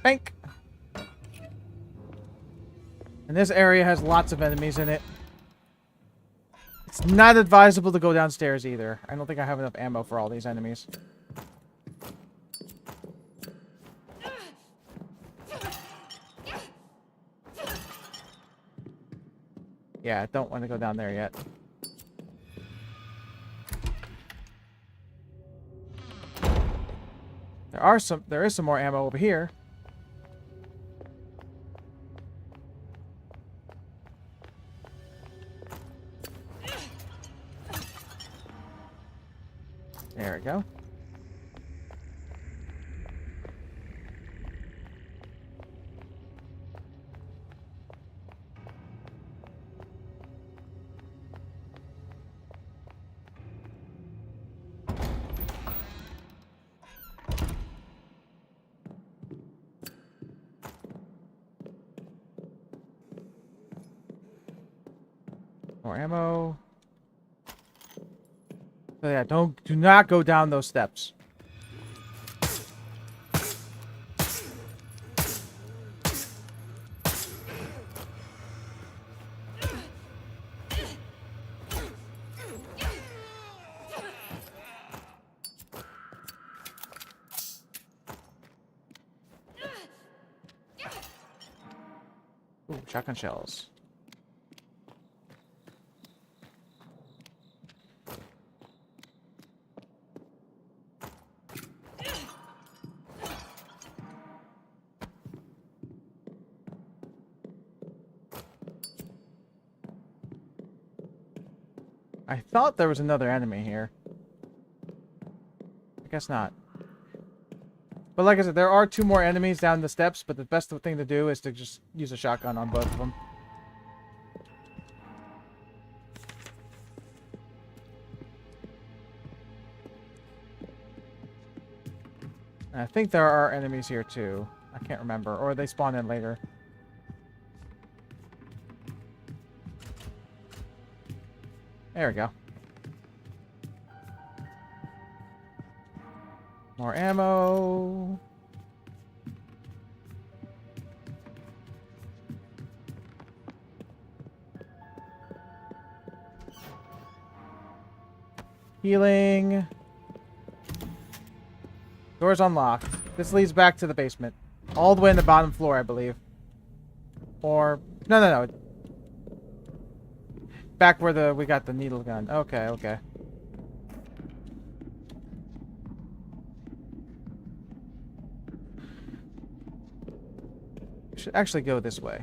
Bank. And this area has lots of enemies in it. It's not advisable to go downstairs either. I don't think I have enough ammo for all these enemies. Yeah, I don't want to go down there yet. There is some more ammo over here. There we go. More ammo. So yeah, do not go down those steps. Ooh, shotgun shells. I thought there was another enemy here. I guess not. But like I said, there are 2 more enemies down the steps, but the best thing to do is to just use a shotgun on both of them. And I think there are enemies here too. I can't remember. Or they spawn in later. There we go. More ammo. Healing. Door's unlocked. This leads back to the basement. All the way in the bottom floor, I believe. Or... No. Back where we got the needle gun. Okay, okay. Should actually go this way.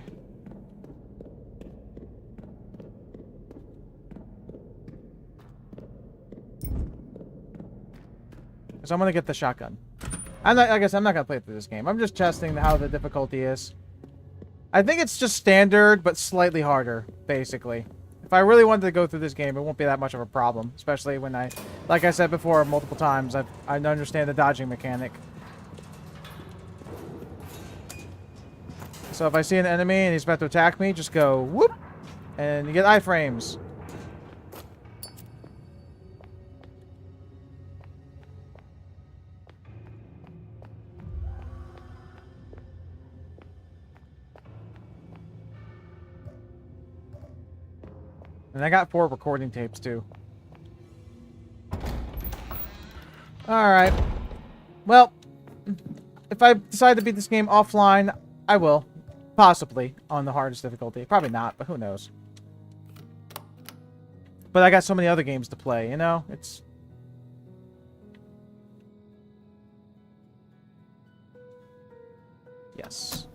So I'm gonna get the shotgun. I guess I'm not gonna play through this game. I'm just testing how the difficulty is. I think it's just standard, but slightly harder, basically. If I really wanted to go through this game, it won't be that much of a problem. Especially when like I said before multiple times, I understand the dodging mechanic. So if I see an enemy and he's about to attack me, just go whoop, and you get iframes. And I got 4 recording tapes too. Alright. Well, if I decide to beat this game offline, I will. Possibly on the hardest difficulty. Probably not, but who knows. But I got so many other games to play, you know? It's... Yes.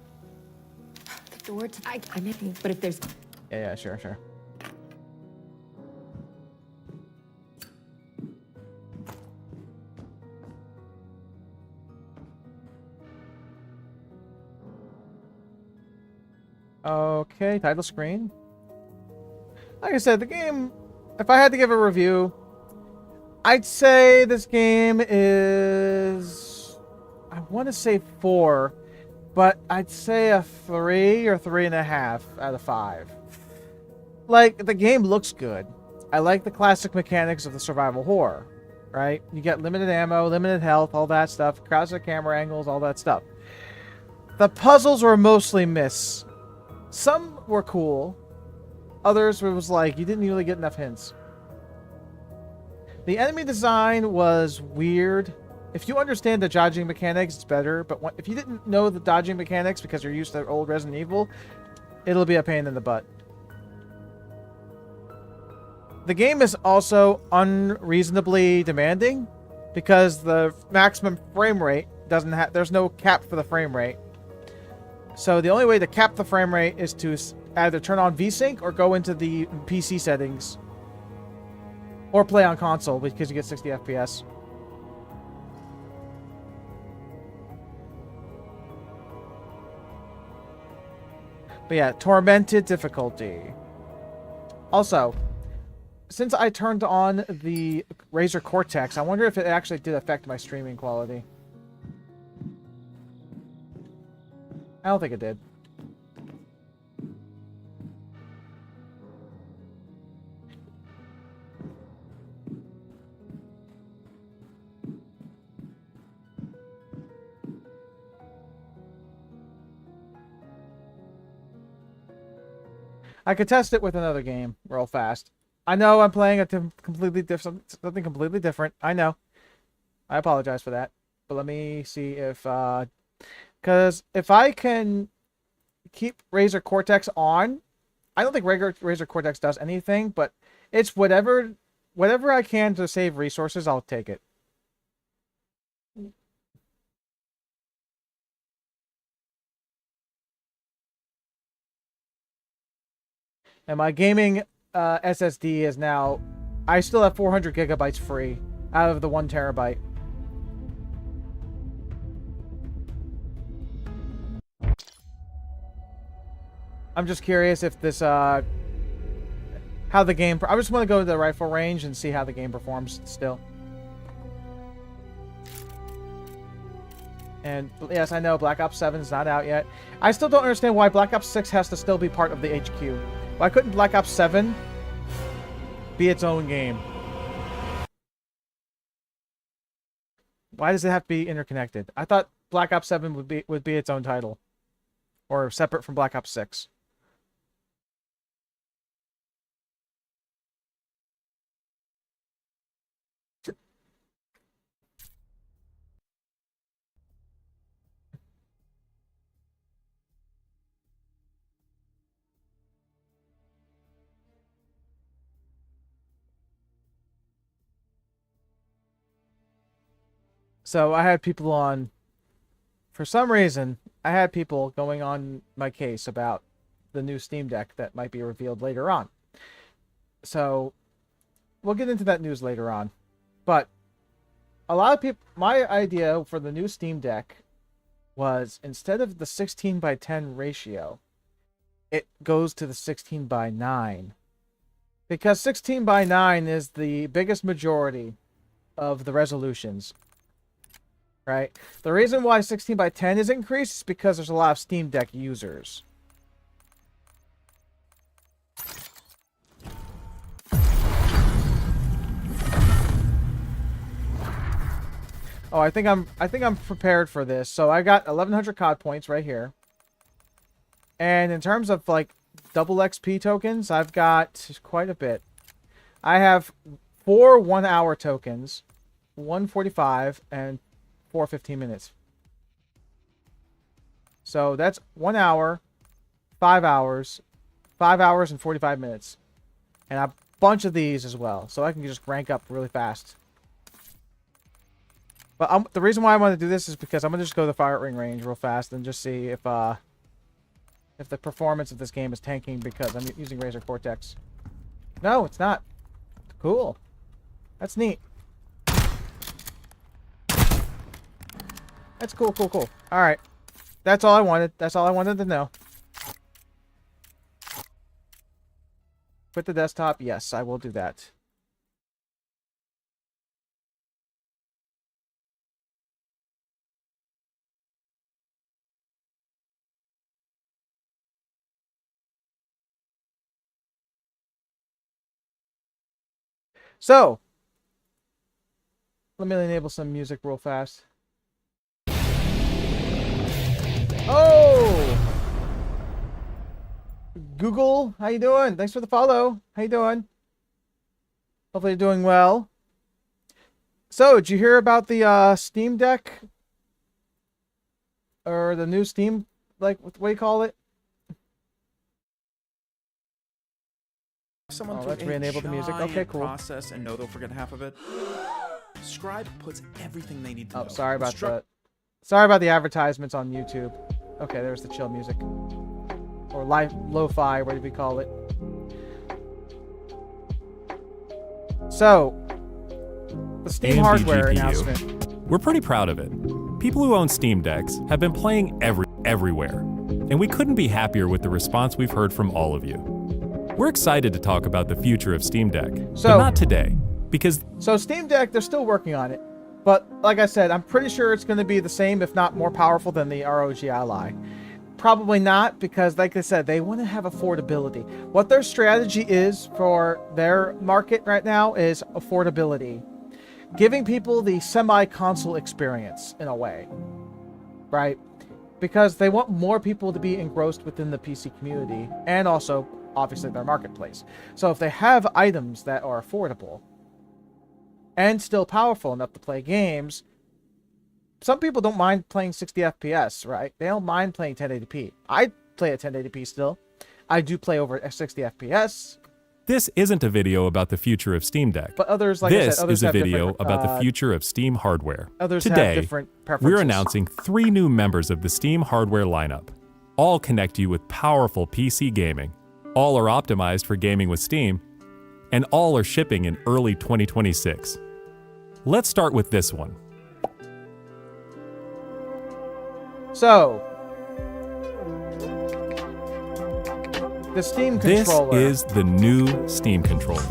The door to... I'm in, but if there's... Yeah, sure. Okay, title screen. Like I said, the game, if I had to give a review, I'd say this game is, I want to say 4, but I'd say a 3 or 3.5 out of 5. Like, the game looks good. I like the classic mechanics of the survival horror, right? You get limited ammo, limited health, all that stuff, classic camera angles, all that stuff. The puzzles were mostly miss. Some were cool. Others, it was like, you didn't really get enough hints. The enemy design was weird. If you understand the dodging mechanics, it's better. But if you didn't know the dodging mechanics because you're used to old Resident Evil, it'll be a pain in the butt. The game is also unreasonably demanding because the maximum frame rate doesn't have... There's no cap for the frame rate. So the only way to cap the frame rate is to either turn on VSync or go into the PC settings. Or play on console because you get 60 FPS. But yeah, tormented difficulty. Also, since I turned on the Razer Cortex, I wonder if it actually did affect my streaming quality. I don't think it did. I could test it with another game real fast. I know I'm playing something completely different. I know. I apologize for that. But let me see if... Because if I can keep Razer Cortex on... I don't think Razer Cortex does anything, but it's whatever I can to save resources, I'll take it. And my gaming SSD is now... I still have 400 gigabytes free out of the 1 terabyte. I'm just curious if this... how the game... I just want to go to the rifle range and see how the game performs still. And yes, I know Black Ops 7 is not out yet. I still don't understand why Black Ops 6 has to still be part of the HQ. Why couldn't Black Ops 7 be its own game? Why does it have to be interconnected? I thought Black Ops 7 would be its own title, or separate from Black Ops 6. So I had people on, for some reason, I had people going on my case about the new Steam Deck that might be revealed later on. So we'll get into that news later on. But a lot of people, my idea for the new Steam Deck was instead of the 16:10 ratio, it goes to the 16:9. Because 16:9 is the biggest majority of the resolutions. Right? The reason why 16:10 is increased is because there's a lot of Steam Deck users. Oh, I think I'm prepared for this. So I got 1100 COD points right here. And in terms of like double XP tokens, I've got quite a bit. I have 4 1-hour tokens, 145 and 4 15 minutes. So that's 1 hour, 5 hours, 5 hours and 45 minutes. And a bunch of these as well. So I can just rank up really fast. But the reason why I want to do this is because I'm going to just go to the firing range real fast and just see if the performance of this game is tanking because I'm using Razer Cortex. No, it's not. Cool. That's neat. That's cool, cool, cool. Alright. That's all I wanted. That's all I wanted to know. quit the desktop. Yes, I will do that. So, let me enable some music real fast. Oh! Google, how you doing? Thanks for the follow. How you doing? Hopefully you're doing well. So, did you hear about the Steam Deck? Or the new Steam, like, what do you call it? Someone let's re-enable the music. Okay, cool. Process and know they'll forget half of it. Scribe puts everything they need to know. Oh, sorry about that. Sorry about the advertisements on YouTube. Okay, there's the chill music. Or lo-fi, what do we call it? So, the Steam AMD hardware GPU. announcement. We're pretty proud of it. People who own Steam Decks have been playing everywhere, and we couldn't be happier with the response we've heard from all of you. We're excited to talk about the future of Steam Deck, but not today, because... So Steam Deck, they're still working on it. But like I said, I'm pretty sure it's going to be the same, if not more powerful than the ROG Ally. Probably not, because like I said, they want to have affordability. What their strategy is for their market right now is affordability. Giving people the semi-console experience, in a way. Right? Because they want more people to be engrossed within the PC community, and also, obviously, their marketplace. So if they have items that are affordable, and still powerful enough to play games, some people don't mind playing 60 FPS, right? They don't mind playing 1080p. I play at 1080p still. I do play over 60 FPS. This isn't a video about the future of Steam Deck. But others, like this I said, others is a have video different, about the future of Steam hardware. Others Today, have different preferences. we're announcing 3 new members of the Steam hardware lineup. All connect you with powerful PC gaming. All are optimized for gaming with Steam, and all are shipping in early 2026. Let's start with this one. So, the Steam controller. This is the new Steam controller.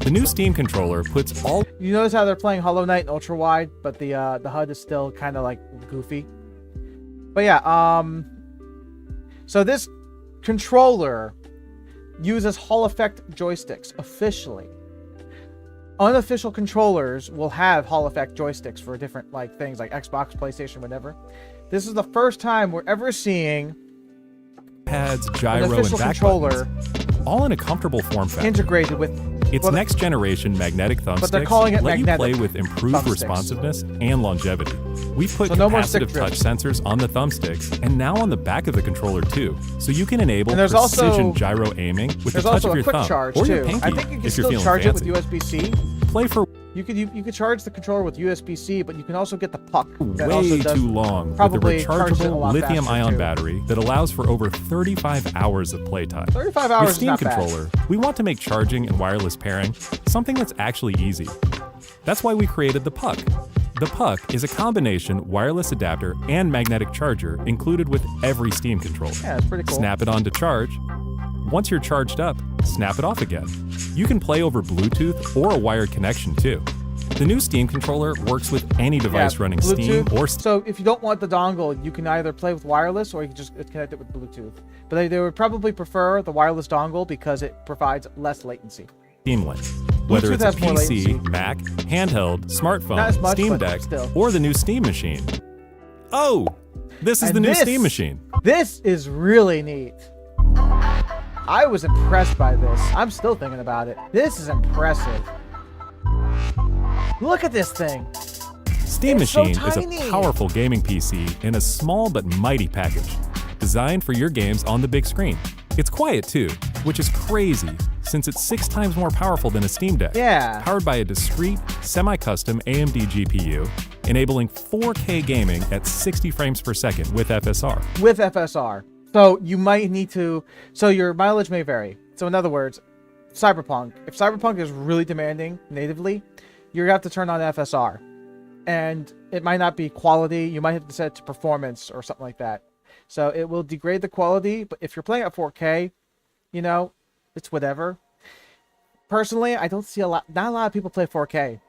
The new Steam controller puts all... You notice how they're playing Hollow Knight in ultra wide, but the HUD is still kind of like goofy. But yeah, so this controller uses Hall Effect joysticks officially. Unofficial controllers will have Hall Effect joysticks for different like things like Xbox, PlayStation, whatever. This is the first time we're ever seeing pads, gyro, an official and back controller buttons, all in a comfortable form factor. integrated with its next generation magnetic thumbsticks but they're calling it let you magnetic play with improved thumbsticks. responsiveness and longevity. We put So no more stick capacitive touch sensors on the thumbsticks and now on the back of the controller too, so you can enable And there's precision also- gyro aiming with the There's touch also of a your quick thumb charge or your too. pinky I think you can if you're still feeling charge fancy. it with USB-C. Play for You could charge the controller with USB-C, but you can also get the puck. That way also does too long with a probably charges it a rechargeable lot faster, lithium-ion too. battery that allows for over 35 hours of playtime. 35 hours With is Steam not bad. controller, we want to make charging and wireless pairing something that's actually easy. That's why we created the puck. The puck is a combination wireless adapter and magnetic charger included with every Steam controller. Yeah, it's pretty cool. Snap it on to charge. Once you're charged up, snap it off again. You can play over Bluetooth or a wired connection too. The new Steam controller works with any device running Steam or... So if you don't want the dongle, you can either play with wireless or you can just connect it with Bluetooth. But they would probably prefer the wireless dongle because it provides less latency. Steam Link. Whether it's a has more latency. PC, Mac, handheld, Not smartphone, as much, Steam but Deck, still. or the new Steam machine. Oh! This is And the new this- Steam machine. This is really neat. I was impressed by this. I'm still thinking about it. This is impressive. Look at this thing. Steam It's so Machine is tiny. a powerful gaming PC in a small but mighty package, designed for your games on the big screen. It's quiet too, which is crazy since it's 6 times more powerful than a Steam Deck. Yeah. Powered by a discrete, semi-custom AMD GPU, enabling 4K gaming at 60 frames per second with FSR. With FSR. So you might need to... So your mileage may vary. So in other words, Cyberpunk. If Cyberpunk is really demanding natively, you're going to have to turn on FSR. And it might not be quality. You might have to set it to performance or something like that. So it will degrade the quality. But if you're playing at 4K, You know, it's whatever. Personally, I don't see not a lot of people play 4K.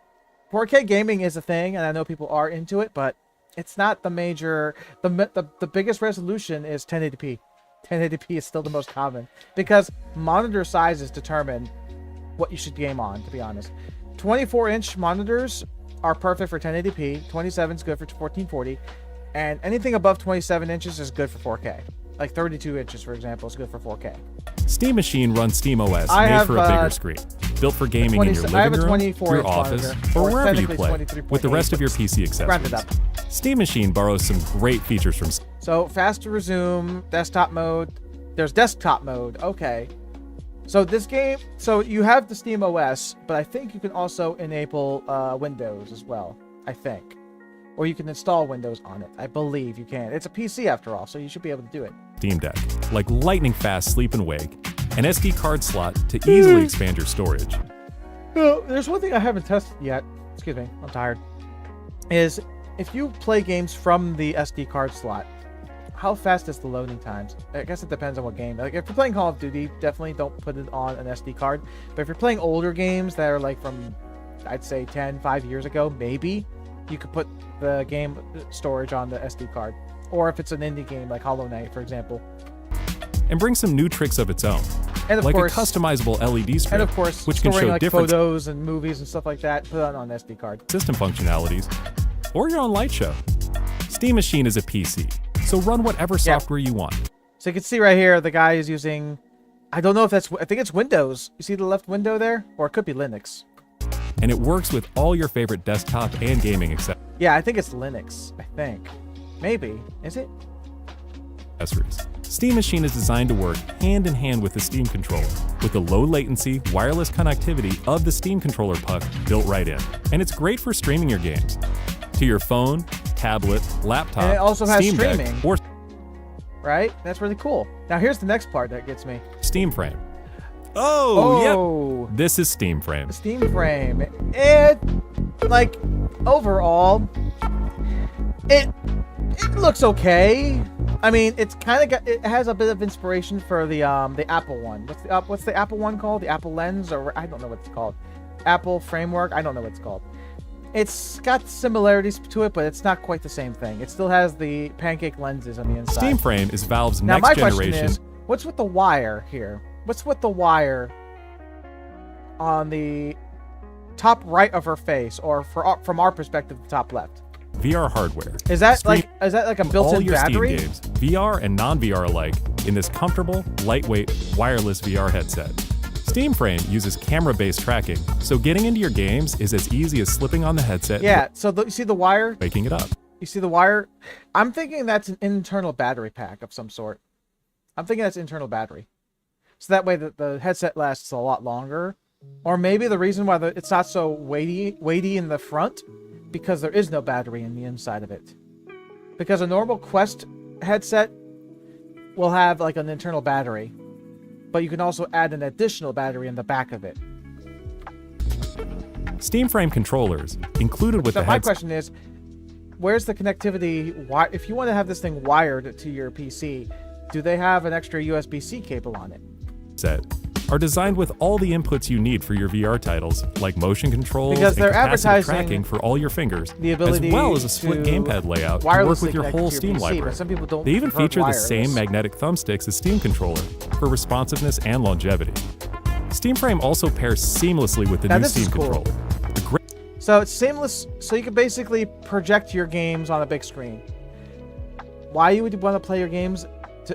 4K gaming is a thing, and I know people are into it, but it's not the major. The biggest resolution is 1080p. 1080p is still the most common because monitor sizes determine what you should game on, to be honest. 24-inch monitors are perfect for 1080p. 27 is good for 1440, and anything above 27 inches is good for 4K. Like 32 inches, for example, is good for 4K. Steam Machine runs SteamOS made for a bigger screen, built for gaming in your living room, your office, or wherever you play, with the rest of your PC accessories. Steam Machine borrows some great features from. So fast to resume, desktop mode. There's desktop mode. Okay. So this game, so you have the Steam OS, but I think you can also enable Windows as well. I think, or you can install Windows on it. I believe you can. It's a PC after all, so you should be able to do it. Steam Deck, like lightning fast sleep and wake, an SD card slot to easily expand your storage. Well, there's one thing I haven't tested yet. Excuse me, I'm tired. Is if you play games from the SD card slot, how fast is the loading times? I guess it depends on what game. Like if you're playing Call of Duty, definitely don't put it on an SD card. But if you're playing older games that are like from, I'd say 5 years ago, maybe you could put the game storage on the SD card. Or if it's an indie game like Hollow Knight, for example. And bring some new tricks of its own, and of like course, a customizable LED strip, and of course, which can show like different photos and movies and stuff like that. Put it on an SD card. System functionalities, or your own light show. Steam Machine is a PC, so run whatever software you want. So you can see right here, the guy is using, I don't know if that's, I think it's Windows. You see the left window there? Or it could be Linux. And it works with all your favorite desktop and gaming accessories. Yeah, I think it's Linux, I think. Maybe. Is it? Steam Machine is designed to work hand in hand with the Steam controller, with the low latency, wireless connectivity of the Steam controller puck built right in. And it's great for streaming your games to your phone, tablet, laptop, and it also has Steam streaming. Deck, or right? That's really cool. Now here's the next part that gets me. Steam Frame. Oh, yep. This is Steam Frame. Steam Frame. It, like, overall, it looks okay. I mean, it's kind of got, it has a bit of inspiration for the Apple one. What's the Apple one called? The Apple Lens, or I don't know what it's called. Apple Framework. I don't know what it's called. It's got similarities to it, but it's not quite the same thing. It still has the pancake lenses on the inside. Steam Frame is Valve's now, next my generation. Question is, what's with the wire here? What's with the wire on the top right of her face, or from our perspective, the top left? VR hardware. Is that like a built-in battery? Steam games, VR and non-VR alike, in this comfortable, lightweight, wireless VR headset. Steam Frame uses camera-based tracking, so getting into your games is as easy as slipping on the headset. Yeah. So you see the wire? Waking it up. You see the wire? I'm thinking that's an internal battery pack of some sort. I'm thinking that's internal battery, so that way the headset lasts a lot longer. Or maybe the reason why it's not so weighty in the front, because there is no battery in the inside of it. Because a normal Quest headset will have like an internal battery, but you can also add an additional battery in the back of it. Steam Frame controllers included with so the my headset. question is, where's the connectivity? Why, if you want to have this thing wired to your PC, do they have an extra USB-C cable on it? Are designed with all the inputs you need for your VR titles, like motion controls because and they're capacitive advertising tracking for all your fingers, the ability as well as a split to gamepad layout to work with your connect whole to Steam PC, library. but some people don't They even prefer feature the wireless. same magnetic thumbsticks as Steam controller for responsiveness and longevity. Steam Frame also pairs seamlessly with the Now new this Steam is cool. controller. So it's seamless, so you can basically project your games on a big screen. Why you would want to play your games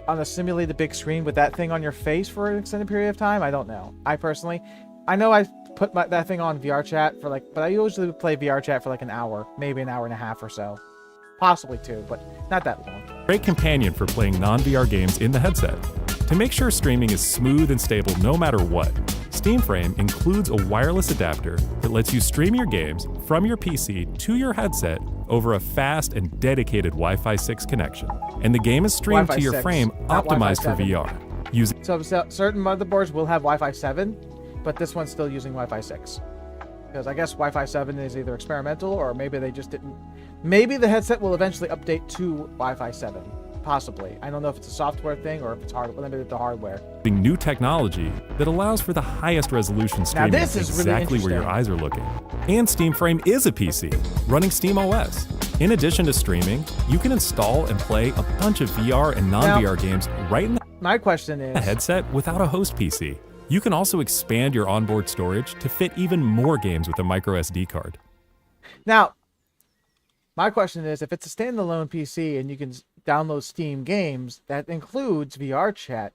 on a simulated big screen with that thing on your face for an extended period of time? I don't know. I know I put that thing on VR chat for like, but I usually would play VR chat for like an hour, maybe an hour and a half or so. Possibly two, but not that long. Great companion for playing non-VR games in the headset. To make sure streaming is smooth and stable no matter what, Steam Frame includes a wireless adapter that lets you stream your games from your PC to your headset over a fast and dedicated Wi-Fi 6 connection. And the game is streamed Wi-Fi to your 6, frame not optimized for Wi-Fi 7. VR. So certain motherboards will have Wi-Fi 7, but this one's still using Wi-Fi 6. Because I guess Wi-Fi 7 is either experimental, or maybe they just didn't. Maybe the headset will eventually update to Wi-Fi 7. possibly. I don't know if it's a software thing or if it's limited to hardware. New technology that allows for the highest resolution streaming this is really exactly where your interesting. eyes are looking. And Steam Frame is a PC running SteamOS. In addition to streaming, you can install and play a bunch of VR and non-VR games right in My question is, the headset without a host PC. You can also expand your onboard storage to fit even more games with a micro SD card. now, my question is, if it's a standalone PC and you can download Steam games, that includes VR chat,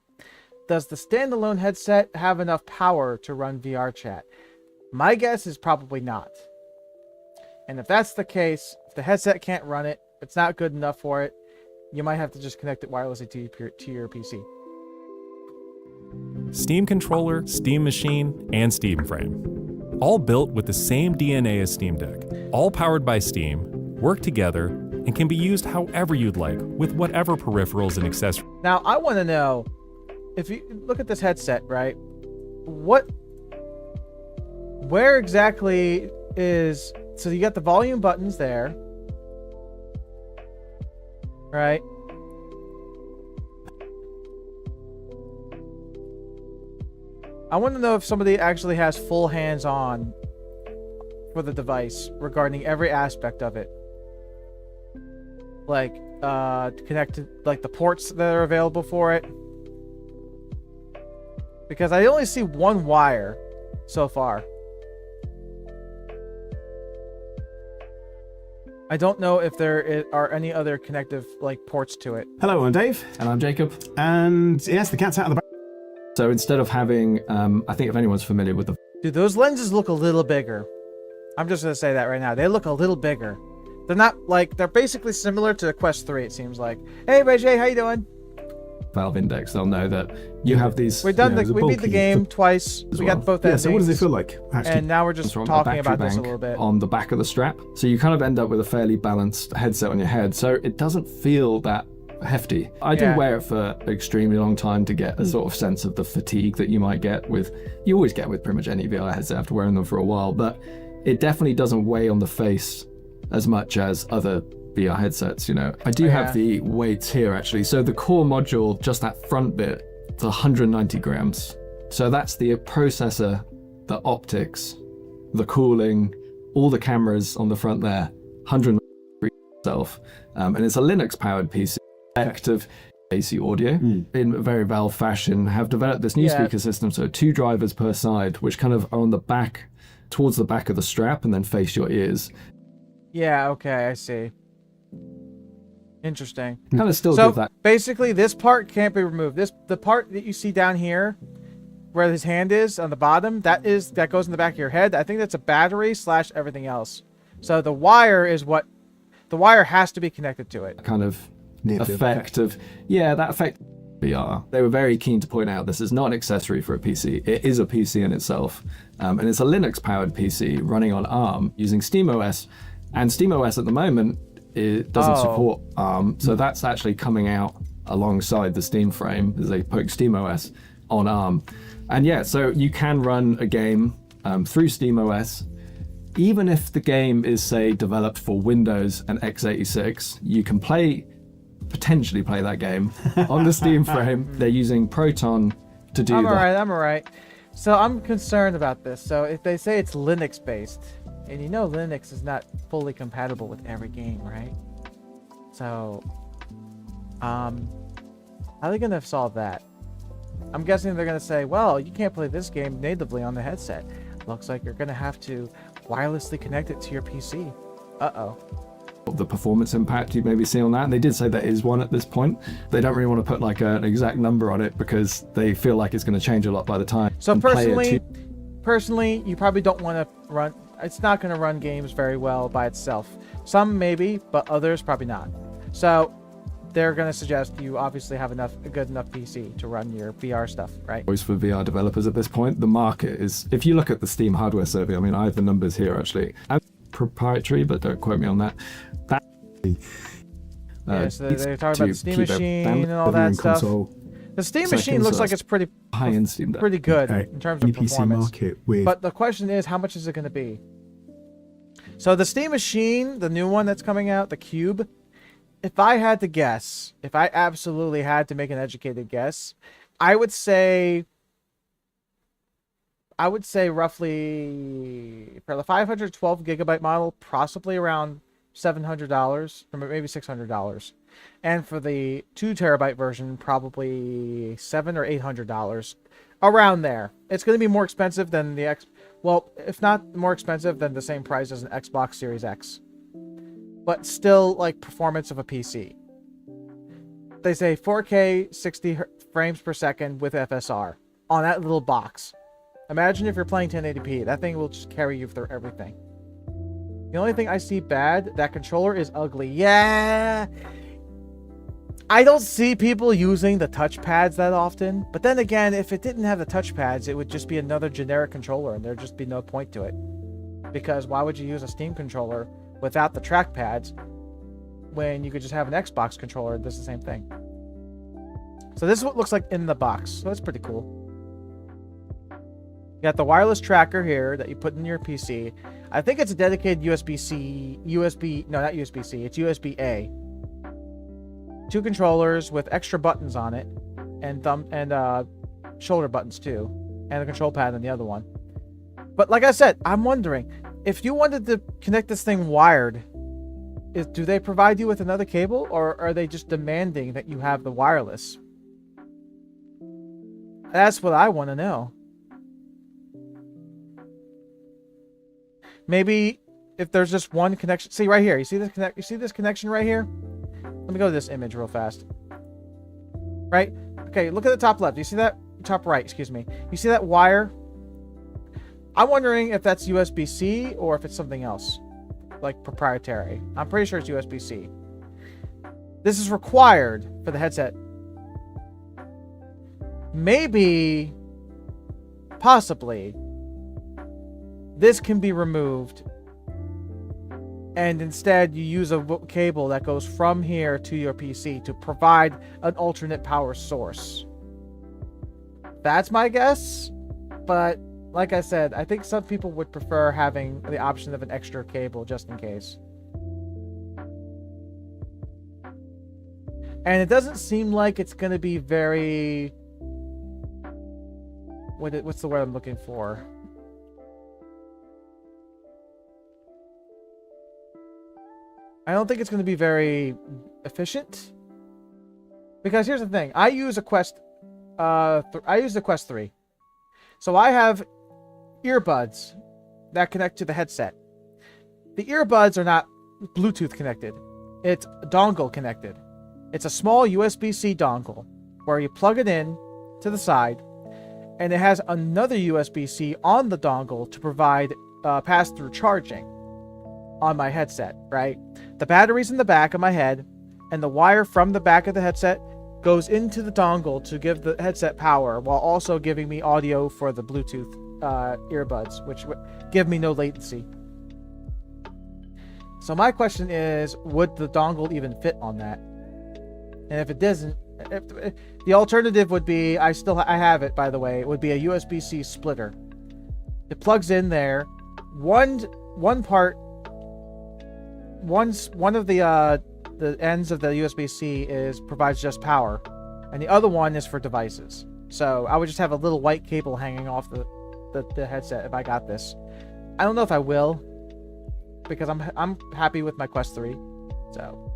does the standalone headset have enough power to run VR chat? My guess is probably not. And if that's the case, if the headset can't run it, it's not good enough for it, you might have to just connect it wirelessly to your PC. Steam controller, Steam machine, and Steam Frame. All built with the same DNA as Steam Deck. All powered by Steam, work together, and can be used however you'd like with whatever peripherals and accessories. Now, I want to know, if you look at this headset, right? Where exactly is... So you got the volume buttons there, right? I want to know if somebody actually has full hands-on for the device regarding every aspect of it. Like, connected, like the ports that are available for it. Because I only see one wire so far. I don't know if there are any other connective like ports to it. Hello, I'm Dave. And I'm Jacob. And yes, the cat's out of the bag. So instead of having, I think if anyone's familiar with the... Dude, those lenses look a little bigger. I'm just going to say that right now. They look a little bigger. They're not like, they're basically similar to the Quest 3, it seems like. Hey, Ray, how you doing? Valve Index, they'll know that you have these... We've done we beat the game twice. We got both endings. So what does it feel like? Actually? And now we're just talking about this a little bit. On the back of the strap. So you kind of end up with a fairly balanced headset on your head. So it doesn't feel that hefty. I didn't wear it for an extremely long time to get a sort of sense of the fatigue that you might get with... You always get with pretty much any VR headset after wearing them for a while, but it definitely doesn't weigh on the face as much as other VR headsets, you know. I do have the weights here actually. So the core module, just that front bit, it's 190 grams. So that's the processor, the optics, the cooling, all the cameras on the front there, 190 itself. And it's a Linux powered PC. Active AC audio in a very Valve fashion have developed this new speaker system. So 2 drivers per side, which kind of are on the back, towards the back of the strap and then face your ears. Yeah, okay, I see. Interesting. Kind of still so give that. Basically, this part can't be removed. The part that you see down here, where his hand is on the bottom, that goes in the back of your head. I think that's a battery / everything else. So the wire is what the wire has to be connected to it. Kind of effect of that effect. VR. They were very keen to point out this is not an accessory for a PC. It is a PC in itself, and it's a Linux-powered PC running on ARM using SteamOS. And SteamOS at the moment it doesn't support ARM, so that's actually coming out alongside the Steam Frame as they put SteamOS on ARM. And so you can run a game through SteamOS, even if the game is, say, developed for Windows and x86. You can potentially play that game on the Steam Frame. They're using Proton to do that. I'm alright. So I'm concerned about this. So if they say it's Linux based, and you know Linux is not fully compatible with every game, right? So, how are they gonna solve that? I'm guessing they're gonna say, well, you can't play this game natively on the headset. Looks like you're gonna have to wirelessly connect it to your PC. Uh-oh. The performance impact you maybe see on that, and they did say there is one at this point. They don't really want to put like an exact number on it because they feel like it's going to change a lot by the time. So personally, you probably don't want to run. It's not going to run games very well by itself. Some maybe, but others probably not. So they're going to suggest you obviously have a good enough PC to run your VR stuff, right? Voice for VR developers at this point. The market is, if you look at the Steam hardware survey, I mean, I have the numbers here actually. And proprietary, but don't quote me on that. So they're talking about the Steam machine and all that stuff. The Steam machine looks like it's pretty high-end Steam Deck. Pretty good in terms of performance. Market but the question is, how much is it going to be? So the Steam machine, the new one that's coming out, the Cube, if I had to guess, if I absolutely had to make an educated guess, I would say roughly for the 512 gigabyte model, possibly around $700 or maybe $600. And for the 2 terabyte version, probably $700 or $800. Around there. It's going to be more expensive than the well, if not more expensive than the same price as an Xbox Series X. But still like performance of a PC. They say 4K 60 frames per second with FSR on that little box. Imagine if you're playing 1080p. That thing will just carry you through everything. The only thing I see bad, that controller is ugly. Yeah! I don't see people using the touchpads that often. But then again, if it didn't have the touchpads, it would just be another generic controller and there'd just be no point to it. Because why would you use a Steam controller without the trackpads when you could just have an Xbox controller and does the same thing? So this is what it looks like in the box. So that's pretty cool. You got the wireless tracker here that you put in your PC. I think it's a dedicated USB-C, no, not USB-C, it's USB-A. 2 controllers with extra buttons on it, and shoulder buttons too, and a control pad on the other one. But like I said, I'm wondering, if you wanted to connect this thing wired, do they provide you with another cable, or are they just demanding that you have the wireless? That's what I want to know. Maybe if there's just one connection. See right here. You see this You see this connection right here? Let me go to this image real fast. Right? Okay, look at the top left. You see that? Top right, excuse me. You see that wire? I'm wondering if that's USB-C or if it's something else. Like proprietary. I'm pretty sure it's USB-C. This is required for the headset. Maybe, possibly, this can be removed and instead you use a cable that goes from here to your PC to provide an alternate power source. That's my guess, but like I said, I think some people would prefer having the option of an extra cable just in case. And it doesn't seem like it's going to be very... What's the word I'm looking for? I don't think it's going to be very efficient. Because here's the thing. I use a Quest... I use the Quest 3. So I have earbuds that connect to the headset. The earbuds are not Bluetooth connected. It's dongle connected. It's a small USB-C dongle where you plug it in to the side, and it has another USB-C on the dongle to provide pass-through charging on my headset, right? The battery's in the back of my head, and the wire from the back of the headset goes into the dongle to give the headset power while also giving me audio for the Bluetooth earbuds, which give me no latency. So my question is, would the dongle even fit on that? And if it doesn't, the alternative would be, I have it, by the way, it would be a USB-C splitter. It plugs in there. One of the ends of the USB-C provides just power, and the other one is for devices. So I would just have a little white cable hanging off the headset if I got this. I don't know if I will, because I'm happy with my Quest 3. So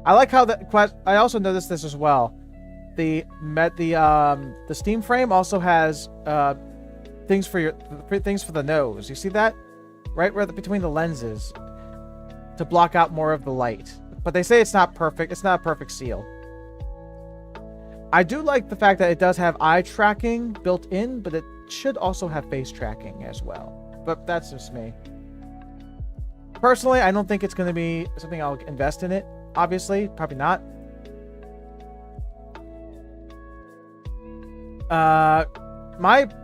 I like how the Quest. I also noticed this as well. The Steam frame also has things for the nose. You see that? Right where between the lenses, to block out more of the light. But they say it's not perfect. It's not a perfect seal. I do like the fact that it does have eye tracking built in, but it should also have face tracking as well. But that's just me. Personally, I don't think it's going to be something I'll invest in it. Obviously, probably not.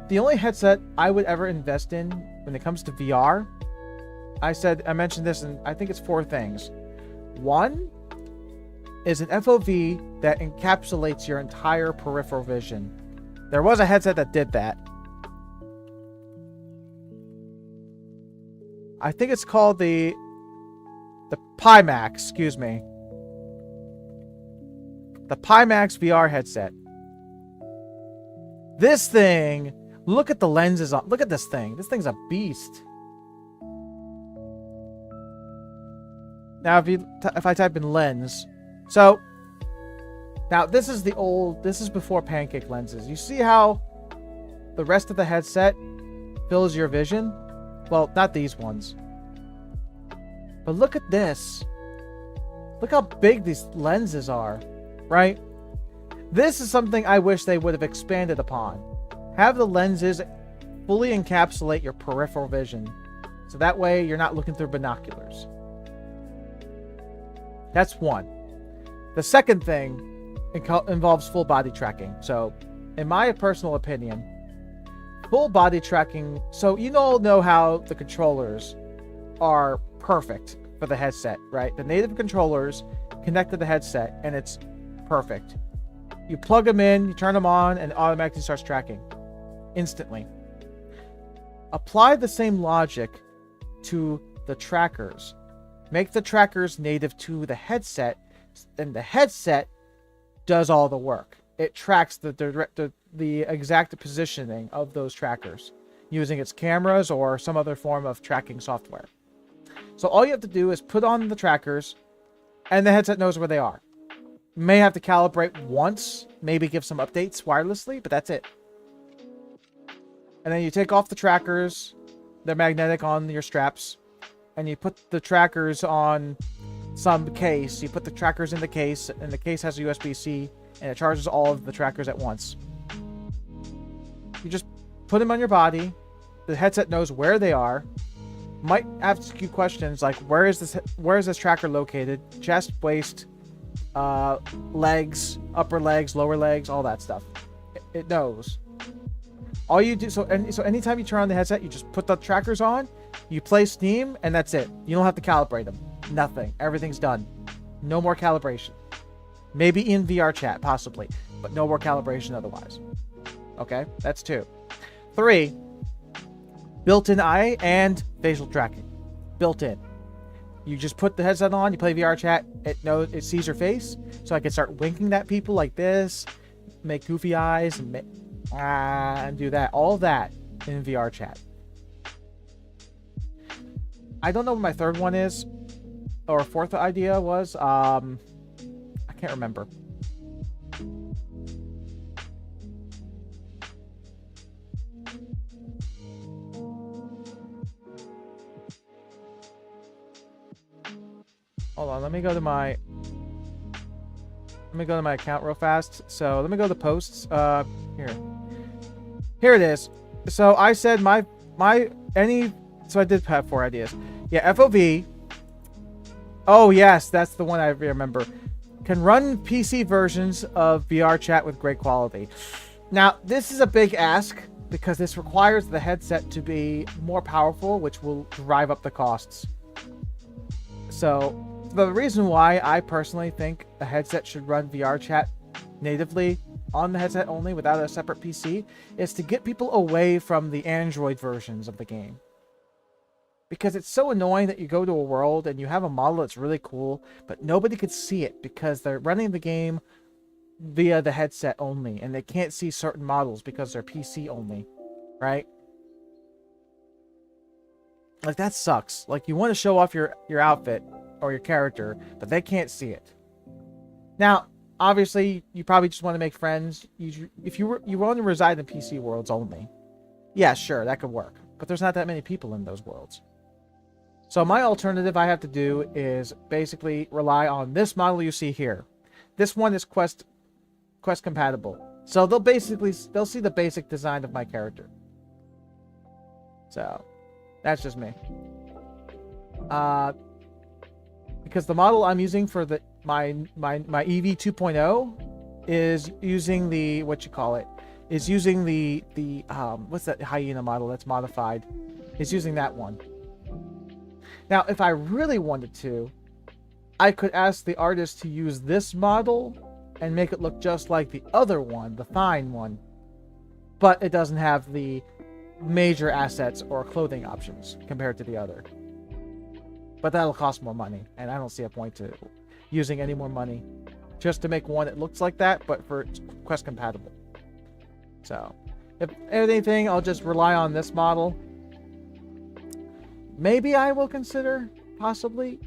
The only headset I would ever invest in when it comes to VR, I mentioned this, and I think it's 4 things. 1 is an FOV that encapsulates your entire peripheral vision. There was a headset that did that. I think it's called the Pimax, excuse me. the Pimax VR headset. This thing, look at the lenses on. Look at this thing. This thing's a beast. Now, if I type in lens, so now this is before pancake lenses. You see how the rest of the headset fills your vision? Well, not these ones. But look at this. Look how big these lenses are, right? This is something I wish they would have expanded upon. Have the lenses fully encapsulate your peripheral vision. So that way you're not looking through binoculars. That's one. The second thing involves full body tracking. So, in my personal opinion, full body tracking... So, you all know how the controllers are perfect for the headset, right? The native controllers connect to the headset, and it's perfect. You plug them in, you turn them on, and it automatically starts tracking. Instantly. Apply the same logic to the trackers. Make the trackers native to the headset, and the headset does all the work. It tracks the exact positioning of those trackers using its cameras or some other form of tracking software. So all you have to do is put on the trackers, and the headset knows where they are. You may have to calibrate once, maybe give some updates wirelessly, but that's it. And then you take off the trackers, they're magnetic on your straps, and you put the trackers on some case. You put the trackers in the case, and the case has a USB-C, and it charges all of the trackers at once. You just put them on your body. The headset knows where they are. Might ask you questions like, where is this tracker located? Chest, waist, legs, upper legs, lower legs, all that stuff. It knows. All you do, so anytime you turn on the headset, you just put the trackers on, you play Steam, and that's it. You don't have to calibrate them. Nothing. Everything's done. No more calibration. Maybe in VR chat, possibly, but no more calibration otherwise. Okay, that's 2. 3, built-in eye and facial tracking. Built in. You just put the headset on, you play VR chat, it sees your face, so I can start winking at people like this, make goofy eyes, and do that. All that in VR chat. I don't know what my third one is, or fourth idea was. I can't remember. Hold on, let me go to my account real fast. So let me go to posts. Here it is. So I said so I did have 4 ideas. Yeah, FOV. Oh yes, that's the one I remember. Can run PC versions of VR chat with great quality. Now, this is a big ask because this requires the headset to be more powerful, which will drive up the costs. So the reason why I personally think a headset should run VR chat natively on the headset only without a separate PC is to get people away from the Android versions of the game. Because it's so annoying that you go to a world and you have a model that's really cool, but nobody could see it because they're running the game via the headset only, and they can't see certain models because they're PC only, right? Like, that sucks. Like, you want to show off your outfit or your character, but they can't see it. Now, obviously, you probably just want to make friends. If you want to reside in PC worlds only, yeah, sure, that could work. But there's not that many people in those worlds. So my alternative I have to do is basically rely on this model you see here. This one is Quest compatible. So they'll see the basic design of my character. So that's just me. Because the model I'm using for my EV 2.0 is using the what's using the what's that hyena model that's modified? It's using that one. Now, if I really wanted to, I could ask the artist to use this model and make it look just like the other one, the Thine one. But it doesn't have the major assets or clothing options compared to the other. But that'll cost more money, and I don't see a point to using any more money just to make one that looks like that, but for Quest compatible. So, if anything, I'll just rely on this model. Maybe I will consider, possibly.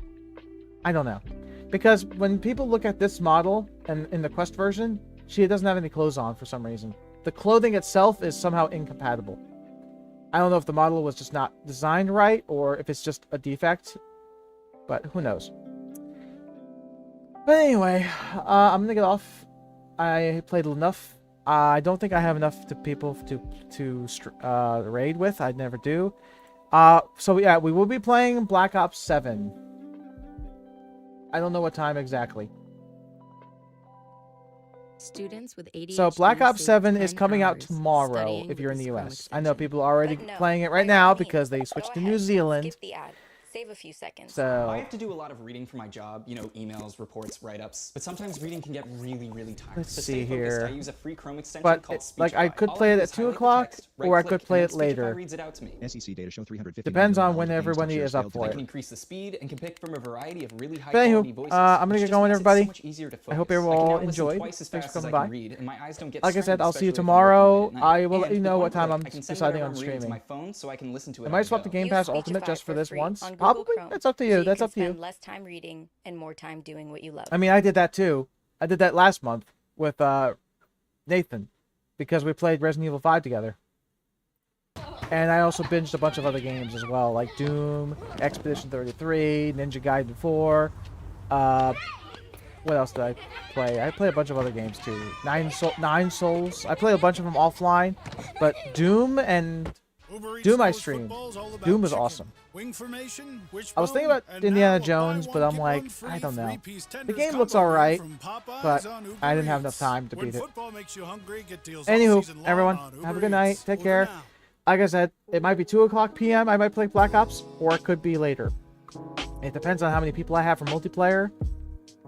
I don't know. Because when people look at this model, and in the Quest version, she doesn't have any clothes on for some reason. The clothing itself is somehow incompatible. I don't know if the model was just not designed right, or if it's just a defect. But who knows. But anyway, I'm gonna get off. I played enough. I don't think I have enough people to raid with. I never do. So yeah, we will be playing Black Ops 7. I don't know what time exactly. Students with ADHD So Black Ops save 7 is 10 coming out hours tomorrow studying if you're in with the this Chrome US. I know extension. people are already But no, playing it right by now all because they means, switched go to New ahead, Zealand. skip the ad. Save a few seconds. So I have to do a lot of reading for my job, you know, emails, reports, write-ups, but sometimes reading can get really, really tiring. Let's to see stay focused, here. I use a free Chrome extension But called like I Speechify. could All play I it do at is 2 highlight the o'clock, text, or I right-click, could play and it then Speechify later. reads it out to me. SEC data show 350 Depends million on when downloads, everybody shares is up failed for I it. can increase the speed and can pick from a variety of really But high-quality anywho, voices. I'm gonna which get just going, makes it everybody. so much easier to I hope focus. you I can all now listen enjoyed. twice as Thanks fast for as coming I by. can read, and my eyes don't get Like I said, strained, I'll see you especially if I'm working tomorrow. late at night. I will let And you with know one what time click, I'm I can send deciding whatever on I'm reading to streaming. my phone so I can listen to it I on might the swap the go. Game Use Pass Speechify Ultimate just for this free once. on Google Probably. Chrome, That's up to so you. you That's can up to you. spend less time reading and more time doing what you love. I mean, I did that too. I did that last month with Nathan because we played Resident Evil 5 together. And I also binged a bunch of other games as well, like Doom, Expedition 33, Ninja Gaiden 4. What else did I play? I played a bunch of other games too. Nine Souls. I played a bunch of them offline, but Doom and Doom I streamed. Doom was awesome. I was thinking about Indiana Jones, but I'm like, I don't know. The game looks alright, but I didn't have enough time to beat it. Anywho, everyone, have a good night. Take care. Like I said, it might be 2 o'clock p.m. I might play Black Ops, or it could be later. It depends on how many people I have for multiplayer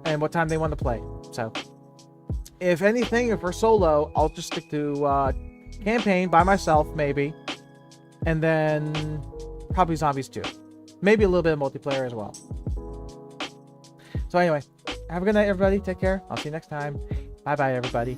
and what time they want to play. So, if anything, if we're solo, I'll just stick to campaign by myself, maybe. And then probably Zombies 2. Maybe a little bit of multiplayer as well. So anyway, have a good night, everybody. Take care. I'll see you next time. Bye-bye, everybody.